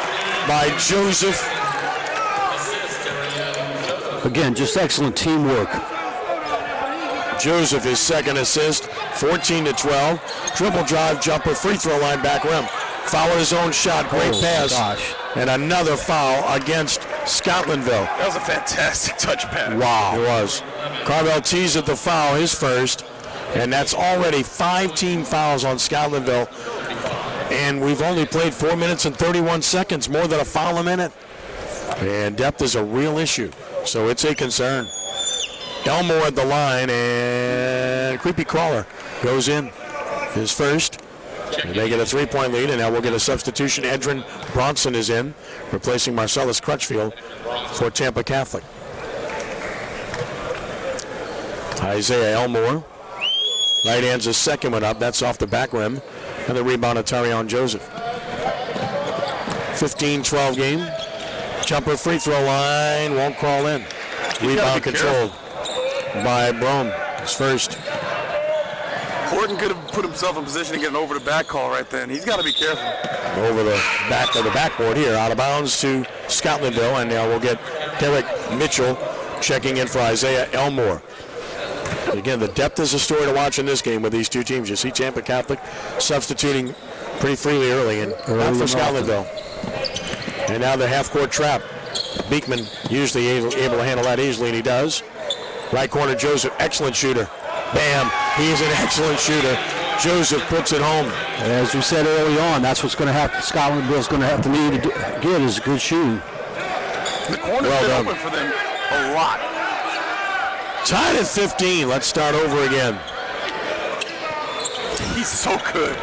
by Joseph. Again, just excellent teamwork. Joseph, his second assist. 14-12. Dribble drive, jumper, free throw line, back rim. Foul his own shot. Great pass. Gosh. And another foul against Scotlandville. That was a fantastic touch pass. Wow. It was. Carvel Tease at the foul, his first. And that's already 5 team fouls on Scotlandville. And we've only played 4 minutes and 31 seconds, more than a foul a minute. And depth is a real issue. So it's a concern. Elmore at the line, and Creepy Crawler goes in. His first. And they get a 3-point lead, and now we'll get a substitution. Edrin Bronson is in, replacing Marcellus Crutchfield for Tampa Catholic. Isaiah Elmore. Right hand's his second one up. That's off the back rim. And the rebound of Tarion Joseph. 15-12 game. Jumper free throw line. Won't crawl in. Rebound controlled by Brome. His first. Horton could have put himself in position to get an over-the-back call right then. He's got to be careful. Over the back of the backboard here. Out of bounds to Scotlandville. And now we'll get Derek Mitchell checking in for Isaiah Elmore. Again, the depth is a story to watch in this game with these 2 teams. You see Tampa Catholic substituting pretty freely early, and not for Scotlandville. And now the half-court trap. Beekman usually able to handle that easily, and he does. Right corner, Joseph, excellent shooter. Bam, he's an excellent shooter. Joseph puts it home. As we said early on, that's what's going to happen. Scotlandville's going to have to need to get is good shooting. The corner's been open for them a lot. Tied at 15. Let's start over again. He's so good.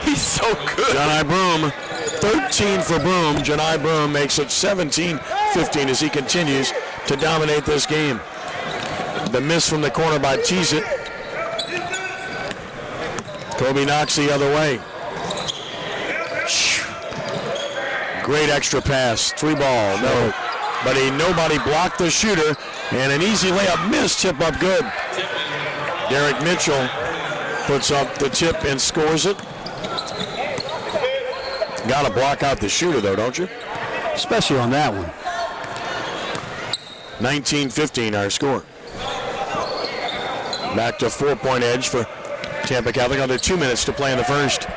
He's so good. Johni Broome, 13 for Broome. Johni Broome makes it 17-15 as he continues to dominate this game. The miss from the corner by Tease-It. Kobe knocks the other way. Great extra pass. 3-ball. No. But nobody blocked the shooter. And an easy layup missed. Tip up good. Derek Mitchell puts up the tip and scores it. Got to block out the shooter, though, don't you? Especially on that one. 19-15 our score. Back to 4-point edge for Tampa Catholic. Under 2 minutes to play in the first.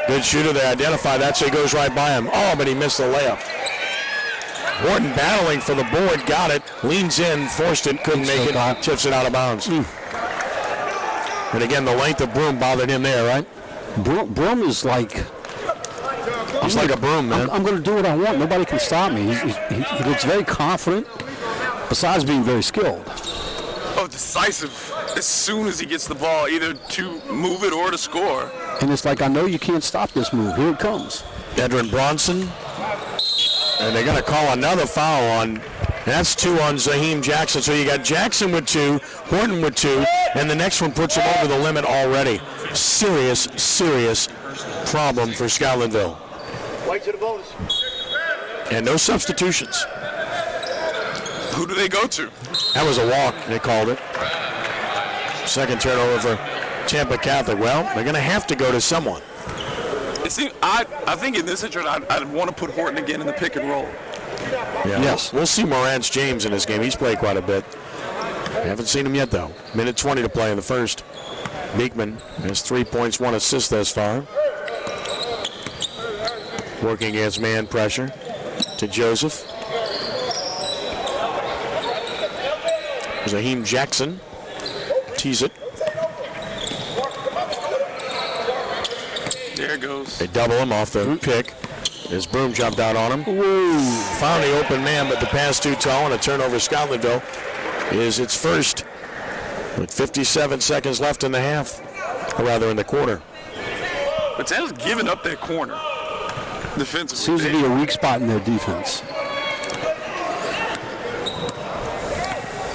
Good shooter. They identify that, so he goes right by him. Oh, but he missed the layup. Horton battling for the board. Got it. Leans in. Forced it. Couldn't make it. Tips it out of bounds. And again, the length of Broome bothered him there, right? Broome is like... He's like a broom, man. I'm going to do what I want. Nobody can stop me. He looks very confident, besides being very skilled. Oh, decisive. As soon as he gets the ball, either to move it or to score. And it's like, I know you can't stop this move. Here it comes. Edrin Bronson. And they're going to call another foul on, that's 2 on Zaheem Jackson. So you got Jackson with 2, Horton with 2, and the next one puts him over the limit already. Serious problem for Scotlandville. Right to the bonus. And no substitutions. Who do they go to? That was a walk, they called it. Second turnover for Tampa Catholic. Well, they're going to have to go to someone. I think in this situation, I'd want to put Horton again in the pick and roll. Yeah, yes. We'll see Morantz James in this game. He's played quite a bit. I haven't seen him yet, though. Minute 20 to play in the first. Beekman has 3 points, 1 assist thus far. Working against man pressure to Joseph. Zaheem Jackson. Tease it. There it goes. They double him off the pick. His Broom jumped out on him. Woo. Found the open man, but the pass too tall, and a turnover. Scotlandville is its first with 57 seconds left in the half, or rather in the quarter. But Taylor's giving up that corner defensively. Seems to be a weak spot in their defense.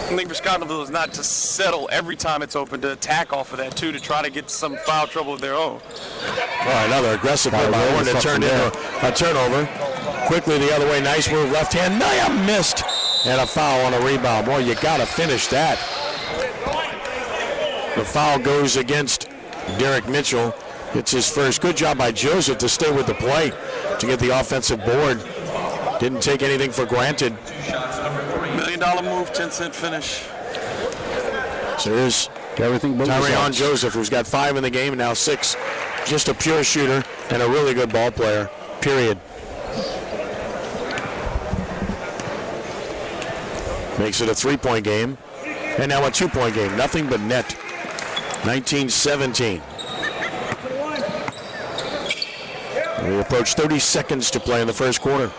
I think for Scotlandville is not to settle every time it's open, to attack off of that too, to try to get some foul trouble of their own. Oh, another aggressive play by Horn that turned into a turnover. Quickly the other way, nice move, left hand, missed, and a foul on a rebound. Boy, you got to finish that. The foul goes against Derek Mitchell. It's his first. Good job by Joseph to stay with the play to get the offensive board. Didn't take anything for granted. $1 million move, 10-cent finish. So here's Tyreon Joseph, who's got 5 in the game and now 6. Just a pure shooter and a really good ball player, period. Makes it a 3-point game. And now a 2-point game. Nothing but net. 19-17. We approach 30 seconds to play in the first quarter.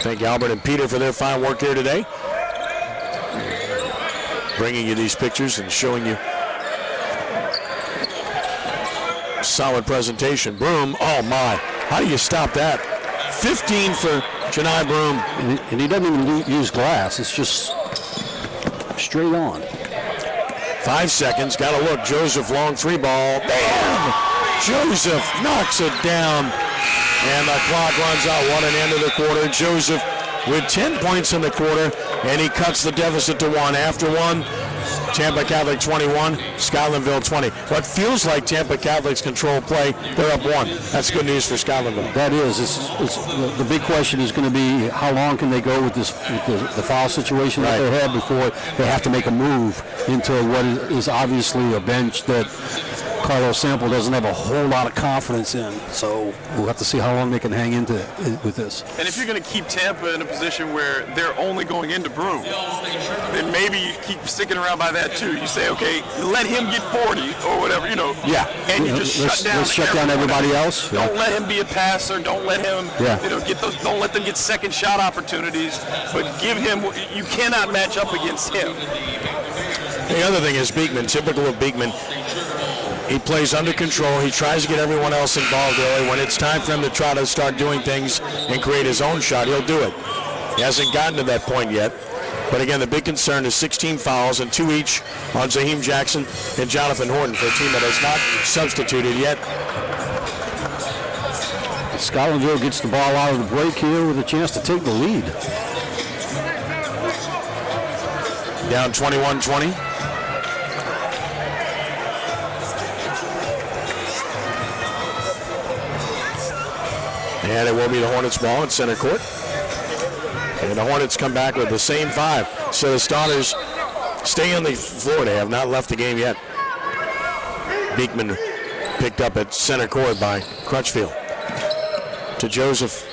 Thank Albert and Peter for their fine work here today. Bringing you these pictures and showing you solid presentation. Broom, oh my, how do you stop that? 15 for Janai Broom. And he doesn't even use glass, it's just straight on. 5 seconds, gotta look, Joseph long 3 ball, bam! Joseph knocks it down, and the clock runs out 1 and end of the quarter. Joseph with 10 points in the quarter, and he cuts the deficit to 1. After 1, Tampa Catholic 21, Scotlandville 20. What feels like Tampa Catholic's control play, they're up 1. That's good news for Scotlandville. That is. The big question is going to be how long can they go with this, with the foul situation that they have before they have to make a move into what is obviously a bench that Carlos Sample doesn't have a whole lot of confidence in. So we'll have to see how long they can hang into with this. And if you're going to keep Tampa in a position where they're only going into Broom, then maybe you keep sticking around by that too. You say, okay, let him get 40 or whatever, you know. Yeah. And you just let's shut down everybody else. Don't let him be a passer. Don't let him, get those. Don't let them get second shot opportunities. But give him. You cannot match up against him. The other thing is Beekman. Typical of Beekman. He plays under control. He tries to get everyone else involved early. When it's time for him to try to start doing things and create his own shot, he'll do it. He hasn't gotten to that point yet. But again, the big concern is 16 fouls and 2 each on Zaheem Jackson and Jonathan Horton for a team that has not substituted yet. Scotlandville gets the ball out of the break here with a chance to take the lead. Down 21-20. And it will be the Hornets' ball at center court. And the Hornets come back with the same 5. So the starters stay on the floor. They have not left the game yet. Beekman picked up at center court by Crutchfield. To Joseph.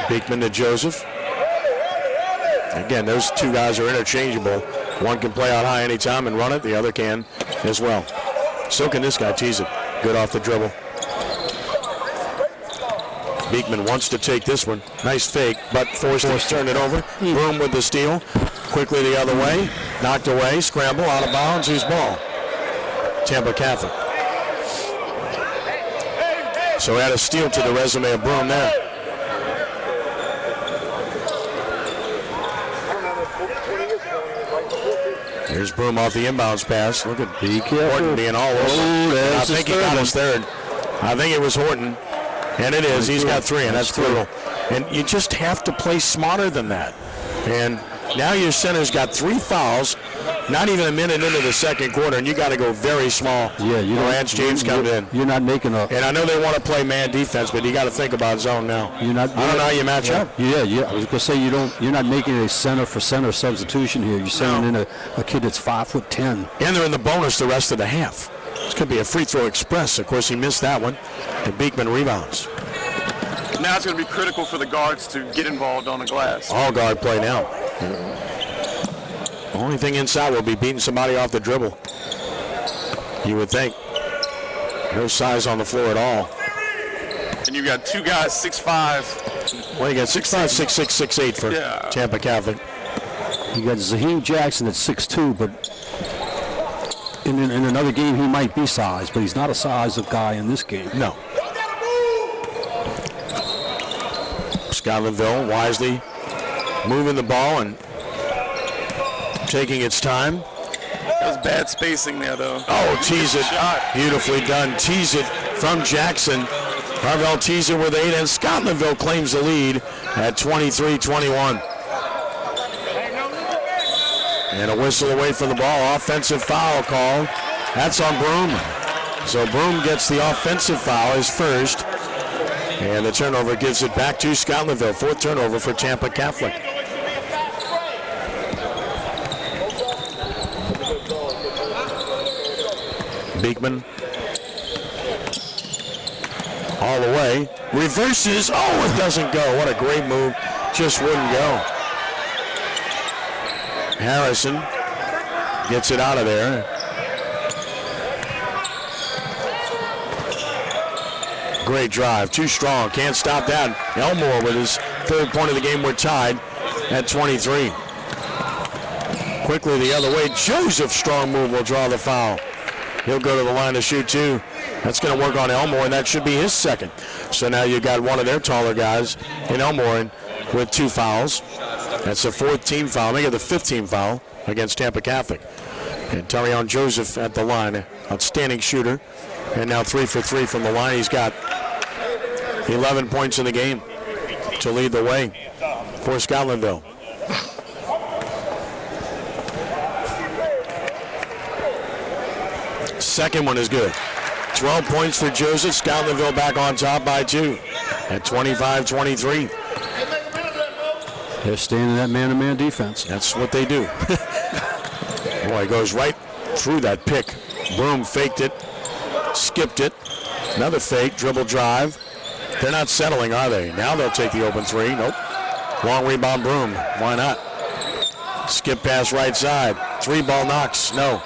Beekman to Joseph. Again, those 2 guys are interchangeable. One can play out high anytime and run it. The other can as well. So can this guy tease it. Good off the dribble. Beekman wants to take this one. Nice fake, but forced to turn it over. Broom with the steal. Quickly the other way. Knocked away. Scramble out of bounds. Whose ball? Tampa Catholic. So add a steal to the resume of Broom there. Here's Broom off the inbounds pass. Look at Horton being all over. I think he got his third. I think it was Horton. And it is. He's got 3, and that's brutal. And you just have to play smarter than that. And now your center's got 3 fouls. not even a minute into the second quarter, and you got to go very small. Yeah, Lance James comes in. You're not making a. And I know they want to play man defense, but you got to think about zone now. I don't know how you match up. Yeah. I was gonna say you're not making a center for center substitution here. You're sending in a kid that's 5'10". And they're in the bonus the rest of the half. This could be a free throw express. Of course, he missed that one. And Beekman rebounds. Now it's going to be critical for the guards to get involved on the glass. All guard play now. Only thing inside will be beating somebody off the dribble. You would think. No size on the floor at all. And you got two guys 6'5". Well, you got 6'5", 6'6", 6'8" for Tampa Catholic. You got Zaheem Jackson at 6'2", but in another game he might be size, but he's not a size of guy in this game. No. Scotlandville wisely moving the ball and taking its time. That was bad spacing there, though. Oh, tease it. Beautifully done. Tease it from Jackson. Harvell tease it with 8, and Scotlandville claims the lead at 23-21. And a whistle away from the ball. Offensive foul call. That's on Broom. So Broom gets the offensive foul, his first. And the turnover gives it back to Scotlandville. 4th turnover for Tampa Catholic. Beekman. All the way. Reverses. Oh, it doesn't go. What a great move. Just wouldn't go. Harrison gets it out of there. Great drive. Too strong. Can't stop that. Elmore with his 3rd point of the game. We're tied at 23. Quickly the other way. Joseph, strong move, will draw the foul. He'll go to the line to shoot 2. That's going to work on Elmore, and that should be his 2nd. So now you've got one of their taller guys in Elmore with 2 fouls. That's the 4th team foul. Make it the 5th team foul against Tampa Catholic. And Tarion Joseph at the line. Outstanding shooter. And now 3 for 3 from the line. He's got 11 points in the game to lead the way for Scotlandville. Second one is good. 12 points for Joseph. Scotlandville back on top by 2 at 25-23. They're staying in that man-to-man defense. That's what they do. Boy, goes right through that pick. Broom faked it, skipped it. Another fake, dribble drive. They're not settling, are they? Now they'll take the open 3. Nope. Long rebound, Broom. Why not? Skip pass right side. 3-ball knocks. No.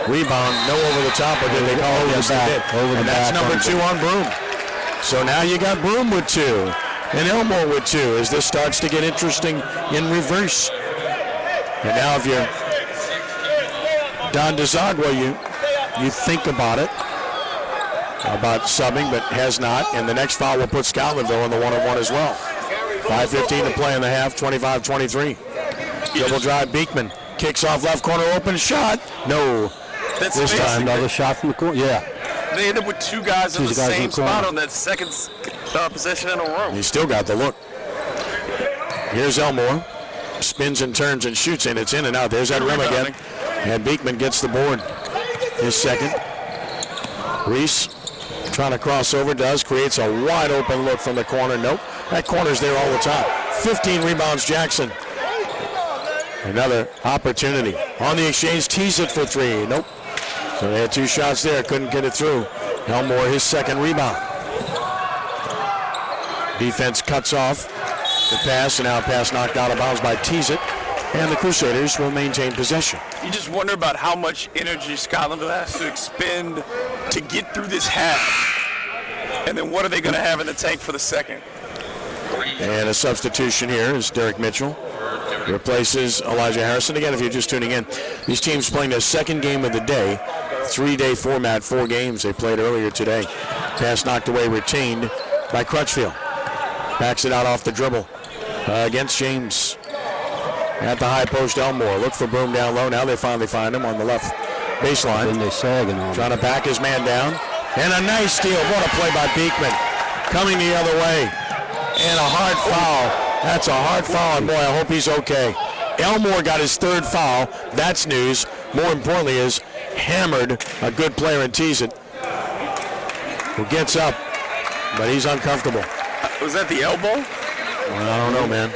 Rebound, no over the top, or did they call it? Yes, they did. And that's number 2 on Broom. So now you got Broom with 2 and Elmore with 2 as this starts to get interesting in reverse. And now if you're Don DeZagua, you think about it, about subbing, but has not. And the next foul will put Scotlandville in the 1-on-1 as well. 5:15 to play in the half, 25-23. Double drive, Beekman. Kicks off left corner, open shot. No. That's this time. Another shot from the corner. Yeah. They end up with 2 guys in the same spot on that second possession in a row. He still got the look. Here's Elmore. Spins and turns and shoots, and it's in and out. There's that rim again. And Beekman gets the board. His 2nd. Reese trying to cross over, creates a wide open look from the corner. Nope. That corner's there all the time. 15 rebounds, Jackson. Another opportunity. On the exchange, tease it for 3. Nope. So they had 2 shots there, couldn't get it through. Elmore, his 2nd rebound. Defense cuts off the pass, and now a pass knocked out of bounds by Tease It. And the Crusaders will maintain possession. You just wonder about how much energy Scotlandville has to expend to get through this half. And then what are they going to have in the tank for the 2nd? And a substitution here is Derek Mitchell. Replaces Elijah Harrison. Again, if you're just tuning in, these teams playing their 2nd game of the day. 3-day format, 4 games they played earlier today. Pass knocked away, retained by Crutchfield. Backs it out off the dribble against James. At the high post, Elmore. Look for Broom down low. Now they finally find him on the left baseline. Then they sagging on trying to back his man down. And a nice steal. What a play by Beekman. Coming the other way. And a hard foul. That's a hard foul, and boy, I hope he's okay. Elmore got his third foul. That's news. More importantly is hammered a good player in Teasit, who gets up, but he's uncomfortable. Was that the elbow? Well, I don't know, man.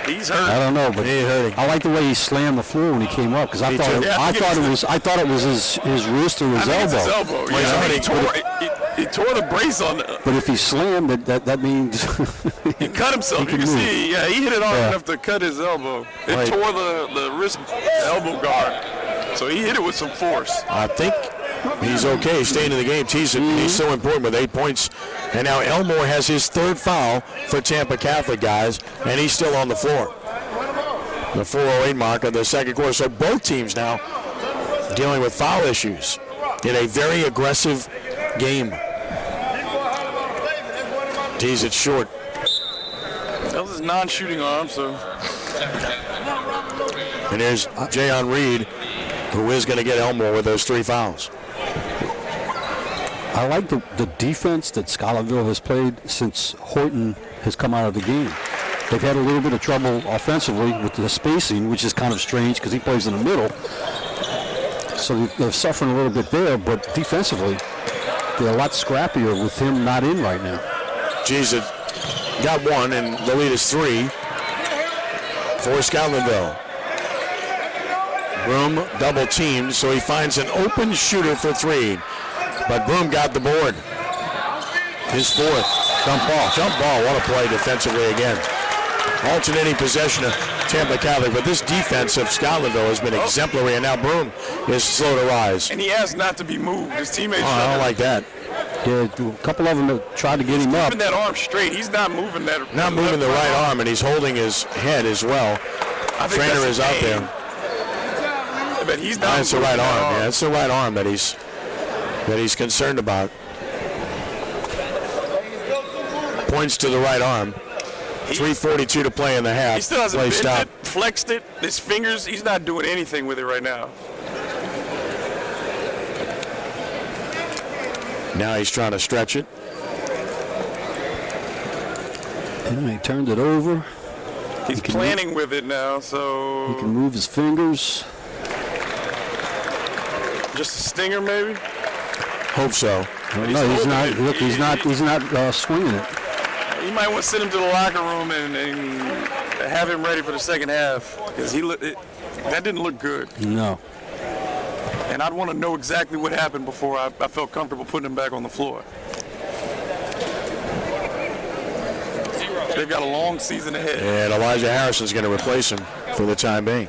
He's hurt. I don't know, but He hurting. I like the way he slammed the floor when he came up because I Me thought too. it was his wrist or his I think elbow. it's his elbow. Well, he's Yeah, he tore the brace on the. But if he slammed it, that means He cut himself. He You can can move. see. Yeah, he hit it hard Yeah. enough to cut his elbow. It Right. tore the wrist elbow guard. So he hit it with some force. I think he's okay staying in the game. He's so important with 8 points. And now Elmore has his third foul for Tampa Catholic, guys, and he's still on the floor. The 4:08 mark of the second quarter. So both teams now dealing with foul issues in a very aggressive game. Tees it short. That was his non-shooting arm, so. And there's Jayon Reed, who is going to get Elmore with those 3 fouls. I like the defense that Scholarville has played since Horton has come out of the game. They've had a little bit of trouble offensively with the spacing, which is kind of strange because he plays in the middle. So they're suffering a little bit there, but defensively, they're a lot scrappier with him not in right now. Jesus got 1, and the lead is 3 for Scotlandville. Broom double teamed, so he finds an open shooter for 3. But Broom got the board. His 4th. Jump ball. What a play defensively again. Alternating possession of Tampa Catholic, but this defense of Scotlandville has been exemplary, and now Broom is slow to rise. And he asked not to be moved. His teammates. I don't like that. Yeah, a couple of them have tried to get him up. Keeping that arm straight. He's not moving that. Not moving the right arm, and he's holding his head as well. I think Trainer that's is the out game. there. But he's not. That's the moving right that arm. Yeah, it's the right arm that he's concerned about. Points to the right arm. 3:42 to play in the half. He still hasn't Play bent stop. it, flexed it. His fingers. He's not doing anything with it right now. Now he's trying to stretch it. And he turned it over. He's planning with it now, so. He can move his fingers. Just a stinger, maybe. Hope so. No, he's not. Look, he's not swinging it. You might want to send him to the locker room and have him ready for the second half because that didn't look good. No. And I'd want to know exactly what happened before I felt comfortable putting him back on the floor. They've got a long season ahead. And Elijah Harrison's going to replace him for the time being.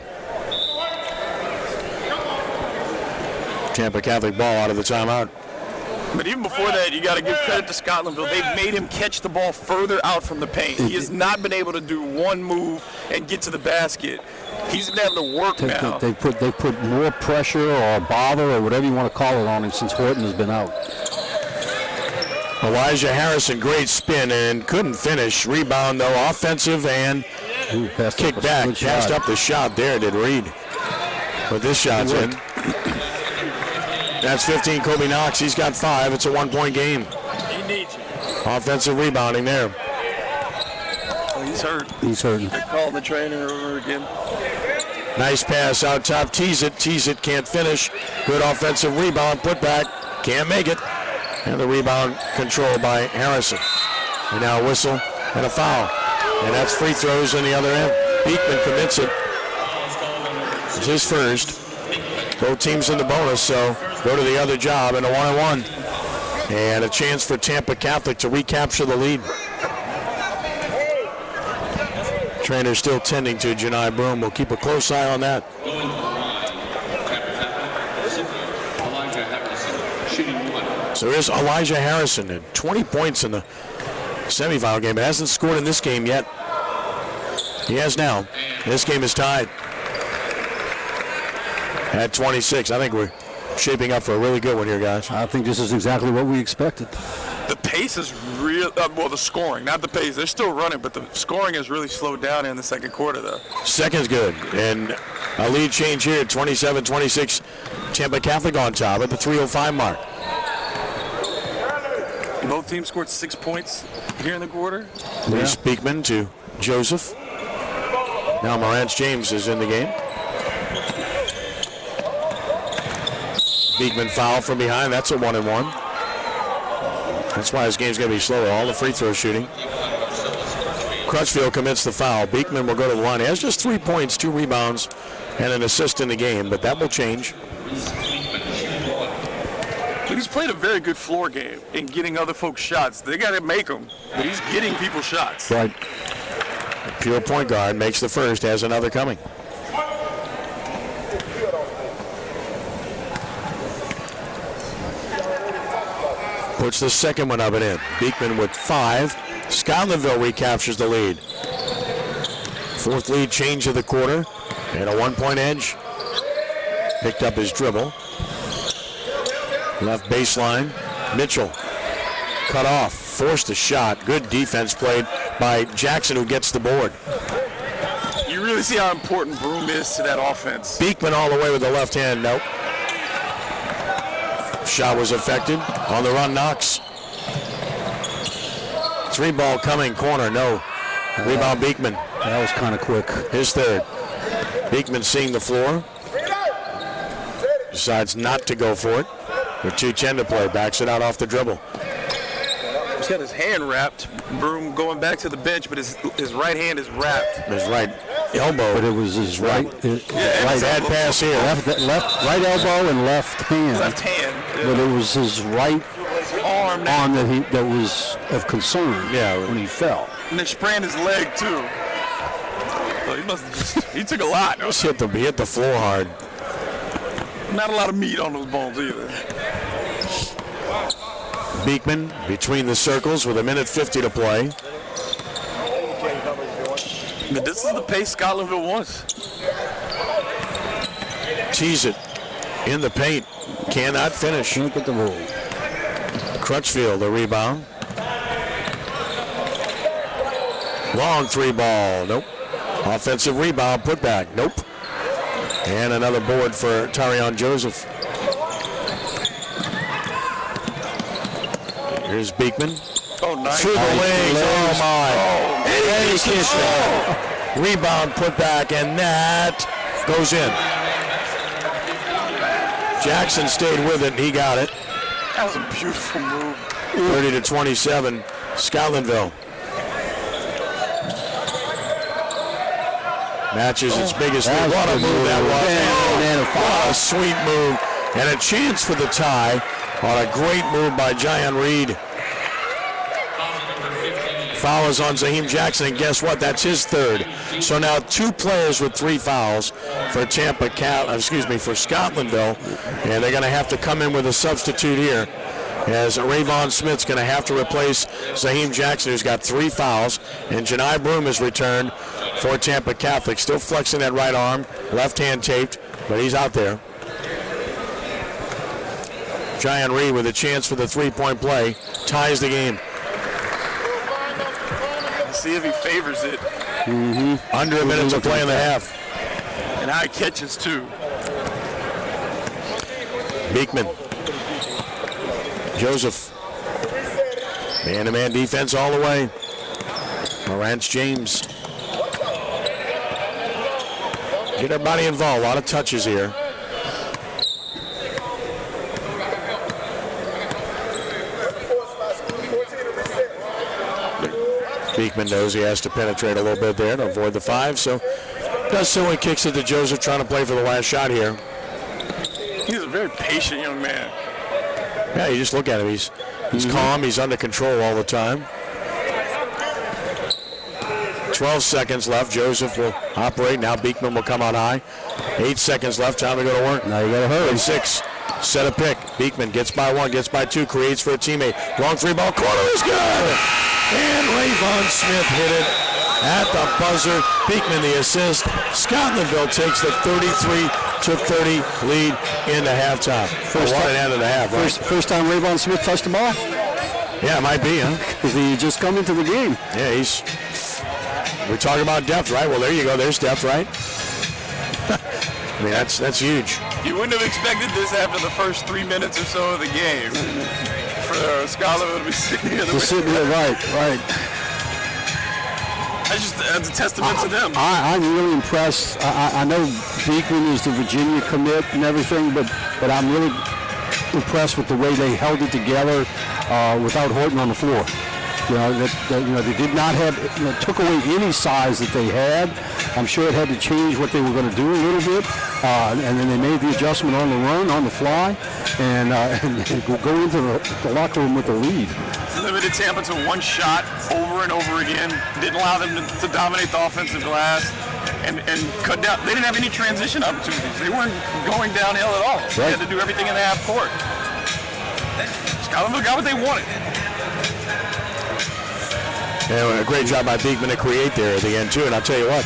Tampa Catholic ball out of the timeout. But even before that, you got to give credit to Scotlandville. They've made him catch the ball further out from the paint. He has not been able to do one move and get to the basket. He's been having to work now. They put more pressure or bother or whatever you want to call it on him since Horton has been out. Elijah Harrison, great spin and couldn't finish. Rebound though, offensive and kick back. Passed up the shot there, did Reed. But this shot's in. That's 15, Kobe Knox. He's got 5. It's a 1-point game. He needs you. Offensive rebounding there. Oh, he's hurt. He's hurting. They're calling the trainer over again. Nice pass out top. Tease it, can't finish. Good offensive rebound. Put back. Can't make it. And the rebound controlled by Harrison. And now a whistle and a foul. And that's free throws on the other end. Beekman commits it. It's his first. Both teams in the bonus, so go to the other job in a 1-on-1. And a chance for Tampa Catholic to recapture the lead. Trainer still tending to Janai Broom. We'll keep a close eye on that. So here's Elijah Harrison at 20 points in the semifinal game. He hasn't scored in this game yet. He has now. This game is tied at 26. I think we're shaping up for a really good one here, guys. I think this is exactly what we expected. The pace is real. The scoring, not the pace. They're still running, but the scoring has really slowed down in the second quarter, though. Second's good. And a lead change here at 27-26. Tampa Catholic on top at the 3:05 mark. Both teams scored 6 points here in the quarter. Lee Speakman to Joseph. Now Morant James is in the game. Beekman foul from behind. That's a 1-and-1. That's why his game's going to be slower. All the free throw shooting. Crutchfield commits the foul. Beekman will go to the line. He has just 3 points, 2 rebounds, and an assist in the game, but that will change. He's played a very good floor game in getting other folks shots. They got to make them, but he's getting people shots. Right. Pure point guard makes the first, has another coming. Puts the second one up and in. Beekman with 5. Scotlandville recaptures the lead. 4th lead change of the quarter. And a 1-point edge. Picked up his dribble. Left baseline. Mitchell cut off. Forced a shot. Good defense played by Jackson, who gets the board. You really see how important Broom is to that offense. Beekman all the way with the left hand. Nope. Shot was affected. On the run, Knox. 3-ball coming, corner, no. Rebound, Beekman. That was kind of quick. His third. Beekman seeing the floor. Decides not to go for it. With 2:10 to play, backs it out off the dribble. He's got his hand wrapped. Broom going back to the bench, but his right hand is wrapped. His right elbow. But it was his right Bad pass here. left right elbow and left hand. Left hand. But it was his right Arm now. arm that was of concern. Yeah. When he fell. And they sprained his leg too. So he must have just, he took a lot. Just hit the floor hard. Not a lot of meat on those bones either. Beekman between the circles with 1:50 to play. But this is the pace Scotlandville wants. Tease it in the paint. Cannot finish. Look at the roll. Crutchfield, the rebound. Long 3-ball. Nope. Offensive rebound, put back. Nope. And another board for Tarion Joseph. Here's Beekman. Oh, nice. Through the legs. Oh, my. And he kissed it. Oh. Rebound, put back, and that goes in. Jackson stayed with it, and he got it. That was a beautiful move. 30-27, Scotlandville. Matches its biggest lead. What a move that was. What a sweet move. And a chance for the tie on a great move by Jayan Reed. Foul is on Zaheem Jackson, and guess what? That's his third. So now 2 players with 3 fouls for for Scotlandville, and they're going to have to come in with a substitute here, as Rayvon Smith's going to have to replace Zaheem Jackson, who's got 3 fouls, and Janai Broom has returned for Tampa Catholic. Still flexing that right arm, left hand taped, but he's out there. Jayan Reed with a chance for the 3-point play, ties the game. See if he favors it. Under a minute to play in the half. And how he catches too. Beekman. Joseph. Man-to-man defense all the way. Morant James. Get everybody involved. A lot of touches here. Beekman knows he has to penetrate a little bit there to avoid the 5, so does so when he kicks it to Joseph, trying to play for the last shot here. He's a very patient young man. Yeah, you just look at him. He's calm. He's under control all the time. 12 seconds left. Joseph will operate. Now Beekman will come out high. 8 seconds left. Time to go to work. Now you got to hurry. 6. Set a pick. Beekman gets by 1, gets by 2, creates for a teammate. Long 3-ball. Corner is good. And Rayvon Smith hit it at the buzzer. Beekman the assist. Scotlandville takes the 33-30 lead in the halftime. First time end of the half, right? First time Rayvon Smith touched the ball? Yeah, it might be, huh? Because he just come into the game. Yeah, we talk about depth, right? Well, there you go. There's depth, right? I mean, that's huge. You wouldn't have expected this after the first 3 minutes or so of the game. For Scotlandville to be sitting here. Right. That's a testament to them. I'm really impressed. I know Beekman is the Virginia commit and everything, but I'm really impressed with the way they held it together without Horton on the floor. They did not have, took away any size that they had. I'm sure it had to change what they were going to do a little bit, and then they made the adjustment on the run, on the fly, and go into the locker room with the lead. Limited Tampa to one shot over and over again. Didn't allow them to dominate the offensive glass, and cut down. They didn't have any transition opportunities. They weren't going downhill at all. They had to do everything in the half court. Scotlandville got what they wanted. Yeah, a great job by Beekman to create there at the end, too. And I'll tell you what,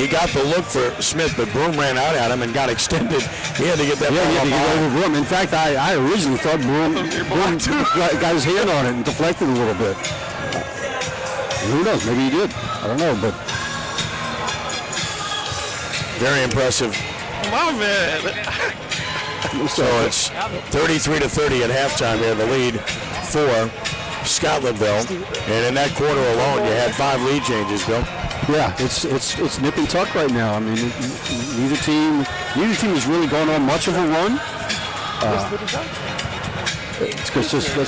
he got the look for Smith, but Broom ran out at him and got extended. He had to get that ball he had to get over Broom. In fact, I originally thought Broom got his hand on it and deflected a little bit. Who knows? Maybe he did. I don't know, but very impressive. Wow, man. So it's 33-30 at halftime here, the lead for Scotlandville, and in that quarter alone, you had 5 lead changes, Bill. Yeah, it's nip and tuck right now. I mean, neither team is really going on much of a run. It's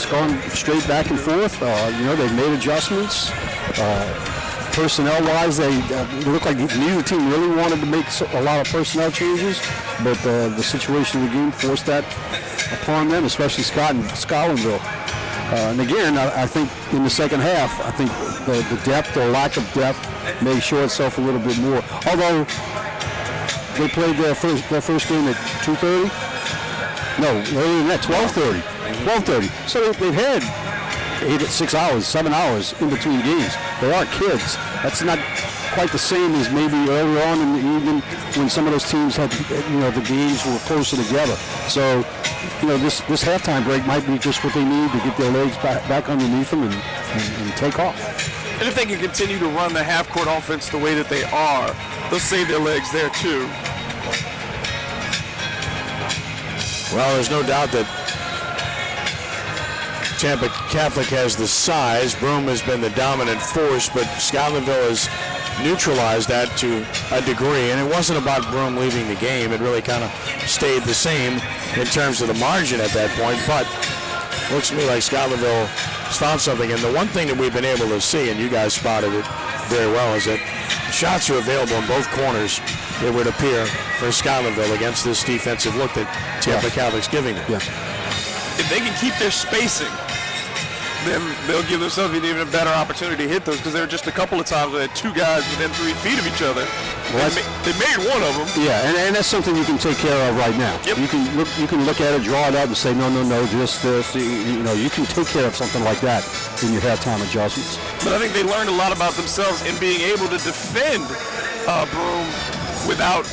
gone straight back and forth. They've made adjustments. Personnel-wise, they look like neither team really wanted to make a lot of personnel changes, but the situation of the game forced that upon them, especially Scotlandville. And again, I think in the second half, I think the depth or lack of depth may show itself a little bit more. Although they played their first game at 2:30. No, earlier than that, 12:30. 12:30. So they've had 7 hours in between games. They are kids. That's not quite the same as maybe earlier on in the evening when some of those teams had, the games were closer together. So, this halftime break might be just what they need to get their legs back underneath them and take off. And if they can continue to run the half-court offense the way that they are, they'll save their legs there too. Well, there's no doubt that Tampa Catholic has the size. Broome has been the dominant force, but Scotlandville has neutralized that to a degree, and it wasn't about Broome leaving the game. It really kind of stayed the same in terms of the margin at that point, but looks to me like Scotlandville has found something. And the one thing that we've been able to see, and you guys spotted it very well, is that shots are available in both corners, it would appear, for Scotlandville against this defensive look that Tampa Catholic's giving them. Yeah. If they can keep their spacing, then they'll give themselves an even better opportunity to hit those, because there were just a couple of times where they had 2 guys within 3 feet of each other. Well, they made one of them. Yeah, and that's something you can take care of right now. Yep. You can look at it, draw it up, and say no, just this. You can take care of something like that in your halftime adjustments. But I think they learned a lot about themselves in being able to defend Broome without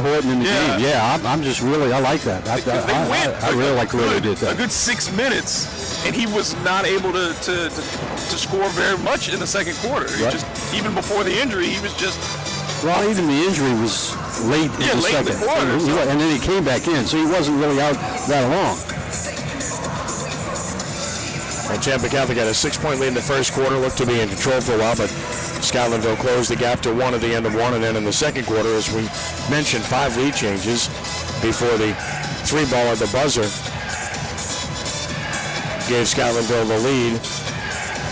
Horton in the game. Yeah, I like that. I really like the way they did that. A good 6 minutes, and he was not able to score very much in the second quarter. Right. Even before the injury, he was just... Well, even the injury was late in the late second. In the quarter, and then he came back in, so he wasn't really out that long. And Tampa Catholic had a 6-point lead in the first quarter, looked to be in control for a while, but Scotlandville closed the gap to 1 at the end of 1, and then in the second quarter, as we mentioned, 5 lead changes before the 3 ball at the buzzer gave Scotlandville the lead,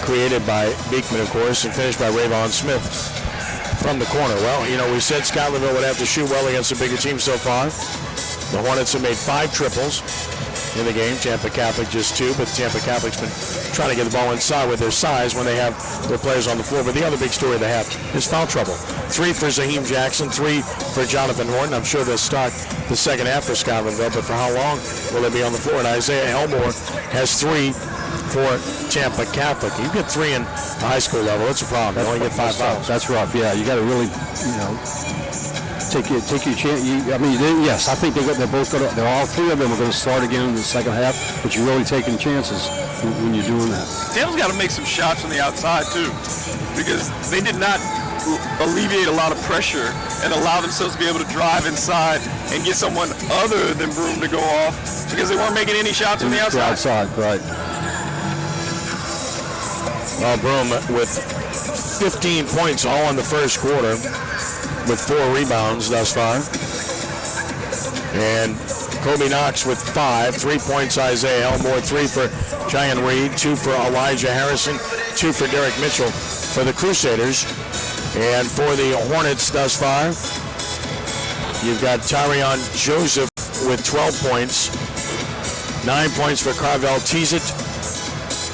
created by Beekman, of course, and finished by Rayvon Smith from the corner. Well, we said Scotlandville would have to shoot well against a bigger team so far. The Hornets have made 5 triples in the game. Tampa Catholic just 2, but Tampa Catholic's been trying to get the ball inside with their size when they have their players on the floor. But the other big story they have is foul trouble. 3 for Zaheem Jackson, 3 for Jonathan Horton. I'm sure they'll start the second half for Scotlandville, but for how long will they be on the floor? And Isaiah Elmore has 3 for Tampa Catholic. You get 3 in the high school level, it's a problem. You only get 5 fouls. That's rough. Yeah, you got to really, take your chance. Yes, I think they're both going to. They're all 3 of them are going to start again in the second half. But you're really taking chances when you're doing that. Tampa's got to make some shots on the outside too, because they did not alleviate a lot of pressure and allow themselves to be able to drive inside and get someone other than Broome to go off, because they weren't making any shots on the outside. Right. Broome with 15 points all in the first quarter with 4 rebounds thus far. And Kobe Knox with 5, 3 points Isaiah Elmore, 3 for Giant Reed, 2 for Elijah Harrison, 2 for Derek Mitchell for the Crusaders. And for the Hornets thus far, you've got Tyrion Joseph with 12 points, 9 points for Carvel Teasett,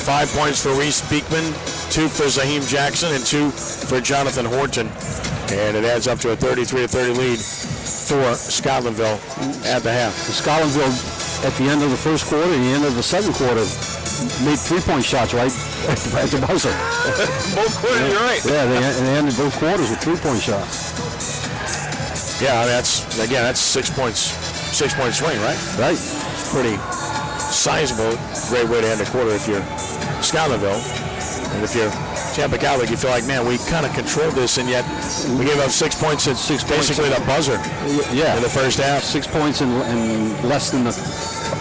5 points for Reese Beekman, 2 for Zaheem Jackson, and 2 for Jonathan Horton. And it adds up to a 33-30 lead for Scotlandville at the half. Scotlandville, at the end of the first quarter and the end of the second quarter, made 3-point shots right at the buzzer. Both quarters, you're right. Yeah, they ended both quarters with 3-point shots. Yeah, that's 6 points, 6-point swing, right? Right. It's pretty sizable. Great way to end a quarter if you're Scotlandville. And if you're Tampa Catholic, you feel like, man, we kind of controlled this, and yet we gave up 6 points at basically the buzzer Yeah. in the first half. 6 points in less than a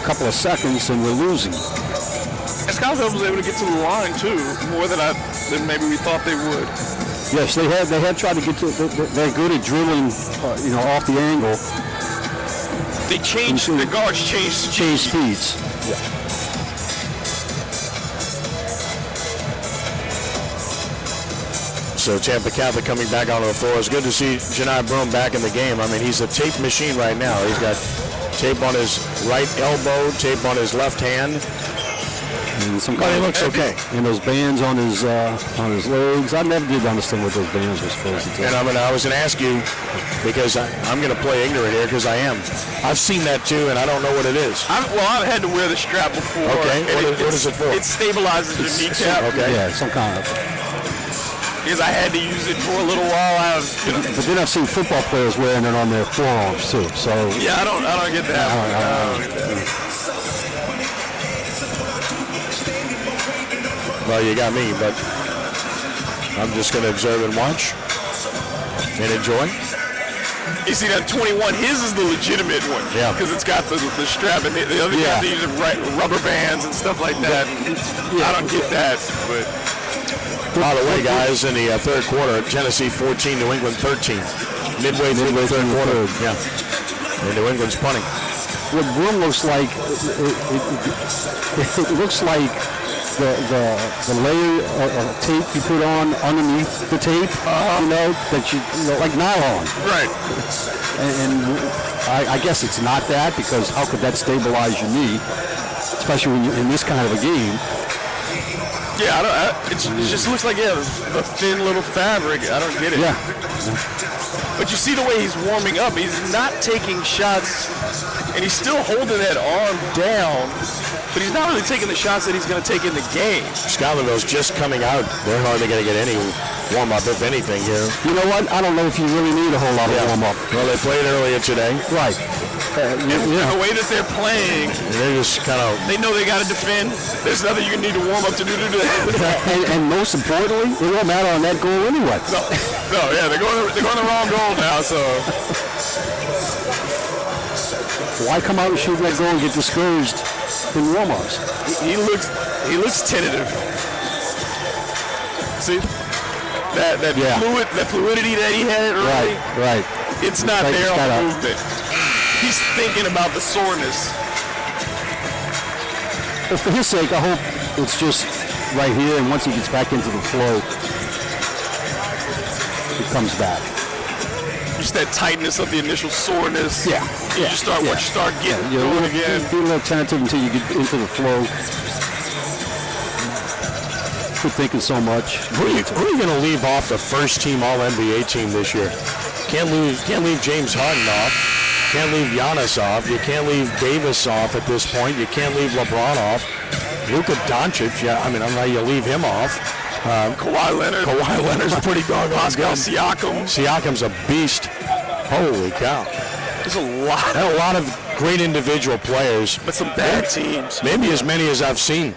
couple of seconds, and we're losing. And Scottsdale was able to get to the line too, more than maybe we thought they would. Yes, they had tried to get to. They're good at dribbling, off the angle. They changed the guards, changed speeds. Yeah. So Tampa Catholic coming back onto the floor. It's good to see Janai Broom back in the game. I mean, he's a tape machine right now. He's got tape on his right elbow, tape on his left hand. And but he looks okay. And those bands on his legs. I never did understand what those bands were supposed to do. And I was going to ask you, because I'm going to play ignorant here, because I am. I've seen that too, and I don't know what it is. I've had to wear the strap before. Okay, what is it for? It stabilizes your kneecap. Okay. Yeah, some kind of. Because I had to use it for a little while. But then I've seen football players wearing it on their forearms too. So yeah, I don't get that. I don't get that. Well, you got me, but I'm just going to observe and watch and enjoy. You see that 21? His is the legitimate one. Yeah. Because it's got the strap, and the other guys they use rubber bands and stuff like that. I don't get that, but. By the way, guys, in the third quarter, Tennessee 14, New England 13. Midway through the third quarter. Yeah. And New England's punting. What Broom looks like, it looks like the layer of tape you put on underneath the tape, like nylon. Right. And I guess it's not that, because how could that stabilize your knee, especially when you're in this kind of a game? Yeah, it just looks like a thin little fabric. I don't get it. Yeah. But you see the way he's warming up. He's not taking shots, and he's still holding that arm down, but he's not really taking the shots that he's going to take in the game. Scotlandville's just coming out. They're hardly going to get any warm-up, if anything, here. You know what? I don't know if you really need a whole lot of warm-up. Well, they played earlier today. Right. The way that they're playing, they're just kind of. They know they got to defend. There's nothing you need to warm up to do that. and most importantly, it won't matter on that goal anyway. No, yeah, they're going the wrong goal now. So why come out and shoot that goal and get discouraged in warm-ups? He looks tentative. See that fluidity that he had early. Right. It's not there on the movement. He's thinking about the soreness. Well, for his sake, I hope it's just right here, and once he gets back into the flow, it comes back. Just that tightness of the initial soreness. Yeah. Once you start getting going again. Be a little tentative until you get into the flow. Quit thinking so much. Who are you going to leave off the first-team All-NBA team this year? Can't leave James Harden off. Can't leave Giannis off. You can't leave Davis off at this point. You can't leave LeBron off. Luka Doncic, I don't know how you leave him off. Kawhi Leonard's pretty doggone Pascal good. Siakam's a beast. Holy cow. There's a lot of great individual players. But some bad teams. Maybe as many as I've seen.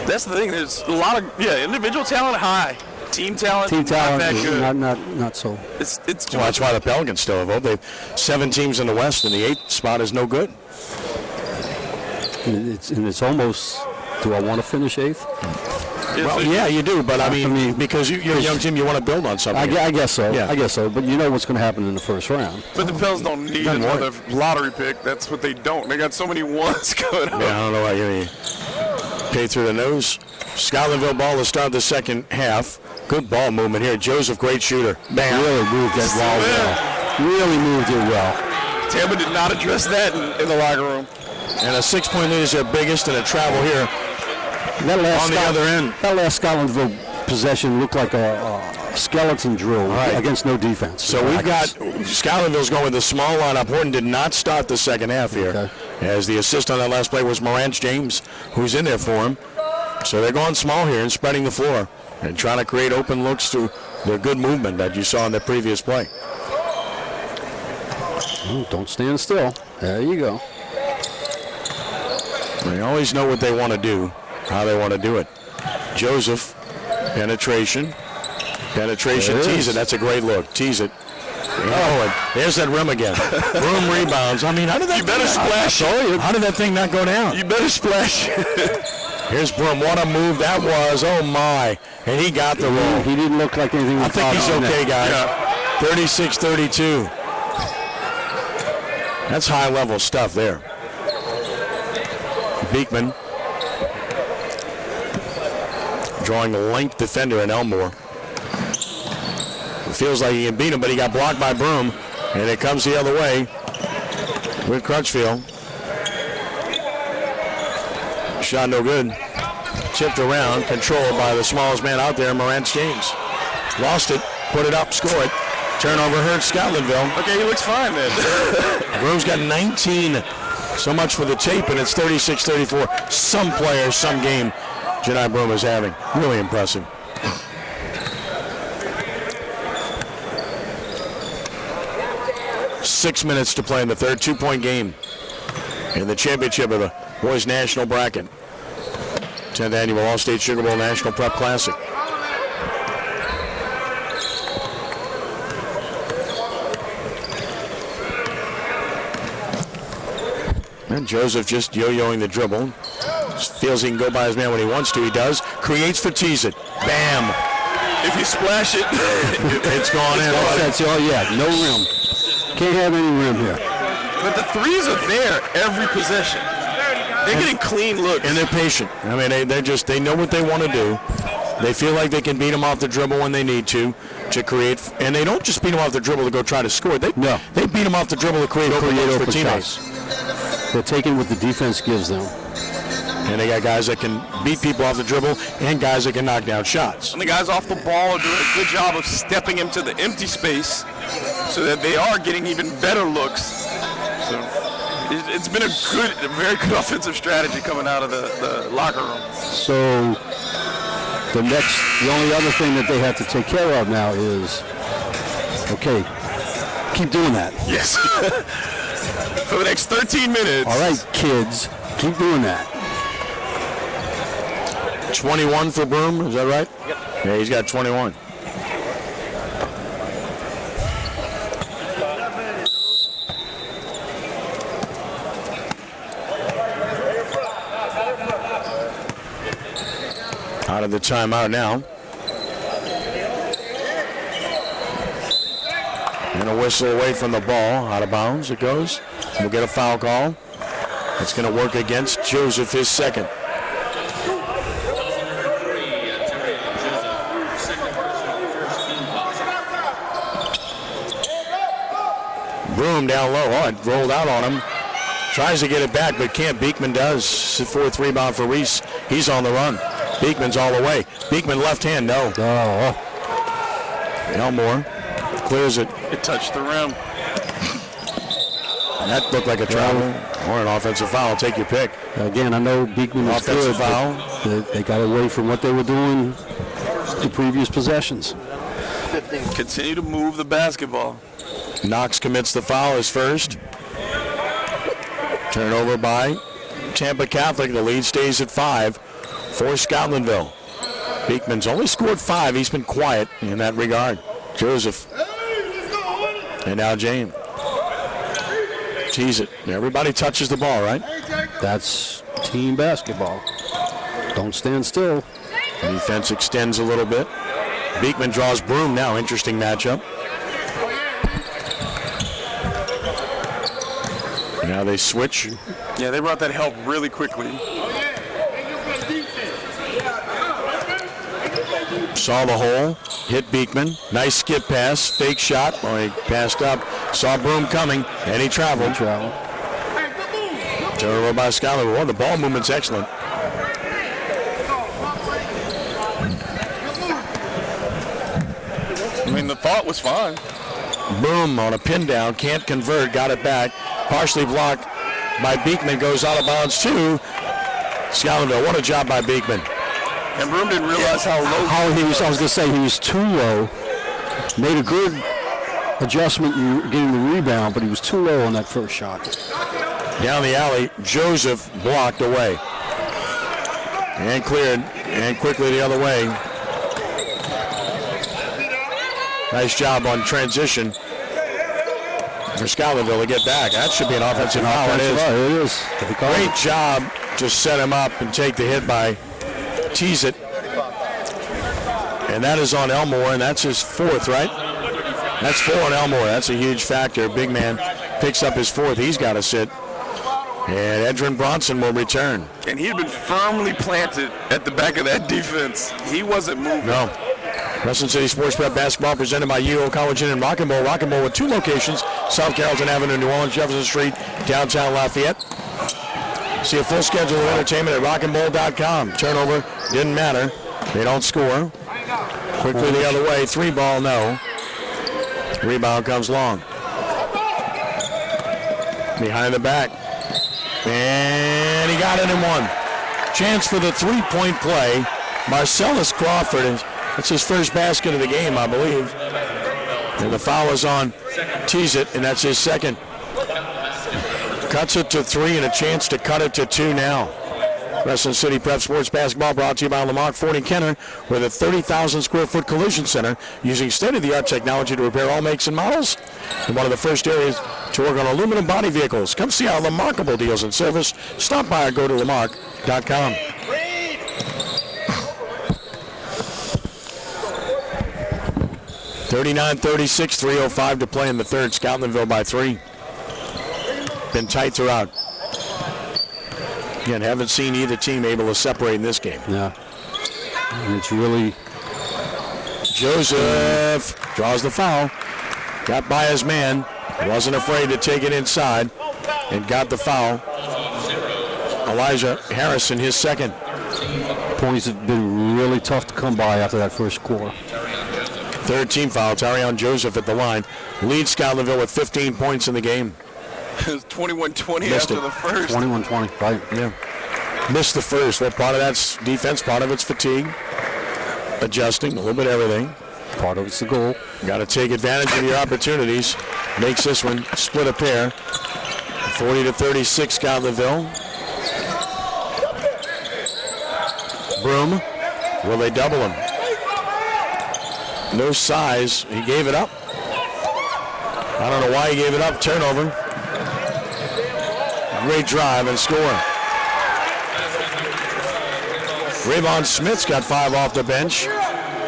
That's the thing. There's a lot of individual talent high. Team talent, not that good. Not so. It's too well, much. that's why the Pelicans still have. They've 7 teams in the West, and the 8th spot is no good. And it's almost. Do I want to finish 8th? Well, yeah, you do, but I mean because you're a young team, you want to build on something. I guess so. Yeah. I guess so. But you know what's going to happen in the first round. But the Pels don't need another lottery pick. That's what they don't. They got so many ones going on. Yeah, I don't know why you mean. Pay through the nose. Scotlandville ball to start the second half. Good ball movement here. Joseph, great shooter. Bam. Really moved that ball well. Really moved it well. Tampa did not address that in the locker room. And a 6-point lead is their biggest, and a travel here on the other end. That last Scotlandville possession looked like a skeleton drill against no defense. So we've got Scotlandville's going with the small lineup. Horton did not start the second half here, as the assist on that last play was Morant James, who's in there for him. So they're going small here and spreading the floor and trying to create open looks to their good movement that you saw in the previous play. Ooh, don't stand still. There you go. They always know what they want to do, how they want to do it. Joseph, penetration, tease it. That's a great look. Tease it. Oh, and there's that rim again. Broom rebounds. I mean, how did that? You better splash. How did that thing not go down? You better splash. Here's Broom. What a move that was. Oh my! And he got the roll. He didn't look like anything. I think he's okay, guys. Yeah. 36-32. That's high-level stuff there. Beekman drawing the length defender in Elmore. It feels like he can beat him, but he got blocked by Broom, and it comes the other way with Crutchfield. Shot no good. Tipped around, controlled by the smallest man out there, Morant James. Lost it, put it up, score it. Turnover hurts Scotlandville. Okay, he looks fine then. Broom's got 19. So much for the tape, and it's 36-34. Some player, some game, Janai Broom is having. Really impressive. Six minutes to play in the third. 2-point game in the championship of the Boys National Bracket. 10th Annual Allstate Sugar Bowl National Prep Classic. And Joseph just yo-yoing the dribble. Just feels he can go by his man when he wants to. He does. Creates for Tease It. Bam. If you splash it, it's gone in. No rim. Can't have any rim here. But the threes are there every possession. They're getting clean looks. And they're patient. I mean, they know what they want to do. They feel like they can beat them off the dribble when they need to create. And they don't just beat them off the dribble to go try to score. They beat them off the dribble to create open looks for teammates. They're taking what the defense gives them. And they got guys that can beat people off the dribble and guys that can knock down shots. And the guys off the ball are doing a good job of stepping into the empty space so that they are getting even better looks. So it's been a very good offensive strategy coming out of the locker room. So the only other thing that they have to take care of now is, okay, keep doing that. Yes. For the next 13 minutes. All right, kids, keep doing that. 21 for Broom, is that right? Yep. Yeah, he's got 21. Out of the timeout now. And a whistle away from the ball. Out of bounds it goes. We'll get a foul call. It's going to work against Joseph, his second. Broom down low. Oh, it rolled out on him. Tries to get it back, but can't. Beekman does. Fourth rebound for Reese. He's on the run. Beekman's all the way. Beekman left hand, no. Elmore clears it. It touched the rim. That looked like a travel or an offensive foul. Take your pick. Again, I know Beekman was offensive good, foul. They got away from what they were doing the previous possessions. Continue to move the basketball. Knox commits the foul, his first. Turnover by Tampa Catholic. The lead stays at 5 for Scotlandville. Beekman's only scored 5. He's been quiet in that regard. Joseph. And now James. Tease it. Everybody touches the ball, right? That's team basketball. Don't stand still. Defense extends a little bit. Beekman draws Broom now. Interesting matchup. Now they switch. Yeah, they brought that help really quickly. Saw the hole, hit Beekman. Nice skip pass, fake shot. Oh, he passed up. Saw Broom coming, and he traveled. Turnover by Schuyler. Well, the ball movement's excellent. I mean, the thought was fine. Broom on a pin down, can't convert, got it back. Partially blocked by Beekman, goes out of bounds to Schuylerville. What a job by Beekman. And Broom didn't realize how low. I was going to say he was too low. Made a good adjustment getting the rebound, but he was too low on that first shot. Down the alley, Joseph blocked away. And cleared, and quickly the other way. Nice job on transition for Schuylerville to get back. That should be an offensive foul. It is. Great job to set him up and take the hit by Tease-It. And that is on Elmore, and that's his fourth, right? That's 4 on Elmore. That's a huge factor. Big man picks up his fourth. He's got to sit. And Edrin Bronson will return. And he had been firmly planted at the back of that defense. He wasn't moving. No. Crescent City Sports Prep Basketball presented by UO College Inn and Rock and Roll. Rock and Roll with 2 locations, South Carrollton Avenue, New Orleans, Jefferson Street, downtown Lafayette. See a full schedule of entertainment at rockandroll.com. Turnover didn't matter. They don't score. Quickly the other way. 3 ball, no. Rebound comes long. Behind the back. And he got it in 1. Chance for the 3-point play. Marcellus Crawford. That's his first basket of the game, I believe. And the foul is on Tease-It, and that's his second. Cuts it to 3 and a chance to cut it to 2 now. Crescent City Prep Sports Basketball brought to you by Lamont Ford and Kenner with a 30,000 square foot collision center using state-of-the-art technology to repair all makes and models. And one of the first areas to work on aluminum body vehicles. Come see our remarkable deals and service. Stop by or go to lamarck.com. (39-36), 3:05 to play in the third. Scotlandville by 3. Been tight throughout. Again, haven't seen either team able to separate in this game. Yeah. And it's really... Joseph draws the foul. Got by his man. Wasn't afraid to take it inside. And got the foul. Elijah Harrison, his second. Points have been really tough to come by after that first quarter. Third team foul. Tarion Joseph at the line. Leads Scotlandville with 15 points in the game. It was 21-20 after the first. 21-20, right. Yeah. Missed the first. Well, part of that's defense, part of it's fatigue. Adjusting, a little bit of everything. Part of it's the goal. Got to take advantage of your opportunities. Makes this one split a pair. 40-36, Scotlandville. Broom. Will they double him? No size. He gave it up. I don't know why he gave it up. Turnover. Great drive and score. Rayvon Smith's got 5 off the bench.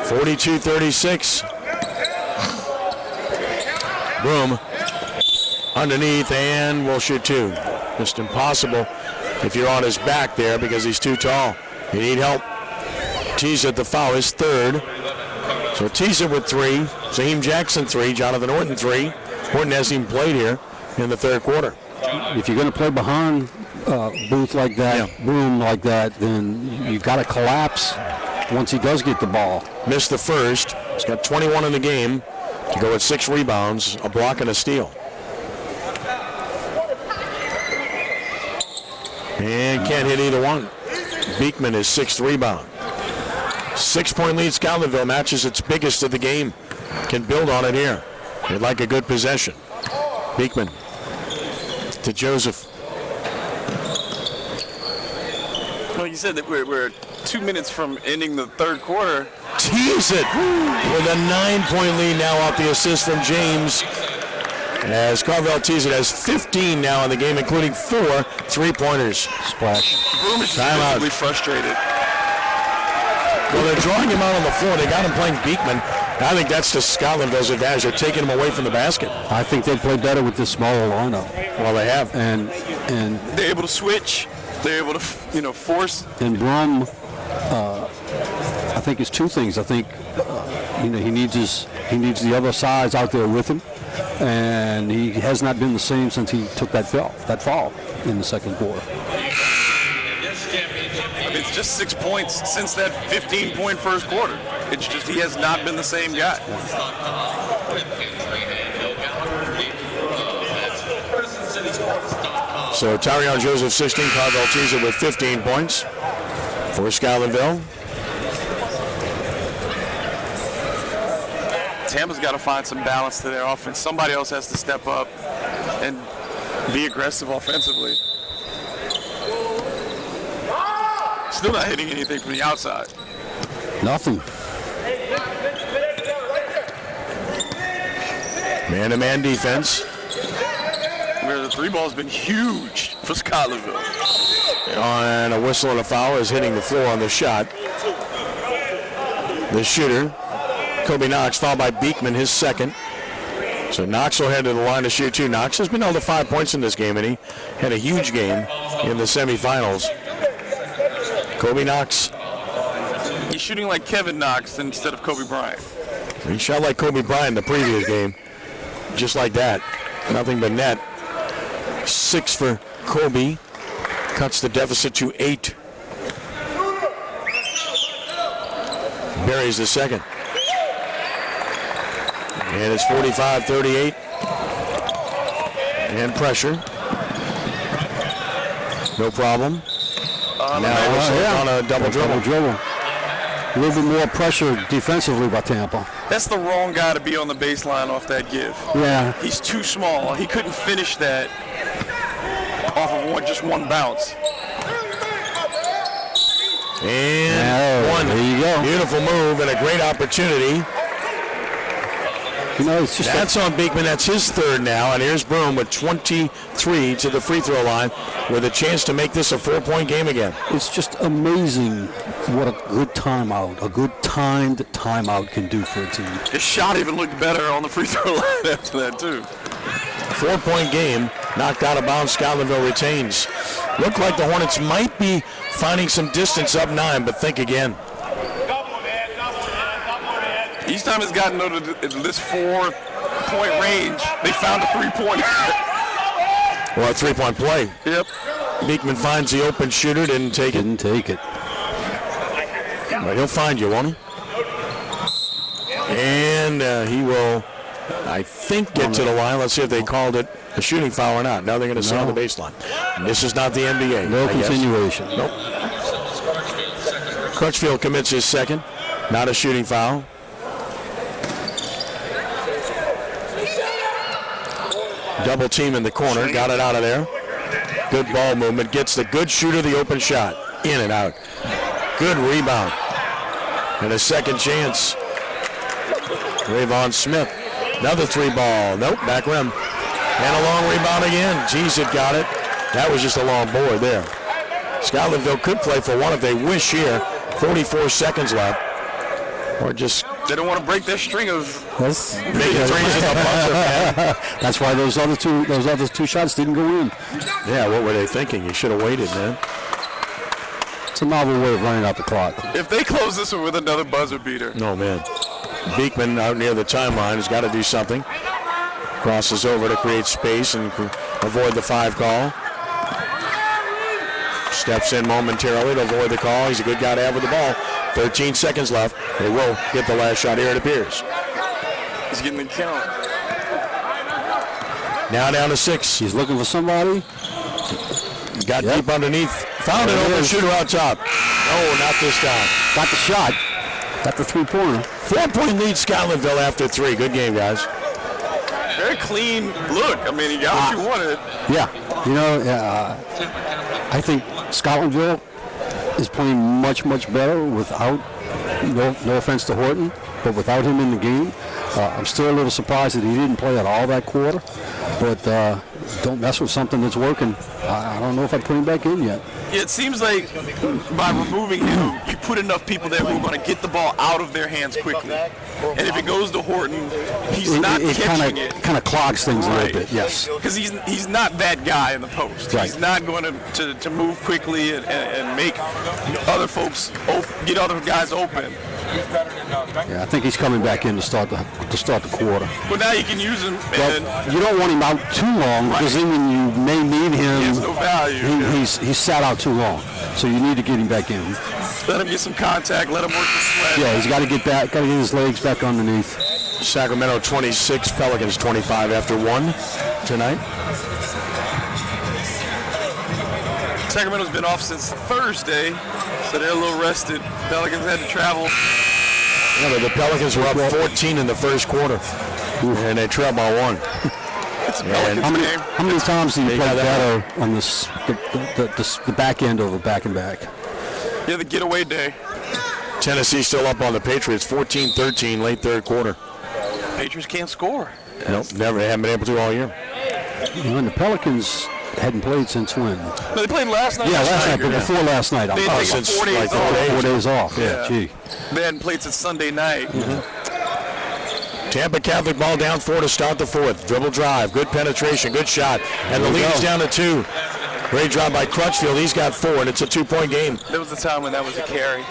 42-36. Broom underneath and will shoot 2. Just impossible if you're on his back there because he's too tall. You need help. Tease-It, the foul, his third. So Tease-It with 3. Zaheem Jackson 3. Jonathan Horton 3. Horton hasn't even played here in the third quarter. If you're going to play behind Booth like that, Broom like that, then you've got to collapse once he does get the ball. Missed the first. He's got 21 in the game to go with 6 rebounds, a block and a steal. And can't hit either one. Beekman is 6th rebound. 6-point lead. Scotlandville matches its biggest of the game. Can build on it here. They'd like a good possession. Beekman to Joseph. Well, you said that we're 2 minutes from ending the third quarter. Tease-It with a 9-point lead now off the assist from James. As Carvel Tease-It has 15 now in the game, including 4 3-pointers. Splash. Broom is Timeout. really frustrated. Well, they're drawing him out on the floor. They got him playing Beekman. I think that's to Scotlandville's advantage. They're taking him away from the basket. I think they play better with this smaller lineup. Well, they have. And they're able to switch. They're able to, force. And Brum, I think it's two things. I think, he needs the other sides out there with him, and he has not been the same since he took that fall in the second quarter. It's just 6 points since that 15-point first quarter. It's just he has not been the same guy. So Tarion Joseph 16, Carvel Teaser with 15 points for Scotlandville. Tampa's got to find some balance to their offense. Somebody else has to step up and be aggressive offensively. Still not hitting anything from the outside. Nothing. Man-to-man defense. Where the three ball's been huge for Scotlandville. And a whistle and a foul is hitting the floor on the shot. The shooter, Kobe Knox, fouled by Beekman, his second. So Knox will head to the line to shoot two. Knox has been held to 5 points in this game, and he had a huge game in the semifinals. Kobe Knox. He's shooting like Kevin Knox instead of Kobe Bryant. He shot like Kobe Bryant the previous game. Just like that. Nothing but net. 6 for Kobe. Cuts the deficit to 8. Buries the second. And it's 45-38. And pressure. No problem. Now on a double dribble. A little bit more pressure defensively by Tampa. That's the wrong guy to be on the baseline off that give. Yeah. He's too small. He couldn't finish that off of just one bounce. And one. There you go. Beautiful move and a great opportunity. It's just that's on Beekman. That's his third now. And here's Broom with 23 to the free throw line with a chance to make this a 4-point game again. It's just amazing what a good timeout, a good timed timeout can do for a team. His shot even looked better on the free throw line after that, too. 4-point game, knocked out of bounds. Scotlandville retains. Looked like the Hornets might be finding some distance up 9, but think again. Each time it's gotten to this 4-point range, they found a three-pointer. Well, a 3-point play. Yep. Beekman finds the open shooter, didn't take it. But he'll find you, won't he? And he will, I think, get to the line. Let's see if they called it a shooting foul or not. Now they're going to sit on the baseline. And this is not the NBA. No continuation. Nope. Crutchfield commits his second. Not a shooting foul. Double team in the corner. Got it out of there. Good ball movement. Gets the good shooter the open shot. In and out. Good rebound. And a second chance. Rayvon Smith. Another 3-ball. Nope, back rim. And a long rebound again. Jeez, it got it. That was just a long board there. Scotlandville could play for one if they wish here. 44 seconds left. Or just... They don't want to break their string of making threes in the buzzer, man. That's why those other two shots didn't go in. Yeah, what were they thinking? You should have waited, man. It's a novel way of running out the clock. If they close this one with another buzzer beater. No, man. Beekman out near the timeline has got to do something. Crosses over to create space and avoid the 5 call. Steps in momentarily to avoid the call. He's a good guy to have with the ball. 13 seconds left. They will get the last shot here, it appears. He's getting the count. Now down to 6. He's looking for somebody. Got deep underneath. Found an open shooter out top. Oh, not this time. Got the shot. Got the 3-pointer. 4-point lead Scotlandville after 3. Good game, guys. Very clean look. I mean, he got what you wanted. Yeah. I think Scotlandville is playing much, much better without, no offense to Horton, but without him in the game. I'm still a little surprised that he didn't play at all that quarter, but don't mess with something that's working. I don't know if I'd put him back in yet. Yeah, it seems like by removing him, you put enough people there who are going to get the ball out of their hands quickly. And if it goes to Horton, he's not catching it. It kind of clogs things a little bit, yes. Because he's not that guy in the post. Right. He's not going to move quickly and make other folks get other guys open. Yeah, I think he's coming back in to start the quarter. But now you can use him. But you don't want him out too long because then when you may need him, he has no value. He's sat out too long. So you need to get him back in. Let him get some contact. Let him work the sweat. Yeah, he's got to get back. Got to get his legs back underneath. Sacramento 26, Pelicans 25 after 1 tonight. Sacramento's been off since Thursday, so they're a little rested. Pelicans had to travel. Yeah, but the Pelicans were up 14 in the first quarter, and they trailed by 1. It's a Pelicans game. How many times do you play better on the back end of a back-and-back? Yeah, the getaway day. Tennessee still up on the Patriots, 14-13, late third quarter. Patriots can't score. Nope, never. They haven't been able to all year. And the Pelicans hadn't played since when? No, they played last night. Yeah, last night, but before last night. They had since 4 days like off. 4 days off, yeah, gee. They hadn't played since Sunday night. Tampa Catholic ball down 4 to start the fourth. Dribble drive, good penetration, good shot. And the lead's down to 2. Great drive by Crutchfield. He's got 4, and it's a 2-point game. There was a time when that was a carry.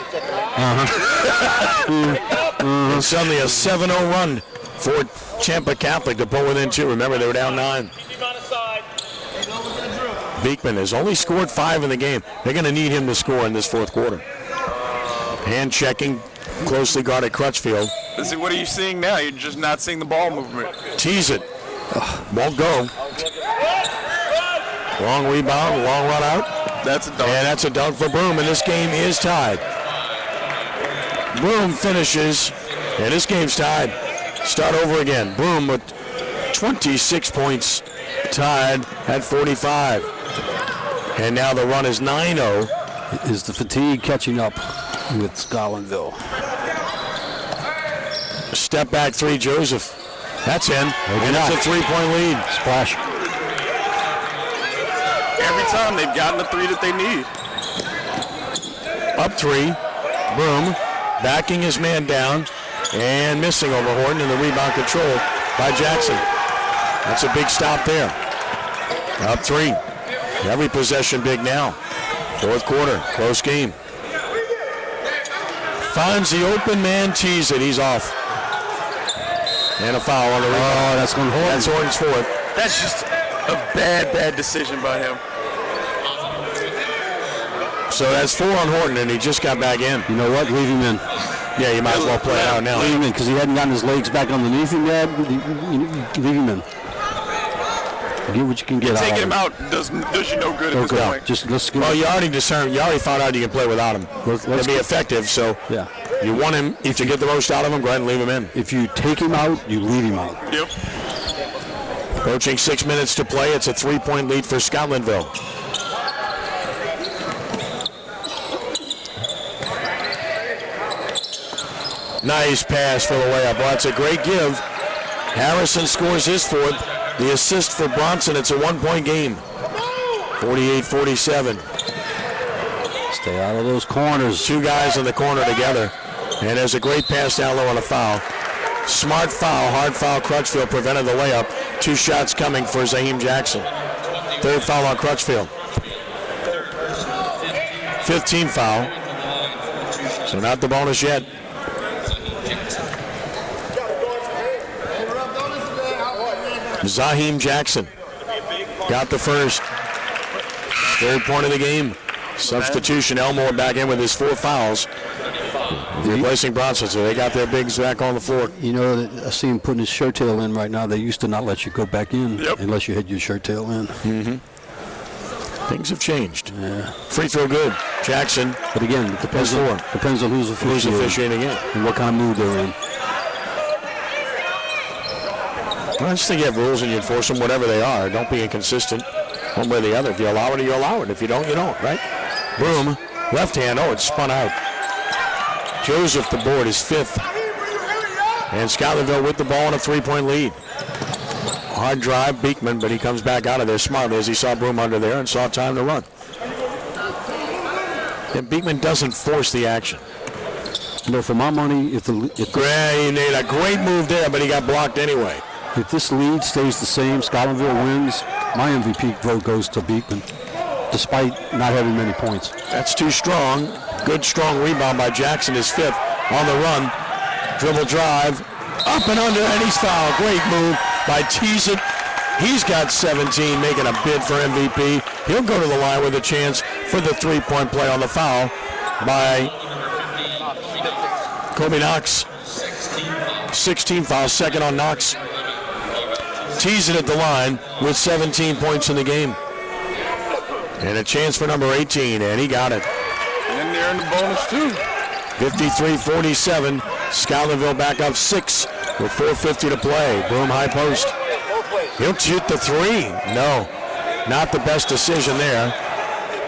And suddenly a 7-0 run for Tampa Catholic to pull within 2. Remember, they were down 9. Beekman has only scored 5 in the game. They're going to need him to score in this fourth quarter. Hand checking, closely guarded Crutchfield. See, what are you seeing now? You're just not seeing the ball movement. Tease it. Won't go. Long rebound, long run out. That's a dunk. And that's a dunk for Broom, and this game is tied. Broom finishes, and this game's tied. Start over again. Broom with 26 points, tied at 45. And now the run is 9-0. Is the fatigue catching up with Scotlandville? Step back 3, Joseph. That's in. And it's a 3-point lead. Splash. Every time they've gotten the 3 that they need. Up 3. Broom backing his man down and missing over Horton, and the rebound control by Jackson. That's a big stop there. Up 3. Every possession big now. Fourth quarter, close game. Finds the open man, tees it. He's off. And a foul on the rebound. Oh, that's going to Horton. That's Horton's fourth. That's just a bad decision by him. So that's 4 on Horton, and he just got back in. You know what? Leave him in. Yeah, you might as well play it out now. Leave him in because he hadn't gotten his legs back underneath him yet. Leave him in. Get what you can get out of him. Taking him out does you no good at this point. Just let's go. Well, you already found out you can play without him. Let's be effective, so yeah. You want him, if you get the most out of him, go ahead and leave him in. If you take him out, you leave him out. Yep. Approaching 6 minutes to play, it's a 3-point lead for Scotlandville. Nice pass for the layup. Well, that's a great give. Harrison scores his fourth. The assist for Bronson. It's a 1-point game. 48-47. Stay out of those corners. 2 guys in the corner together. And there's a great pass down low on a foul. Smart foul, hard foul. Crutchfield prevented the layup. 2 shots coming for Zaheem Jackson. 3rd foul on Crutchfield. 15th foul. So not the bonus yet. Zaheem Jackson got the first. 3rd point of the game. Substitution. Elmore back in with his 4 fouls. Replacing Bronson, so they got their bigs back on the floor. You know, I see him putting his shirt tail in right now. They used to not let you go back in unless you had your shirt tail in. Mm-hmm. Things have changed. Yeah. Free throw good. Jackson. But again, it depends on who's officiating it and what kind of mood they're in. Well, I just think you have rules and you enforce them, whatever they are. Don't be inconsistent one way or the other. If you allow it, you allow it. If you don't, you don't, right? Broom, left hand. Oh, it's spun out. Joseph, the board, is 5th. And Schuylerville with the ball in a 3-point lead. Hard drive, Beekman, but he comes back out of there smartly as he saw Broom under there and saw time to run. And Beekman doesn't force the action. No, for my money, He made a great move there, but he got blocked anyway. if this lead stays the same, Schuylerville wins, my MVP vote goes to Beekman, despite not having many points. That's too strong. Good strong rebound by Jackson, his fifth on the run. Dribble drive, up and under, and he's fouled. Great move by Teasit. He's got 17, making a bid for MVP. He'll go to the line with a chance for the three-point play on the foul by Kobe Knox. 16 fouls, second on Knox. Teasit at the line with 17 points in the game. And a chance for number 18, and he got it. And they're in the bonus, too. 53-47. Schuylerville back up 6 with 4:50 to play. Broom high post. He'll shoot the three. No, not the best decision there.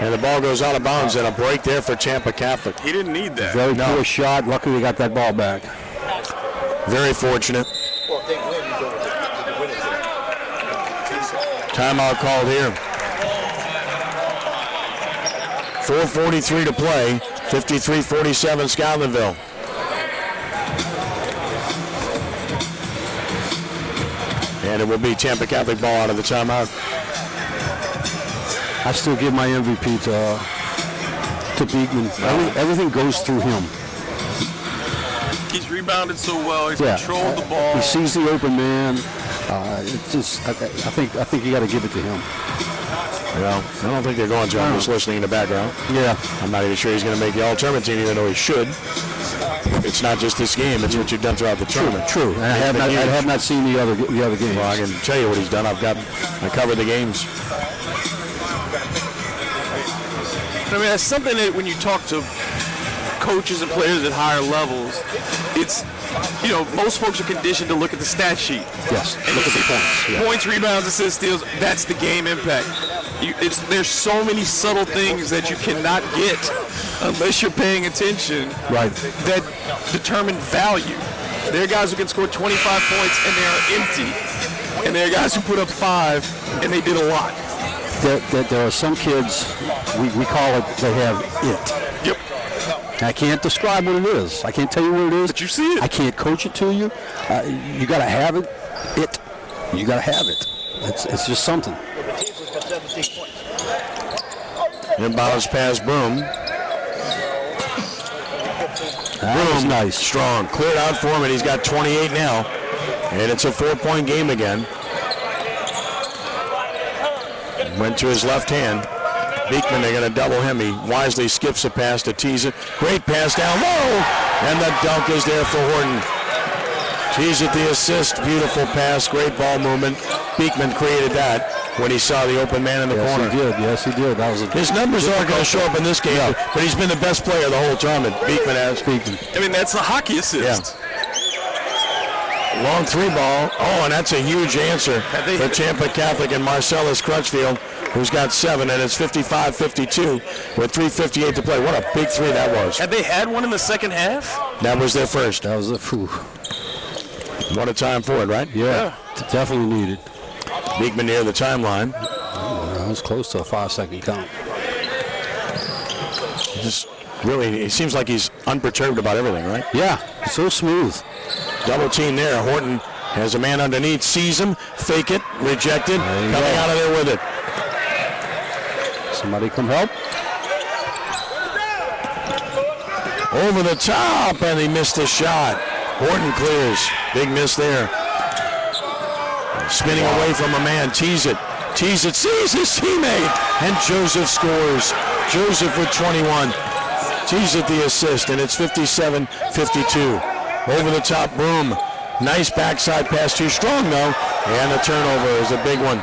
And the ball goes out of bounds, and a break there for Tampa Catholic. He didn't need that. Very poor shot. Luckily, they got that ball back. Very fortunate. Timeout called here. 4:43 to play. 53-47 Schuylerville. And it will be Tampa Catholic ball out of the timeout. I still give my MVP to Beekman. Everything goes through him. He's rebounded so well. He's Yeah. controlled the ball. He sees the open man. It's just, I think you got to give it to him. Well, I don't think they're going to. I'm just listening in the background. Yeah. I'm not even sure he's going to make the all-tournament team, even though he should. It's not just this game; it's what you've done throughout the tournament. True. I have not seen the other games. Well, I can tell you what he's done. I covered the games. I mean, that's something that when you talk to coaches and players at higher levels, it's, most folks are conditioned to look at the stat sheet. Yes. And Look at the points. Yeah. Points, rebounds, assists, steals, that's the game impact. There's so many subtle things that you cannot get unless you're paying attention. Right. That determine value. There are guys who can score 25 points and they are empty. And there are guys who put up 5 and they did a lot. There are some kids, we call it, they have it. Yep. I can't describe what it is. I can't tell you what it is. But you see it. I can't coach it to you. You got to have it. You got to have it. It's just something. Inbounds pass Broom. Broom, nice. Strong. Cleared out for him, and he's got 28 now. And it's a 4-point game again. Went to his left hand. Beekman, they're going to double him. He wisely skips a pass to Teasit. Great pass down low. And the dunk is there for Horton. Teasit the assist. Beautiful pass. Great ball movement. Beekman created that when he saw the open man in the corner. Yes, he did. That was His numbers aren't going to show up in this game, but he's been the best player the whole tournament. Beekman has. I mean, that's a hockey assist. Yeah. Long three ball. Oh, and that's a huge answer for Tampa Catholic and Marcellus Crutchfield, who's got 7, and it's 55-52 with 3:58 to play. What a big three that was. Had they had one in the second half? That was their first. That was a phew. What a time for it, right? Yeah. Definitely needed. Beekman near the timeline. That was close to a 5-second count. Just really, it seems like he's unperturbed about everything, right? Yeah, so smooth. Double team there. Horton has a man underneath, sees him, fake it, rejected, coming out of there with it. Somebody come help. Over the top, and he missed the shot. Horton clears. Big miss there. Spinning away from a man. Teasit sees his teammate, and Joseph scores. Joseph with 21. Teasit the assist, and it's 57-52. Over the top, Broom. Nice backside pass, too strong though, and the turnover is a big one.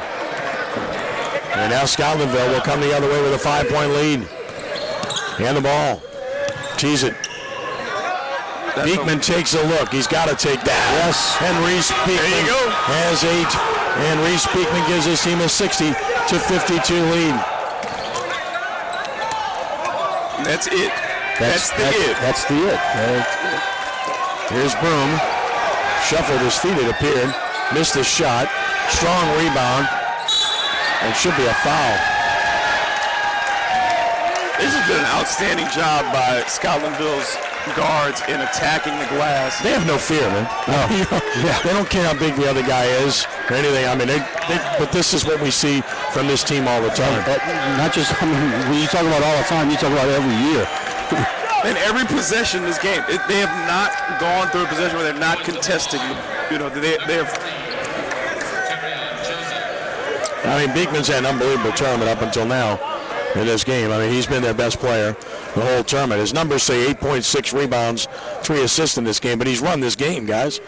And now Schuylerville will come the other way with a 5-point lead. And the ball. Teasit. Beekman takes a look. He's got to take that. Yes. And Reese Beekman has 8. And Reese Beekman gives his team a 60-52 lead. That's it. That's the it. That's the it. Here's Broom. Shuffled his feet, it appeared. Missed the shot. Strong rebound. And should be a foul. This has been an outstanding job by Scotlandville's guards in attacking the glass. They have no fear, man. They don't care how big the other guy is or anything. I mean, but this is what we see from this team all the time. Not just, I mean, when you talk about all the time, you talk about every year. And every possession in this game, they have not gone through a possession where they're not contesting. You know, they have. I mean, Beekman's had an unbelievable tournament up until now in this game. I mean, he's been their best player the whole tournament. His numbers say 8.6 rebounds, 3 assists in this game, but he's run this game, guys.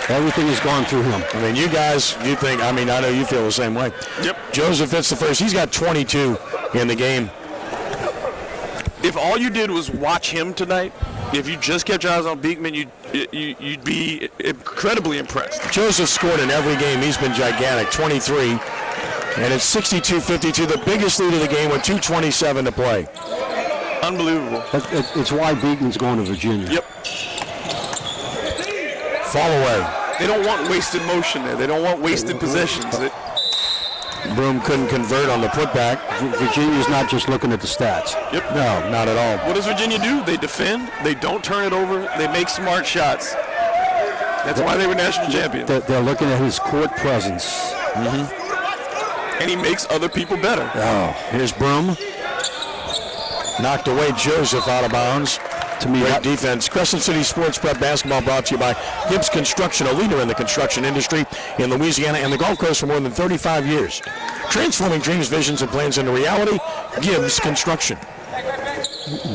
Everything has gone through him. I mean, you guys, you think, I mean, I know you feel the same way. Yep. Joseph hits the first. He's got 22 in the game. If all you did was watch him tonight, if you just kept your eyes on Beekman, you'd be incredibly impressed. Joseph scored in every game. He's been gigantic, 23. And it's 62-52, the biggest lead of the game with 2:27 to play. Unbelievable. It's why Beekman's going to Virginia. Yep. Fall away. They don't want wasted motion there. They don't want wasted possessions. Broom couldn't convert on the putback. Virginia's not just looking at the stats. Yep. No, not at all. What does Virginia do? They defend. They don't turn it over. They make smart shots. That's why they were national champions. They're looking at his court presence. Mm-hmm. And he makes other people better. Oh, here's Broom. Knocked away Joseph out of bounds. To me, great defense. Crescent City Sports Prep Basketball brought to you by Gibbs Construction, a leader in the construction industry in Louisiana and the Gulf Coast for more than 35 years. Transforming dreams, visions, and plans into reality, Gibbs Construction.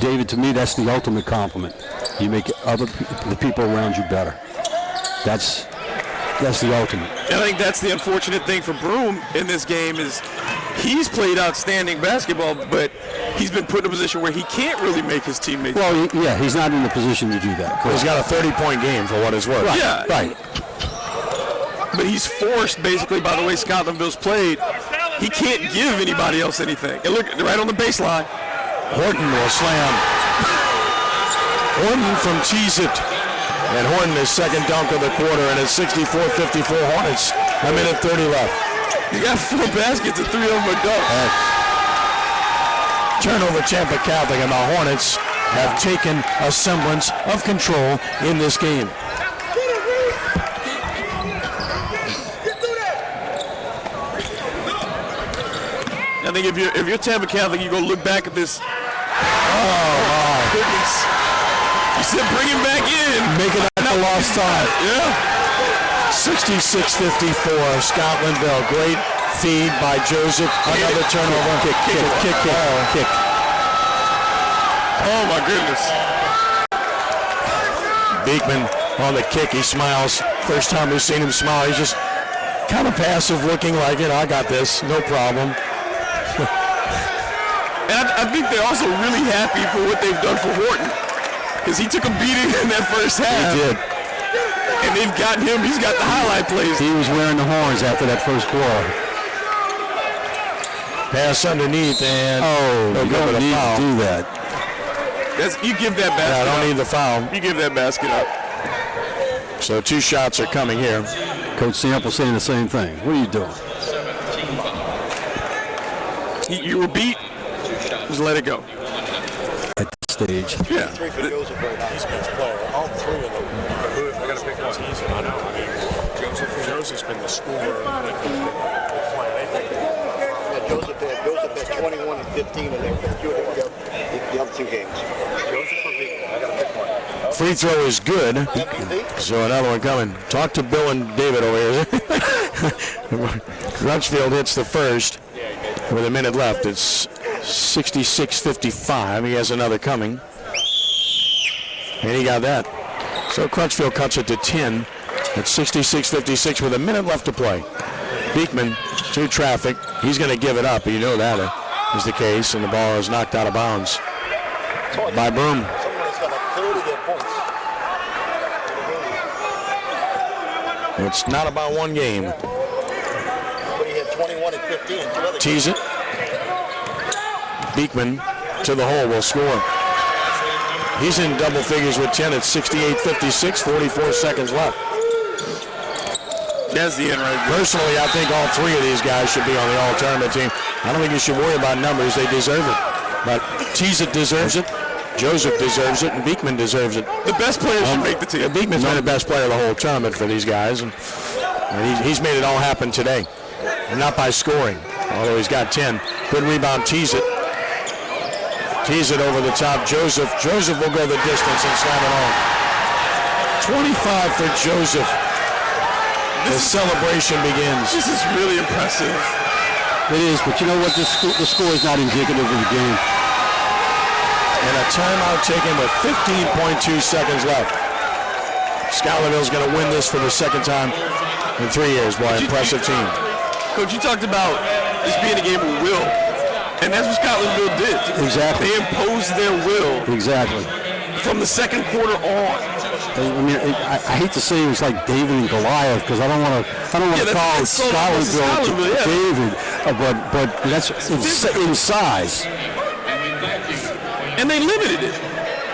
David, to me, that's the ultimate compliment. You make the people around you better. That's the ultimate. And I think that's the unfortunate thing for Broom in this game is he's played outstanding basketball, but he's been put in a position where he can't really make his teammates. Well, he's not in the position to do that. He's got a 30-point game for what it's worth. Right. Yeah. Right. But he's forced, basically, by the way Scotlandville's played, he can't give anybody else anything. And look, right on the baseline. Horton will slam. Horton from Cheez-It. And Horton, his second dunk of the quarter, and it's 64-54 Hornets. A minute 30 left. You got 4 baskets and 3 of them are dunks. Turnover Tampa Catholic, and the Hornets have taken a semblance of control in this game. I think if you're Tampa Catholic, you go look back at this. Oh, goodness. You said bring him back in. Make it up the lost time. Yeah. 66-54, Scotlandville. Great feed by Joseph. Another turnover. Kick. Oh, my goodness. Beekman on the kick. He smiles. First time we've seen him smile. He's just kind of passive, looking like, I got this. No problem. And I think they're also really happy for what they've done for Horton. Because he took a beating in that first half. He did. And they've got him. He's got the highlight plays. He was wearing the horns after that first quarter. Pass underneath and you don't need to do that. You give that basket I don't up. need the foul. You give that basket up. So 2 shots are coming here. Coach Sample saying the same thing. What are you doing? You were beat. Just let it go. At this stage. Yeah. 3 for Joseph right now. He's best player. All 3 of them. I got to pick one. I know. I mean, Joseph's been the scorer. Joseph has 21 and 15 in there. The other 2 games. Joseph or Beekman? I got to pick one. Free throw is good. So another one coming. Talk to Bill and David over here. Crutchfield hits the first with a minute left. It's 66-55. He has another coming. And he got that. So Crutchfield cuts it to 10. It's 66-56 with a minute left to play. Beekman to traffic. He's going to give it up. You know that is the case. And the ball is knocked out of bounds by Broom. It's not about one game. But he had 21 and 15 in 2 other Tease it. Beekman to the hole will score. He's in double figures with 10 at 68-56, 44 seconds left. That's the end right there. Personally, I think all three of these guys should be on the all-tournament team. I don't think you should worry about numbers. They deserve it. But Cheez-It deserves it, Joseph deserves it, and Beekman deserves it. The best players should make the team. Beekman's been the best player of the whole tournament for these guys, and he's made it all happen today. And not by scoring, although he's got 10. Good rebound, Cheez-It. Cheez-It over the top, Joseph. Joseph will go the distance and slam it home. 25 for Joseph. The celebration begins. This is really impressive. It is, but you know what? The score is not indicative of the game. And a timeout taken with 15.2 seconds left. Schuylerville's going to win this for the second time in 3 years. Boy, impressive team. Coach, you talked about this being a game of will, and that's what Scotlandville did. Exactly. They imposed their will. Exactly. From the second quarter on. I mean, I hate to say it was like David and Goliath because I don't want to call Scotlandville David, but that's in size. And they limited it.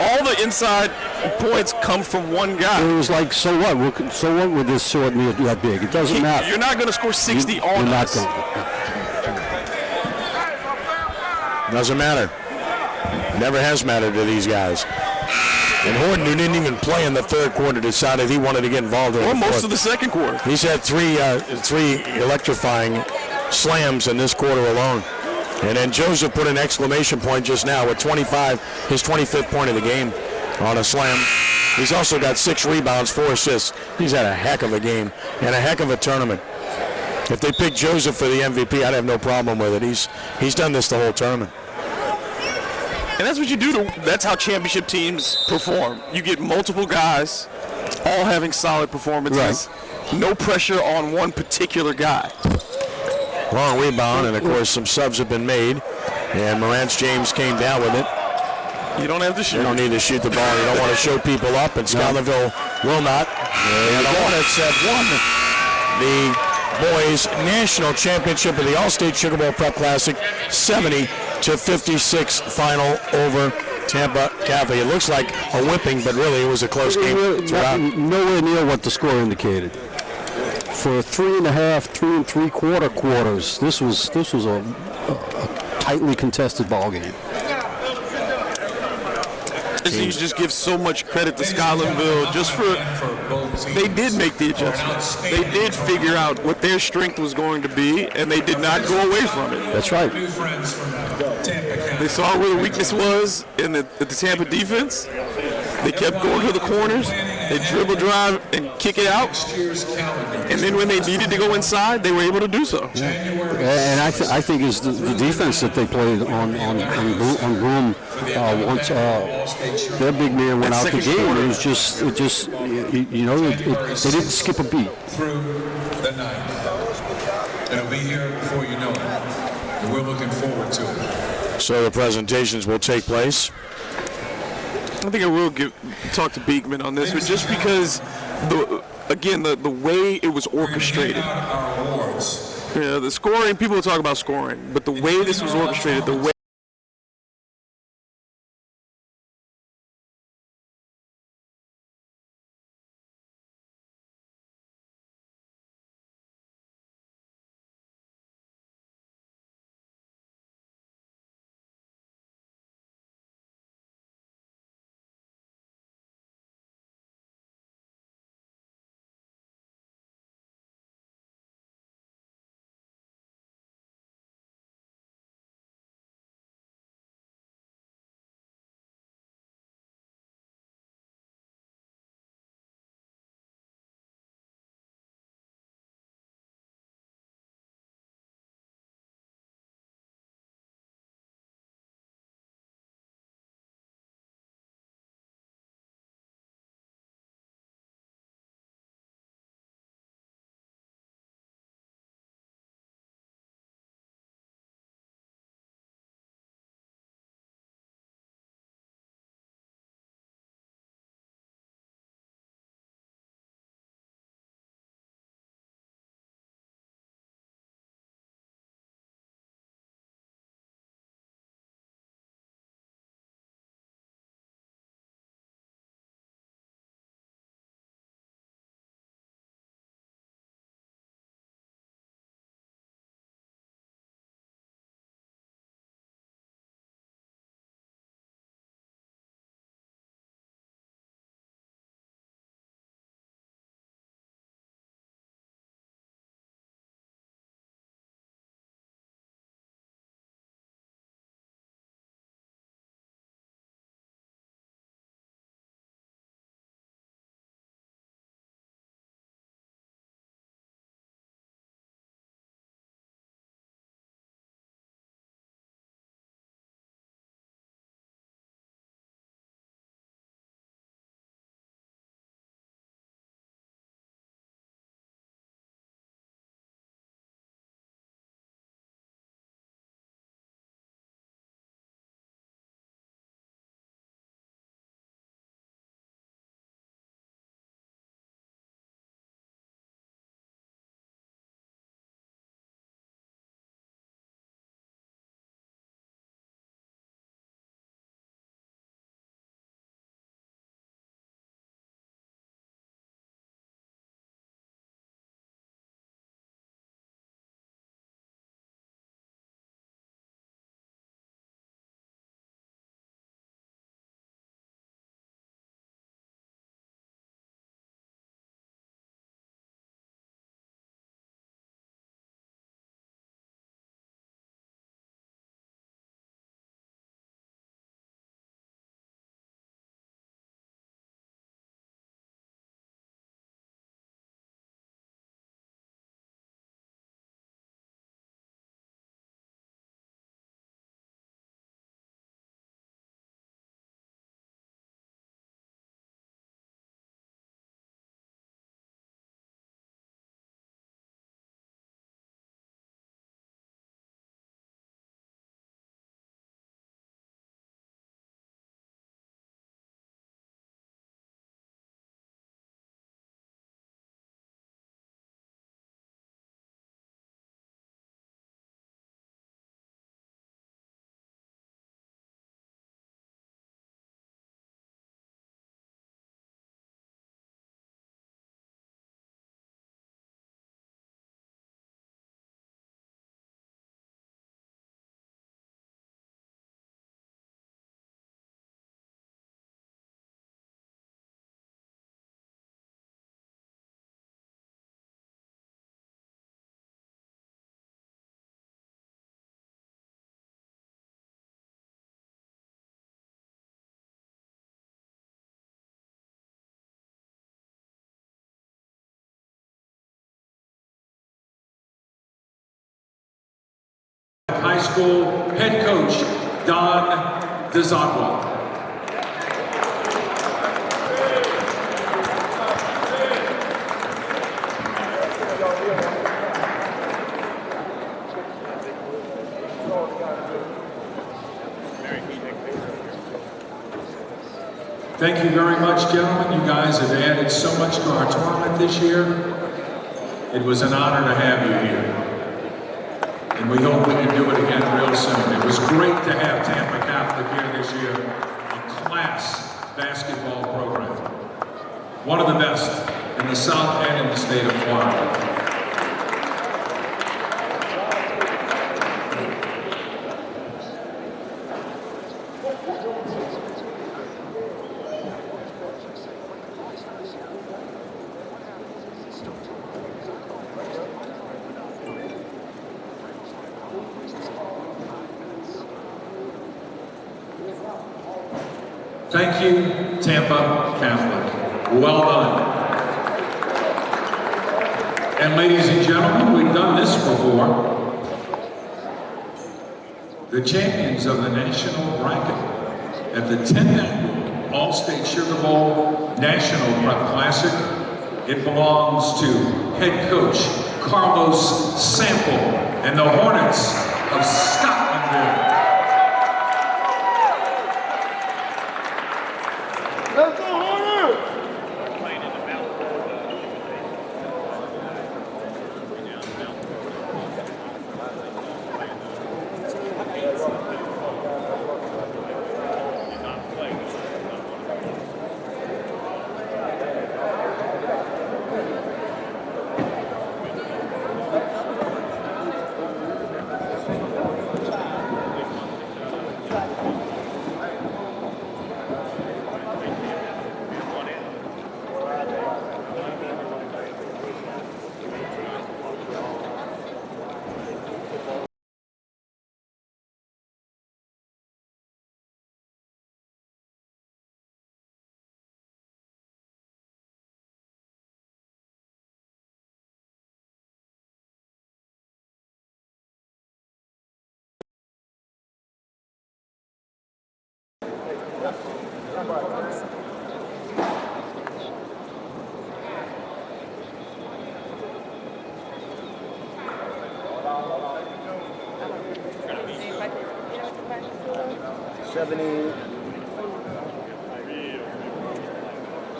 All the inside points come from one guy. It was like, so what? So what with this sword that big? It doesn't matter. You're not going to score 60 on us. Doesn't matter. Never has mattered to these guys. And Horton, who didn't even play in the third quarter, decided he wanted to get involved in the fourth. Most of the second quarter. He's had three electrifying slams in this quarter alone. And then Joseph put an exclamation point just now with 25, his 25th point of the game on a slam. He's also got 6 rebounds, 4 assists. He's had a heck of a game and a heck of a tournament. If they pick Joseph for the MVP, I'd have no problem with it. He's done this the whole tournament. And that's what you do. That's how championship teams perform. You get multiple guys all having solid performances. Right. No pressure on one particular guy. Long rebound, and of course some subs have been made. And Morantz James came down with it. You don't have to shoot. You don't need to shoot the ball. You don't want to show people up, and Schuylerville will not. And the Hornets have won the boys' national championship of the Allstate Sugar Bowl Prep Classic, 70-56 final over Tampa Catholic. It looks like a whipping, but really it was a close game. Nowhere near what the score indicated. For 3.5, 3 3/4 quarters, this was a tightly contested ball game. You just give so much credit to Scotlandville just for they did make the adjustments. They did figure out what their strength was going to be, and they did not go away from it. That's right. They saw where the weakness was in the Tampa defense. They kept going to the corners. They dribble, drive, and kick it out. And then when they needed to go inside, they were able to do so. Yeah. And I think it's the defense that they played on Broom once their big man went out the game. It just they didn't skip a beat. Through the night. It'll be here before you know it. And we're looking forward to it. So the presentations will take place. I think I will talk to Beekman on this, but just because the way it was orchestrated. Yeah, the scoring, people will talk about scoring, but the way this was orchestrated, the way High School head coach, Don DeZagua. Thank you very much, gentlemen. You guys have added so much to our tournament this year. It was an honor to have you here. And we hope we can do it again real soon. It was great to have Tampa Catholic here this year. A class basketball program. One of the best in the South and in the state of Florida. Thank you, Tampa Catholic. Well done. And ladies and gentlemen, we've done this before. The champions of the national bracket at the 10th annual Allstate Sugar Bowl National Prep Classic. It belongs to head coach Carlos Sample and the Hornets of Scotlandville.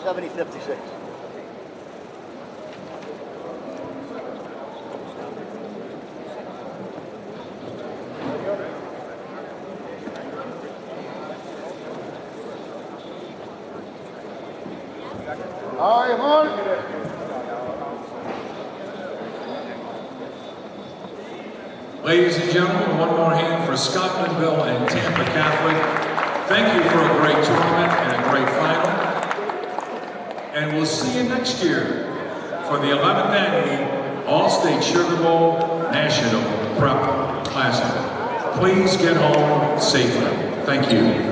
$70.56. All right, Mark. Ladies and gentlemen, one more hand for Scotlandville and Tampa Catholic. Thank you for a great tournament and a great final. And we'll see you next year for the 11th annual Allstate Sugar Bowl National Prep Classic. Please get home safely. Thank you.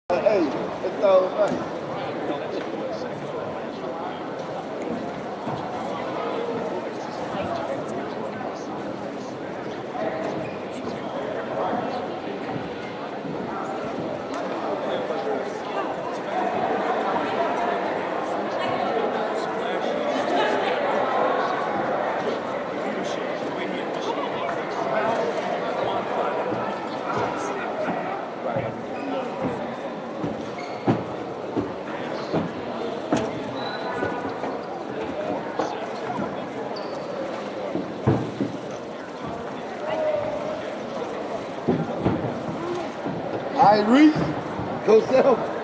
Hey, it's all right. right, Reese. Go sell.